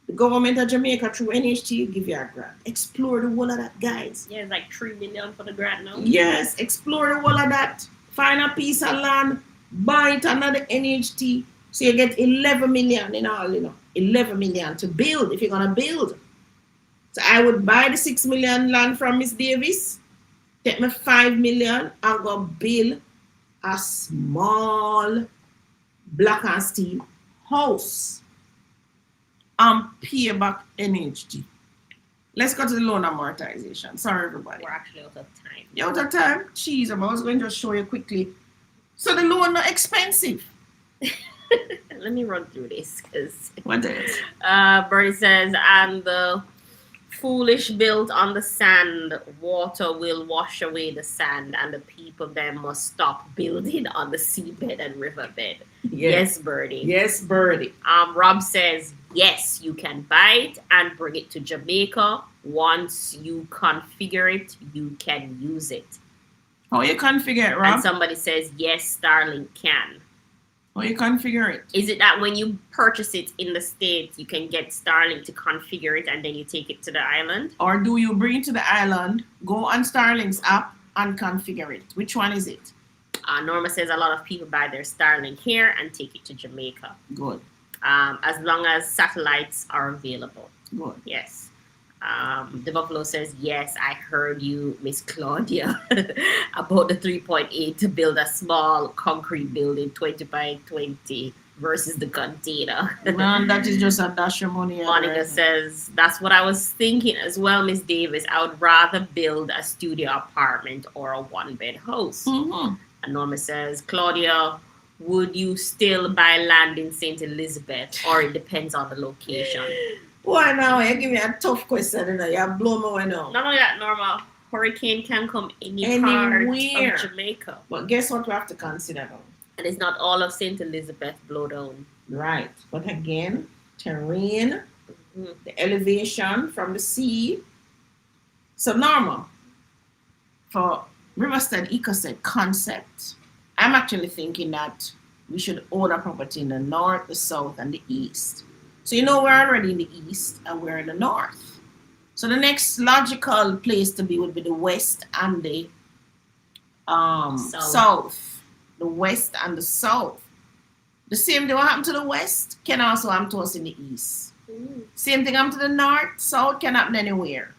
B: The government of Jamaica through NHT give you a grant. Explore the whole of that, guys.
C: Yeah, it's like 3 million for the grant now.
B: Yes, explore the whole of that. Find a piece of land, buy it under the NHT. So you get 11 million in all, 11 million to build if you're going to build. So I would buy the 6 million land from Miss Davis take me 5 million and go build a small black and steel house and pay back NHG. Let's go to the loan amortization. Sorry, everybody.
C: We're actually out of time.
B: You're out of time? Jeez, I was going to just show you quickly. So the loan not expensive.
C: Let me run through this because
B: What is?
C: Bertie says, and the foolish built on the sand, water will wash away the sand, and the people then must stop building on the seabed and riverbed. Yes, Bertie.
B: Yes, Birdie.
C: Rob says, yes, you can buy it and bring it to Jamaica. Once you configure it, you can use it.
B: How you configure it, Rob?
C: And somebody says, yes, Starlink can.
B: How you configure it?
C: Is it that when you purchase it in the States, you can get Starlink to configure it and then you take it to the island?
B: Or do you bring it to the island, go on Starlink's app and configure it? Which one is it?
C: Norma says a lot of people buy their Starlink here and take it to Jamaica.
B: Good.
C: As long as satellites are available.
B: Good.
C: Yes. The Buffalo says, yes, I heard you, Miss Claudia, about the 3.8 to build a small concrete building 20 by 20 versus the container.
B: Man, that is just a dash of money.
C: Monica says, that's what I was thinking as well, Miss Davis. I would rather build a studio apartment or a one-bed house.
B: Mm-hmm.
C: And Norma says, Claudia, would you still buy land in St. Elizabeth or it depends on the location?
B: Why now? You give me a tough question, you know. You blow me away now.
C: Not only that, Norma, hurricane can come anywhere
B: Anywhere.
C: of Jamaica.
B: But guess what we have to consider now?
C: And it's not all of St. Elizabeth blow down.
B: Right. But again, terrain,
C: Mhm.
B: the elevation from the sea. So normal for Riverside Ecosystem concept, I'm actually thinking that we should own a property in the north, the south, and the east. So we're already in the east and we're in the north. So the next logical place to be would be the west and the south. The west and the south. The same thing what happened to the west can also happen to us in the east. Same thing happened to the north, south can happen anywhere.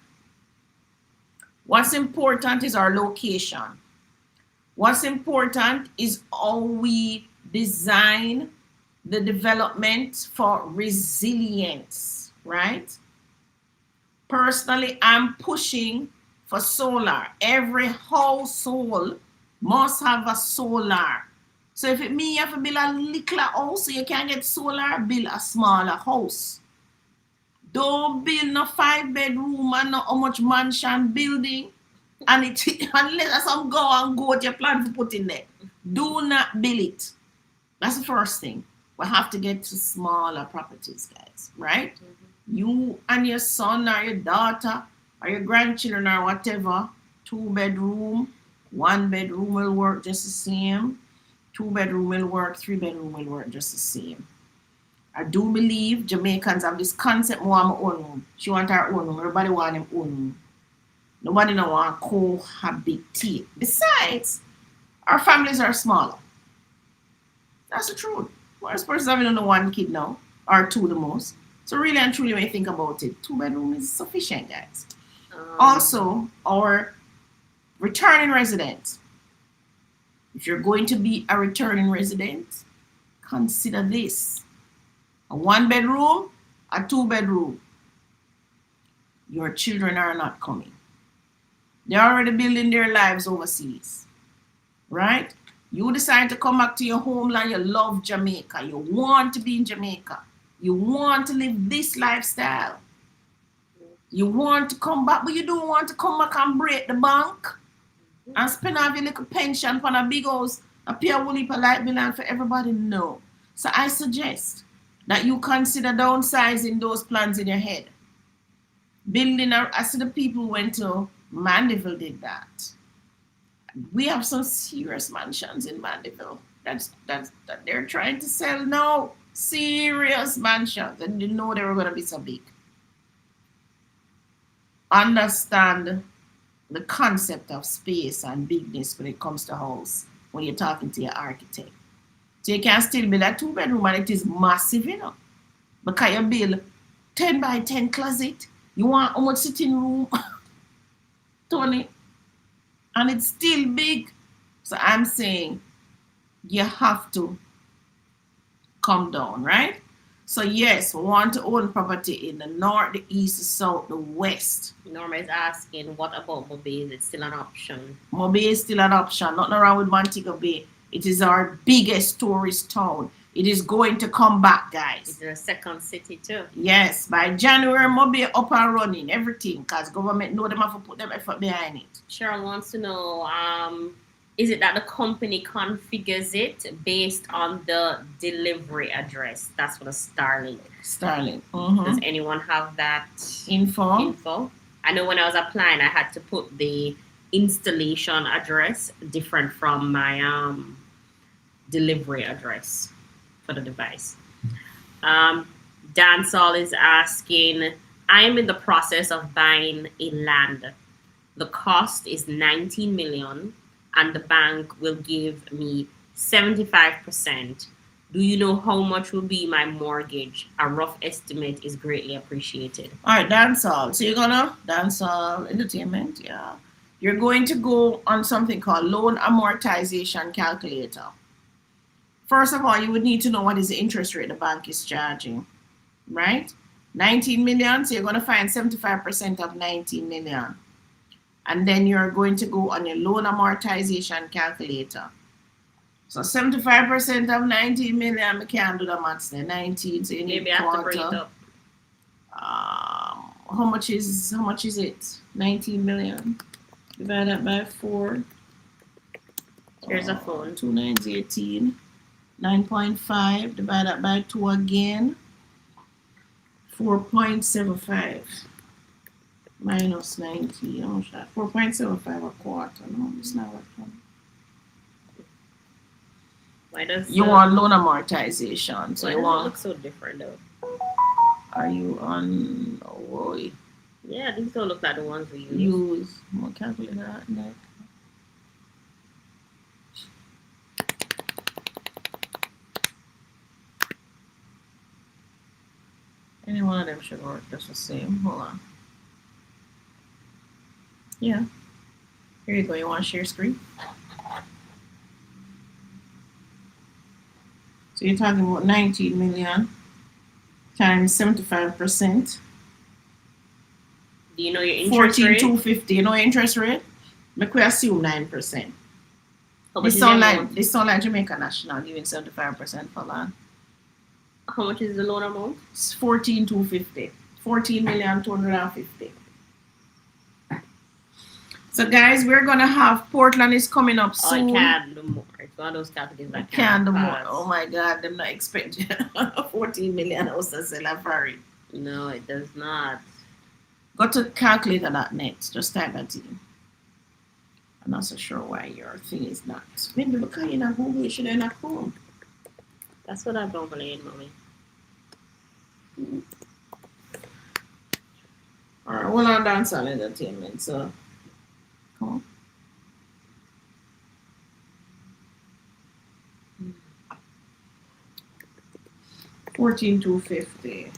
B: What's important is our location. What's important is how we design the development for resilience, right? Personally, I'm pushing for solar. Every household must have a solar. So if it means you have to build a little house so you can get solar, build a smaller house. Don't build no 5-bedroom and no how much mansion building and it unless some go and goat you plan to put in there. Do not build it. That's the first thing. We have to get to smaller properties, guys, right? Mm-hmm. You and your son or your daughter or your grandchildren or whatever, 2-bedroom, 1-bedroom will work just the same. 2-bedroom will work, 3-bedroom will work just the same. I do believe Jamaicans have this concept more of my own home. She want her own home. Everybody want their own home. Nobody don't want to cohabitate. Besides, our families are smaller. That's the truth. Most persons having only 1 kid now, or 2 the most. So really and truly, when you think about it, 2-bedroom is sufficient, guys. Also, our returning resident. If you're going to be a returning resident, consider this. A 1-bedroom, a 2-bedroom. Your children are not coming. They're already building their lives overseas, right? You decide to come back to your homeland, you love Jamaica, you want to be in Jamaica, you want to live this lifestyle. You want to come back, but you don't want to come back and break the bank and spend off your little pension on a big house, a pay a whole heap of light bill and for everybody. No. So I suggest that you consider downsizing those plans in your head. I see the people who went to Mandeville did that. We have some serious mansions in Mandeville that they're trying to sell now. Serious mansions, and you know they were going to be so big. Understand the concept of space and bigness when it comes to house when you're talking to your architect. So you can still build a 2-bedroom and it is massive, you know. Because you build 10 by 10 closet, you want how much sitting room? Tony, and it's still big. So I'm saying you have to come down, right? So yes, we want to own property in the north, the east, the south, the west.
C: Norma is asking, what about Mobile? Is it still an option?
B: Mobile is still an option. Nothing wrong with Montego Bay. It is our biggest tourist town. It is going to come back, guys.
C: It's a second city too.
B: Yes, by January, Mobile up and running, everything, because government know them have to put them effort behind it.
C: Cheryl wants to know, is it that the company configures it based on the delivery address? That's what a Starlink.
B: Starlink.
C: Does anyone have that
B: Info?
C: I know when I was applying, I had to put the installation address different from my delivery address for the device. Dancehall is asking, I am in the process of buying a land. The cost is 19 million and the bank will give me 75%. Do you know how much will be my mortgage? A rough estimate is greatly appreciated.
B: All right, dancehall. So you're gonna dancehall entertainment, yeah. You're going to go on something called loan amortization calculator. First of all, you would need to know what is the interest rate the bank is charging, right? 19 million, so you're going to find 75% of 19 million. And then you're going to go on your loan amortization calculator. So 75% of 19 million, I can't do the maths there. 19, so you need
C: Maybe I have to bring it
B: quarter.
C: up.
B: How much is it? 19 million. Divide that by 4.
C: Here's a phone.
B: 2 9s 18. 9.5. Divide that by 2 again. 4.75. Minus 90. How much that? 4.75 a quarter. No, it's not what one.
C: Why does
B: You want loan amortization. So
C: why
B: you
C: does it
B: want.
C: look so different though?
B: Are you on? Oh boy.
C: Yeah, these don't look like the ones we use.
B: Use. I'm gonna calculate that. Any one of them should work just the same. Hold on. Yeah. Here you go. You want to share screen? So you're talking about 19 million times 75%.
C: Do you know your interest rate?
B: 14,250. You know your interest rate? Make we assume 9%.
C: How much
B: This
C: is
B: sound
C: your
B: like
C: loan?
B: this sound like Jamaica National giving 75% for land.
C: How much is the loan amount?
B: It's 14,250. 14,250,000. So guys, we're gonna have Portland is coming up
C: Oh, I
B: soon.
C: can't do more. It's one of those calculators that
B: Can't do more.
C: pass.
B: Oh my God, them not expecting 14 million house to sell a Ferrari.
C: No, it does not.
B: Go to calculator.net. Just type that in. I'm not so sure why your thing is not. Maybe because you're not Google, you should have not Chrome.
C: That's what I've been playing, mommy.
B: Alright, hold on, dancehall entertainment. So, come on. $14,250.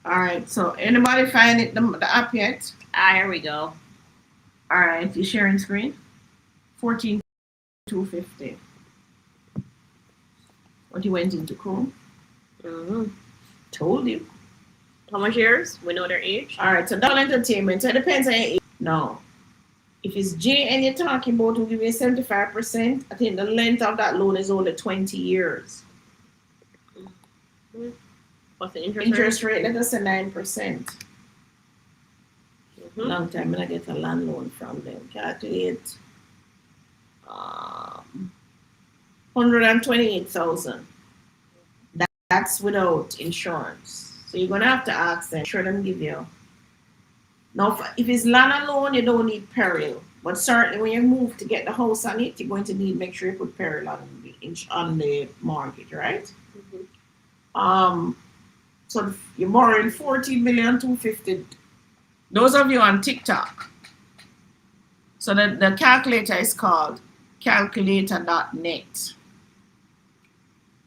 B: Alright, so anybody find it the app yet?
C: Here we go.
B: Alright, you sharing screen? $14,250. What you went into Chrome?
C: Mm-hmm.
B: Told you.
C: How much years? We know their age.
B: Alright, so dancehall entertainment. So it depends on your age. No. If it's J and you're talking about who give you 75%, I think the length of that loan is only 20 years.
C: Mm-hmm. What's the interest
B: Rate, let us say 9%.
C: Mm-hmm.
B: Long time when I get a land loan from them. Calculate 128,000. That's without insurance. So you're gonna have to ask them. Sure, them give you. Now, if it's land alone, you don't need peril. But certainly, when you move to get the house on it, you're going to need make sure you put peril on the mortgage, right?
C: Mm-hmm.
B: So you're borrowing 14,250,000. Those of you on TikTok. So the calculator is called calculator.net.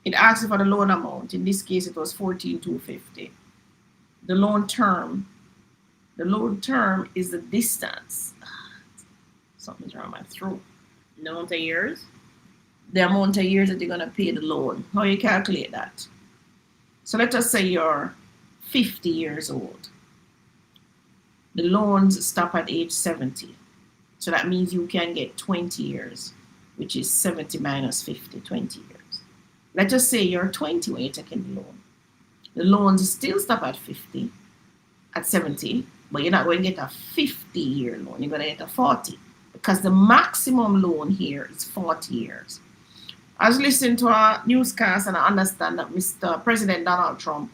B: It asks you for the loan amount. In this case, it was 14,250. The loan term is the distance. Something's wrong with my throat.
C: The amount of years?
B: The amount of years that you're going to pay the loan. How you calculate that? So let us say you're 50 years old. The loans stop at age 70. So that means you can get 20 years, which is 70 minus 50, 20 years. Let us say you're 20 when you're taking the loan. The loans still stop at 50, at 70, but you're not going to get a 50-year loan. You're going to get a 40 because the maximum loan here is 40 years. I was listening to a newscast and I understand that Mr. President Donald Trump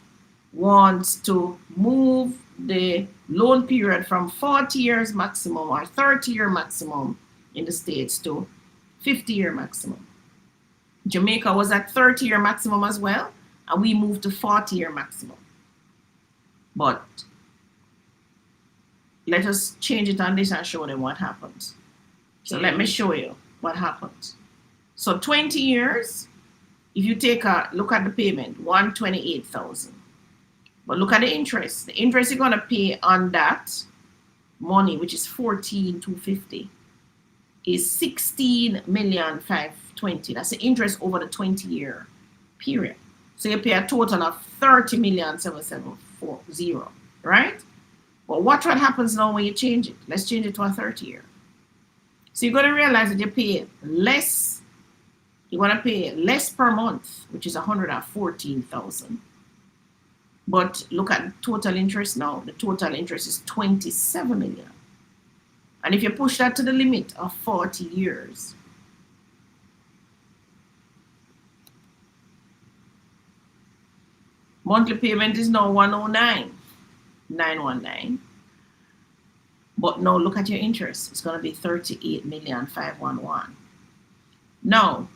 B: wants to move the loan period from 40 years maximum or 30-year maximum in the States to 50-year maximum. Jamaica was at 30-year maximum as well, and we moved to 40-year maximum. But let us change it on this and show them what happens. So let me show you what happens. So 20 years, if you take a look at the payment, 128,000. But look at the interest. The interest you're going to pay on that money, which is 14,250, is 16,520,000. That's the interest over the 20-year period. So you pay a total of 30,770,000, right? But watch what happens now when you change it. Let's change it to a 30-year. So you're going to realize that you pay less. You're going to pay less per month, which is 114,000. But look at the total interest now. The total interest is 27 million. And if you push that to the limit of 40 years, monthly payment is now 109,919. But now look at your interest. It's going to be 38,511. Now,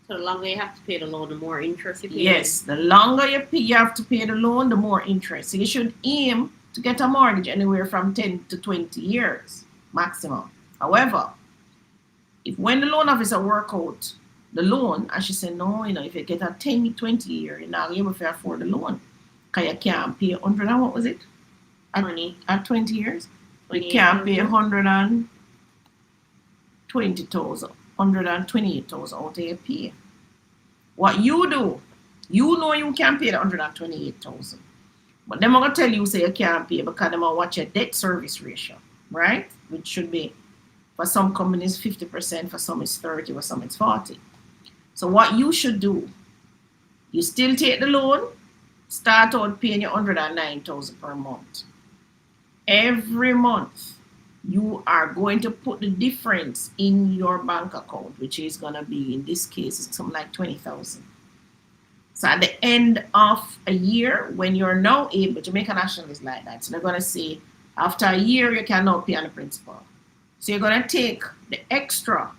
C: so the longer you have to pay the loan, the more interest you pay.
B: Yes, the longer you have to pay the loan, the more interest. So you should aim to get a mortgage anywhere from 10 to 20 years maximum. However, if when the loan officer work out the loan, and she said, no, if you get a 10, 20 year, you're not able to afford the loan. Because you can't pay 100 and what was it? At 20 years? You can't pay 120,000. 128,000 out of your pay. What you do, you know you can pay the 128,000. But them are going to tell you say you can't pay because they want watch your debt service ratio, right? Which should be, for some companies 50%, for some it's 30, for some it's 40. So what you should do, you still take the loan, start out paying your 109,000 per month. Every month, you are going to put the difference in your bank account, which is going to be, in this case, it's something like 20,000. So at the end of a year, when you're now able, Jamaica National is like that. So they're going to say, after a year, you can now pay on the principal. So you're going to take the extra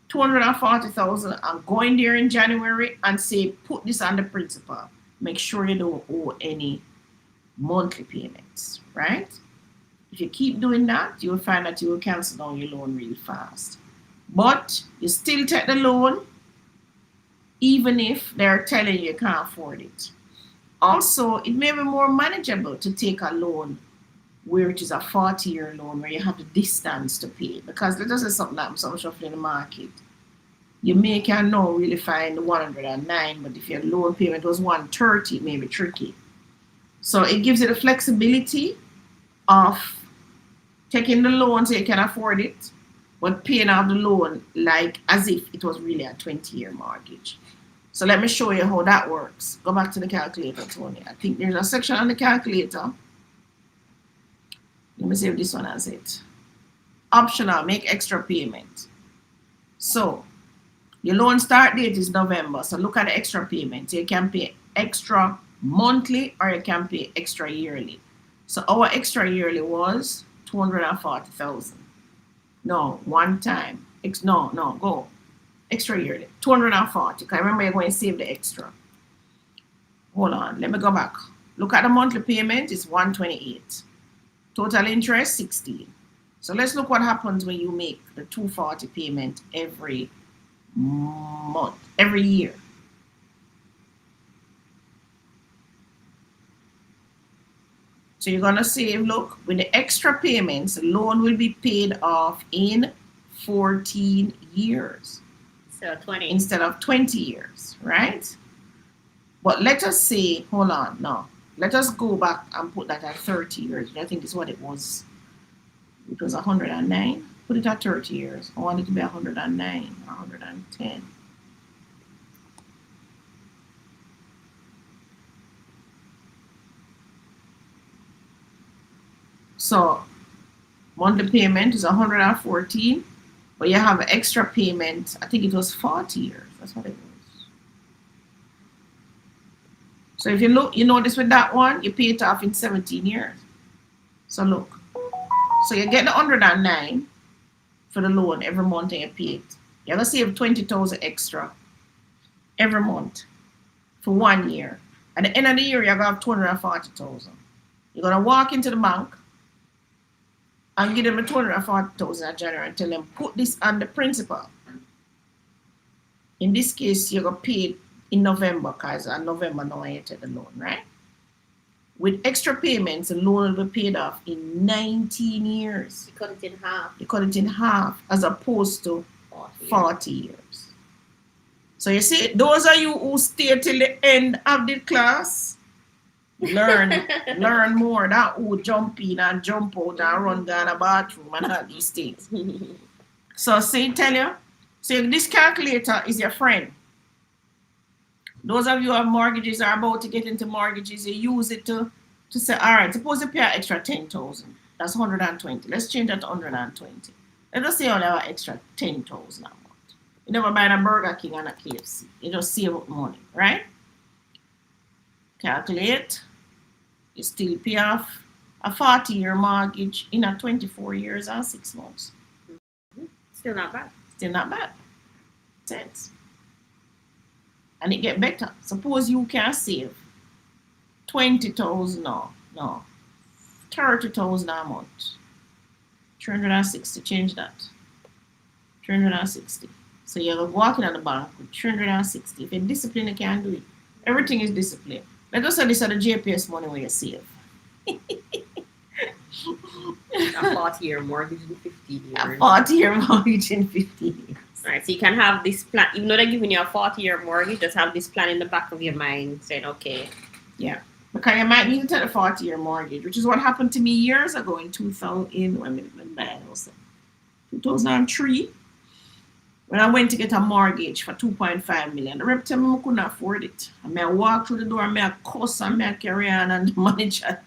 B: 240,000 and go in there in January and say, put this on the principal. Make sure you don't owe any monthly payments, right? If you keep doing that, you will find that you will cancel down your loan really fast. But you still take the loan, even if they're telling you can't afford it. Also, it may be more manageable to take a loan where it is a 40-year loan, where you have the distance to pay. Because that doesn't something that some shuffle in the market. You can now really find 109, but if your loan payment was 130, it may be tricky. So it gives you the flexibility of taking the loan so you can afford it, but paying off the loan like as if it was really a 20-year mortgage. So let me show you how that works. Go back to the calculator, Tony. I think there's a section on the calculator. Let me see if this one has it. Optional, make extra payment. So your loan start date is November. So look at the extra payment. So you can pay extra monthly or you can pay extra yearly. So our extra yearly was 240,000. No, one time. Go. Extra yearly. 240. Because remember, you're going to save the extra. Hold on. Let me go back. Look at the monthly payment. It's 128. Total interest, 16. So let's look what happens when you make the 240 payment every month, every year. So you're going to save, look, with the extra payments, the loan will be paid off in 14 years
C: So 20.
B: instead of 20 years, right? But let us say, hold on, no. Let us go back and put that at 30 years. I think is what it was. It was 109. Put it at 30 years. I want it to be 109 or 110. So monthly payment is 114, but you have an extra payment. I think it was 40 years. That's what it was. So if you look, you notice with that one, you pay it off in 17 years. So look. So you get the 109 for the loan every month and you pay it. You're going to save 20,000 extra every month for 1 year. At the end of the year, you're going to have 240,000. You're going to walk into the bank and give them the 240,000 in January and tell them, put this on the principal. In this case, you're going to pay it in November because in November now you take the loan, right? With extra payments, the loan will be paid off in 19 years.
C: You cut it in half.
B: You cut it in half as opposed to 40 years. So you see, those of you who stay till the end of the class, learn more. That who jump in and jump out and run down the bathroom and all these things. So say tell you, so this calculator is your friend. Those of you who have mortgages are about to get into mortgages, you use it to say, all right, suppose you pay an extra 10,000. That's 120. Let's change that to 120. Let us say you only have an extra 10,000 a month. You never buy a Burger King and a KFC. You just save up money, right? Calculate. You still pay off a 40-year mortgage in a 24 years and 6 months.
C: Still not bad.
B: Still not bad. Sense. And it get better. Suppose you can save 20,000 no, 30,000 a month. 360, change that. 360. So you're walking at the bank with 360. If you're disciplined, you can do it. Everything is discipline. Let us say this are the JPS money where you save.
C: A 40-year mortgage in 15 years.
B: A 40-year mortgage in 15 years.
C: Right, so you can have this plan, even though they're giving you a 40-year mortgage, just have this plan in the back of your mind saying, okay.
B: Yeah, because you might need to take a 40-year mortgage, which is what happened to me years ago in 2003, when I went to get a mortgage for 2.5 million. The rep told me I couldn't afford it. And I walked through the door, and I cuss, and I carry on, and the manager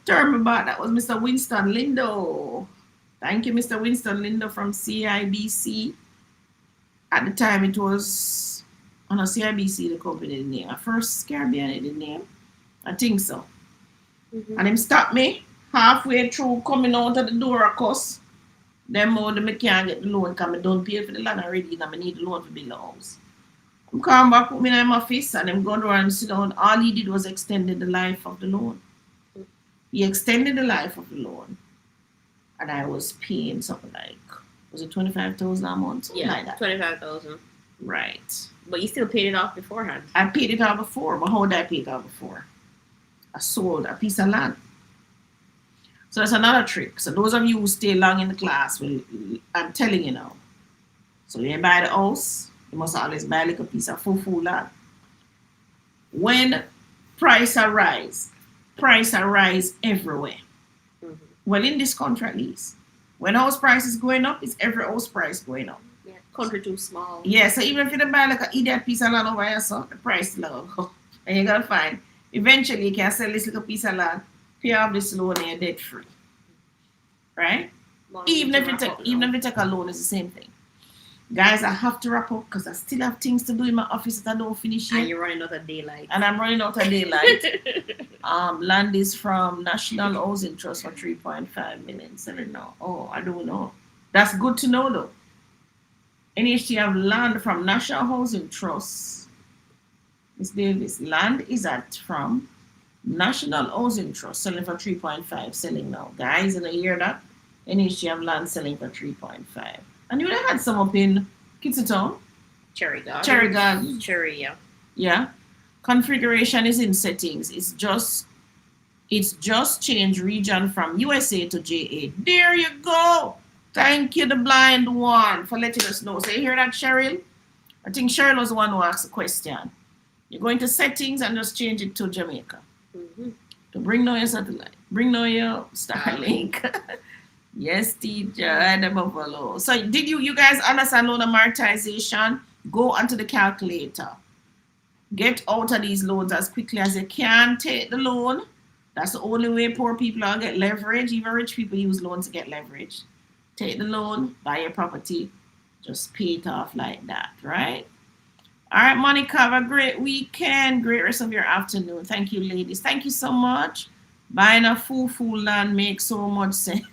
B: turned me back. That was Mr. Winston Lindo. Thank you, Mr. Winston Lindo from CIBC. At the time, it was on a CIBC, the company name. At first, Caribbean, the name. I think so. Mm-hmm. And him stopped me halfway through coming out of the door, of course. Then more than me can't get the loan because I don't pay for the land already and I need the loan to build the house. I'm coming back, put me in my office and I'm going around and sit down. All he did was extended the life of the loan. He extended the life of the loan. And I was paying something like, was it 25,000 a month?
C: Yeah,
B: like that.
C: 25,000.
B: Right.
C: But you still paid it off beforehand.
B: I paid it off before, but how did I pay it off before? I sold a piece of land. So that's another trick. So those of you who stay long in the class, I'm telling you now. So when you buy the house, you must always buy like a piece of full land. When price arise everywhere. Mm-hmm. Well, in this country at least. When house price is going up, it's every house price going up.
C: Yeah, country too small.
B: Yeah, so even if you don't buy like an idiot piece of land over here, so the price is low. And you gotta find. Eventually, you can sell this little piece of land, pay off this loan, and you're debt free. Right? Even if you take a loan, it's the same thing. Guys, I have to wrap up because I still have things to do in my office that I don't finish yet.
C: And you're running out of daylight.
B: And I'm running out of daylight. Land is from National Housing Trust for 3.5 million. So no. Oh, I don't know. That's good to know though. NHT have land from National Housing Trust. Miss Davis, land is from National Housing Trust selling for 3.5, selling now. Guys, in a year that NHT have land selling for 3.5. And you would have had some up in Kitsiltown. Cherry Garden.
C: Cherry, yeah.
B: Yeah. Configuration is in settings. It's just changed region from USA to JA. There you go. Thank you, the blind one, for letting us know. So you hear that, Cheryl? I think Cheryl was the one who asked the question. You go into settings and just change it to Jamaica.
C: Mm-hmm.
B: To bring down your satellite. Bring down your Starlink. Yes, teacher, the buffalo. So did you guys understand loan amortization? Go onto the calculator. Get out of these loans as quickly as you can. Take the loan. That's the only way poor people are get leverage. Even rich people use loans to get leverage. Take the loan, buy your property, just pay it off like that, right? All right, Monica, have a great weekend. Great rest of your afternoon. Thank you, ladies. Thank you so much. Buying a full land makes so much sense.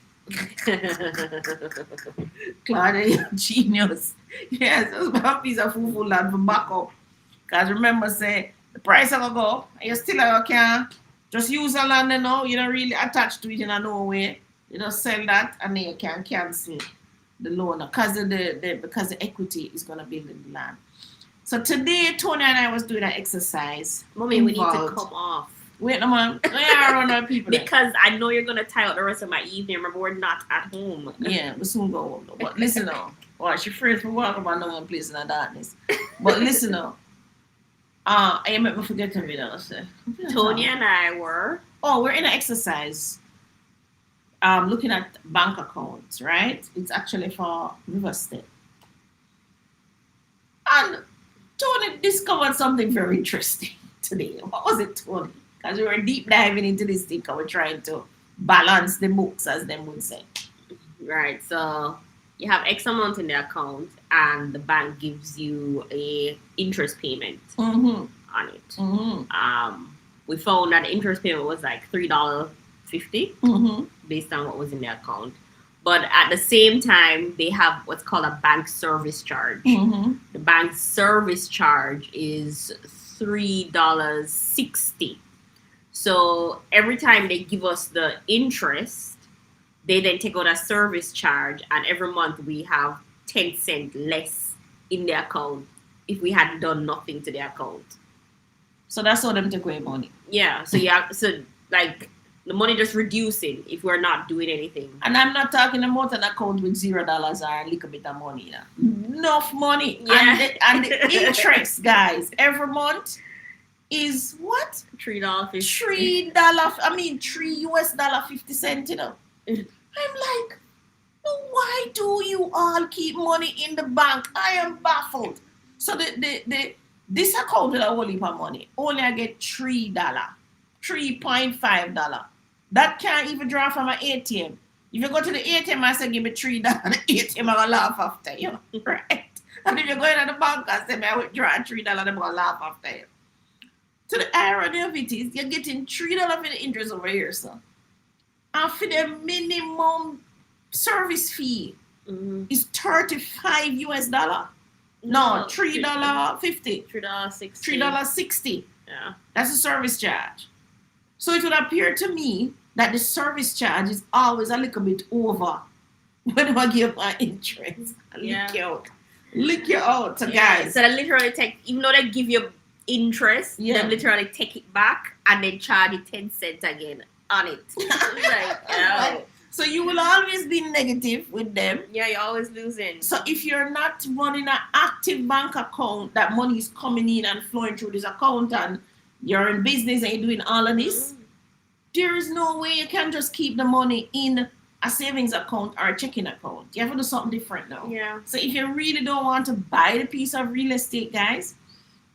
B: Claudia, you're genius. Yes, those puppies are full land for backup. Because remember, say, the price will go up, and you still can just use the land now. You're not really attached to it in no way. You just sell that, and then you can cancel the loan because the equity is going to build in the land. So today, Tony and I was doing an exercise.
C: Mommy, we need to come off.
B: Wait, no, man. We are around our people.
C: Because I know you're going to tie out the rest of my evening. Remember, we're not at home.
B: Yeah, we soon go home. But listen now. Well, she's afraid to walk about no one place in the darkness. But listen now. I make me forget of it.
C: Tony and I were.
B: Oh, we're in an exercise. Looking at bank accounts, right? It's actually for real estate. And Tony discovered something very interesting today. What was it, Tony? Because we were deep diving into this thing and we're trying to balance the books, as them would say.
C: Right. So you have X amount in the account and the bank gives you a interest payment on it. Mm-hmm. We found that the interest payment was like $3.50 based on what was in the account. But at the same time, they have what's called a bank service charge. Mm-hmm. The bank service charge is $3.60. So every time they give us the interest, they then take out a service charge, and every month we have 10 cents less in the account if we had done nothing to the account.
B: So that's how them take away money.
C: Yeah. So like the money just reducing if we're not doing anything.
B: And I'm not talking about an account with $0 or a little bit of money. Enough money.
C: Yeah.
B: And the interest, guys, every month is what?
C: $3.50.
B: $3.50, you know. I'm like, why do you all keep money in the bank? I am baffled. So this account with a whole heap of money, only I get $3, $3.5. That can't even draw from an ATM. If you go to the ATM and say, give me $3, the ATM will laugh after you, right? And if you go into the bank and say, I withdraw $3, they're going to laugh after you. So the irony of it is, you're getting $3 for the interest over here, sir. And for the minimum service fee is $35. No, $3.50. $3.60.
C: Yeah.
B: That's a service charge. So it would appear to me that the service charge is always a little bit over when I give my interest. Lick you out. So guys.
C: So they literally take, even though they give you interest, they literally take it back and then charge you 10 cents again on it. Right.
B: So you will always be negative with them.
C: Yeah, you're always losing.
B: So if you're not running an active bank account, that money is coming in and flowing through this account, and you're in business and you're doing all of this, there is no way you can just keep the money in a savings account or a checking account. You have to do something different now.
C: Yeah.
B: So if you really don't want to buy the piece of real estate, guys,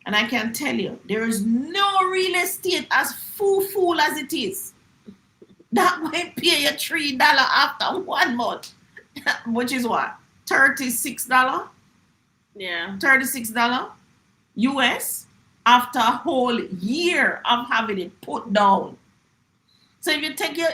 B: and I can tell you, there is no real estate as fool as it is. That might pay you $3 after 1 month, which is what? $36?
C: Yeah.
B: $36 US after a whole year of having it put down. So if you take your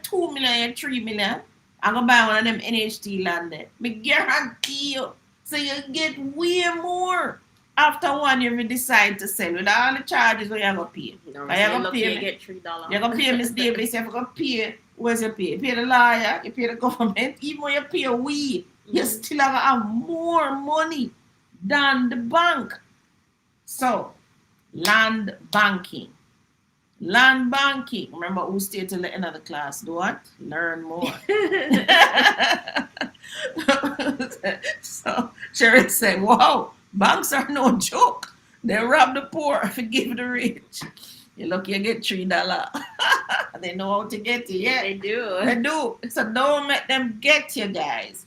B: 2 million, your 3 million, I'm gonna buy one of them NHT land there. Me guarantee you. So you get way more after 1 year if you decide to sell with all the charges where you're gonna pay.
C: No, you're gonna pay me. Get $3.
B: You're gonna pay Miss Davis, you're gonna pay, where's your pay? You pay the lawyer, you pay the government, even when you pay we, you still have more money than the bank. So land banking. Remember who stayed till the end of the class? Do what? Learn more. So Cheryl said, wow, banks are no joke. They rob the poor, forgive the rich. You look, you get $3. They know how to get you, yeah.
C: They do.
B: They do. So don't let them get you guys.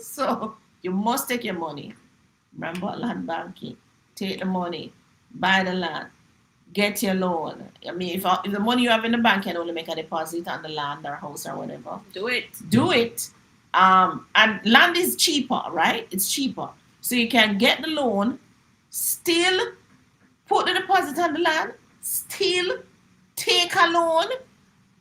B: So you must take your money. Remember land banking. Take the money, buy the land, get your loan. I mean, if the money you have in the bank can only make a deposit on the land or house or whatever,
C: Do it.
B: do it. And land is cheaper, right? It's cheaper. So you can get the loan, still put the deposit on the land, still take a loan,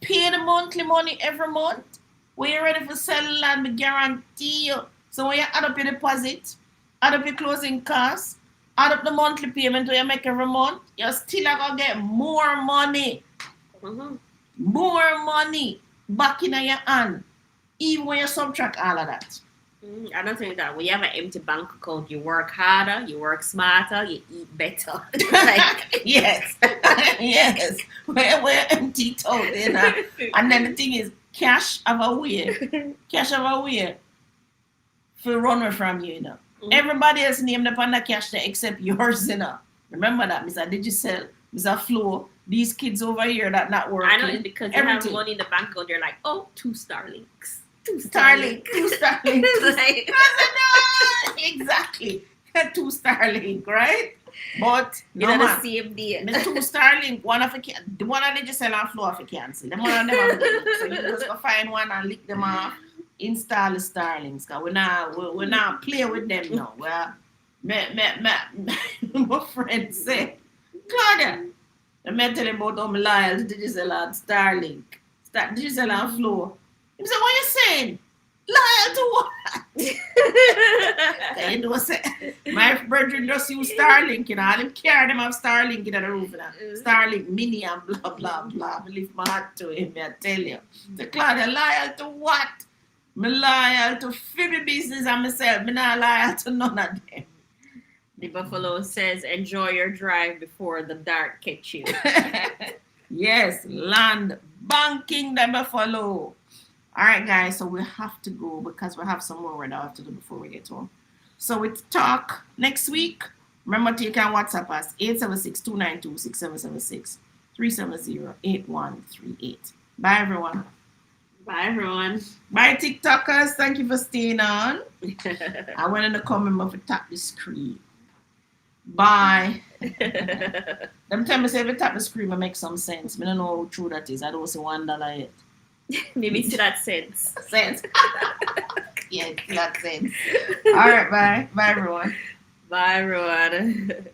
B: pay the monthly money every month. When you're ready for sell the land, we guarantee you. So when you add up your deposit, add up your closing costs, add up the monthly payment you make every month, you're still gonna get more money.
C: Mm-hmm.
B: More money back in your hand. Even when you subtract all of that.
C: I don't think that when you have an empty bank account, you work harder, you work smarter, you eat better. Like,
B: Yes. Yes. We're empty out, you know. And then the thing is, cash have a way. Cash have a way for run away from you, you know. Everybody else named upon the cash there except yours, you know. Remember that, Mr. Digicel, Mr. Flo, these kids over here that not working.
C: I know it's because you
B: Everything.
C: have money in the bank account, you're like, oh, 2 Starlinks. 2
B: Starlink, 2 Starlink.
C: Like,
B: Exactly. 2 Starlink, right? But
C: you
B: no
C: know,
B: man.
C: the same day.
B: The 2 Starlink, one of the one of the just sell and flow off a cancel. The one of them have to so you just go find one and lick them off, install the Starlinks. Cause we not play with them now. Well, my friend say, Claudia, I'm telling about how I'm loyal to Digital and Starlink. Digital and flow. He said, what you saying? Loyal to what? You know, say, my brethren just use Starlink, you know, and them carry them have Starlink in the roof, you know. Starlink mini and blah, blah, blah. I lift my hat to him, I tell you. The Claudia, loyal to what? Me loyal to Phoebe business and myself. Me not loyal to none of them.
C: The buffalo says, enjoy your drive before the dark catch you.
B: Yes, land banking the buffalo. All right, guys, so we have to go because we have some more work I have to do before we get home. So we talk next week. Remember to you can WhatsApp us 876-292-6776 370-8138. Bye, everyone.
C: Bye, everyone.
B: Bye, TikTokers. Thank you for staying on. I went in the comment box to tap the screen. Bye. Them tell me say if you tap the screen, it make some sense. I don't know how true that is. I don't see $1 yet.
C: Maybe it's that sense.
B: Sense. Yeah, that sense. All right, bye. Bye, everyone.
C: Bye, everyone.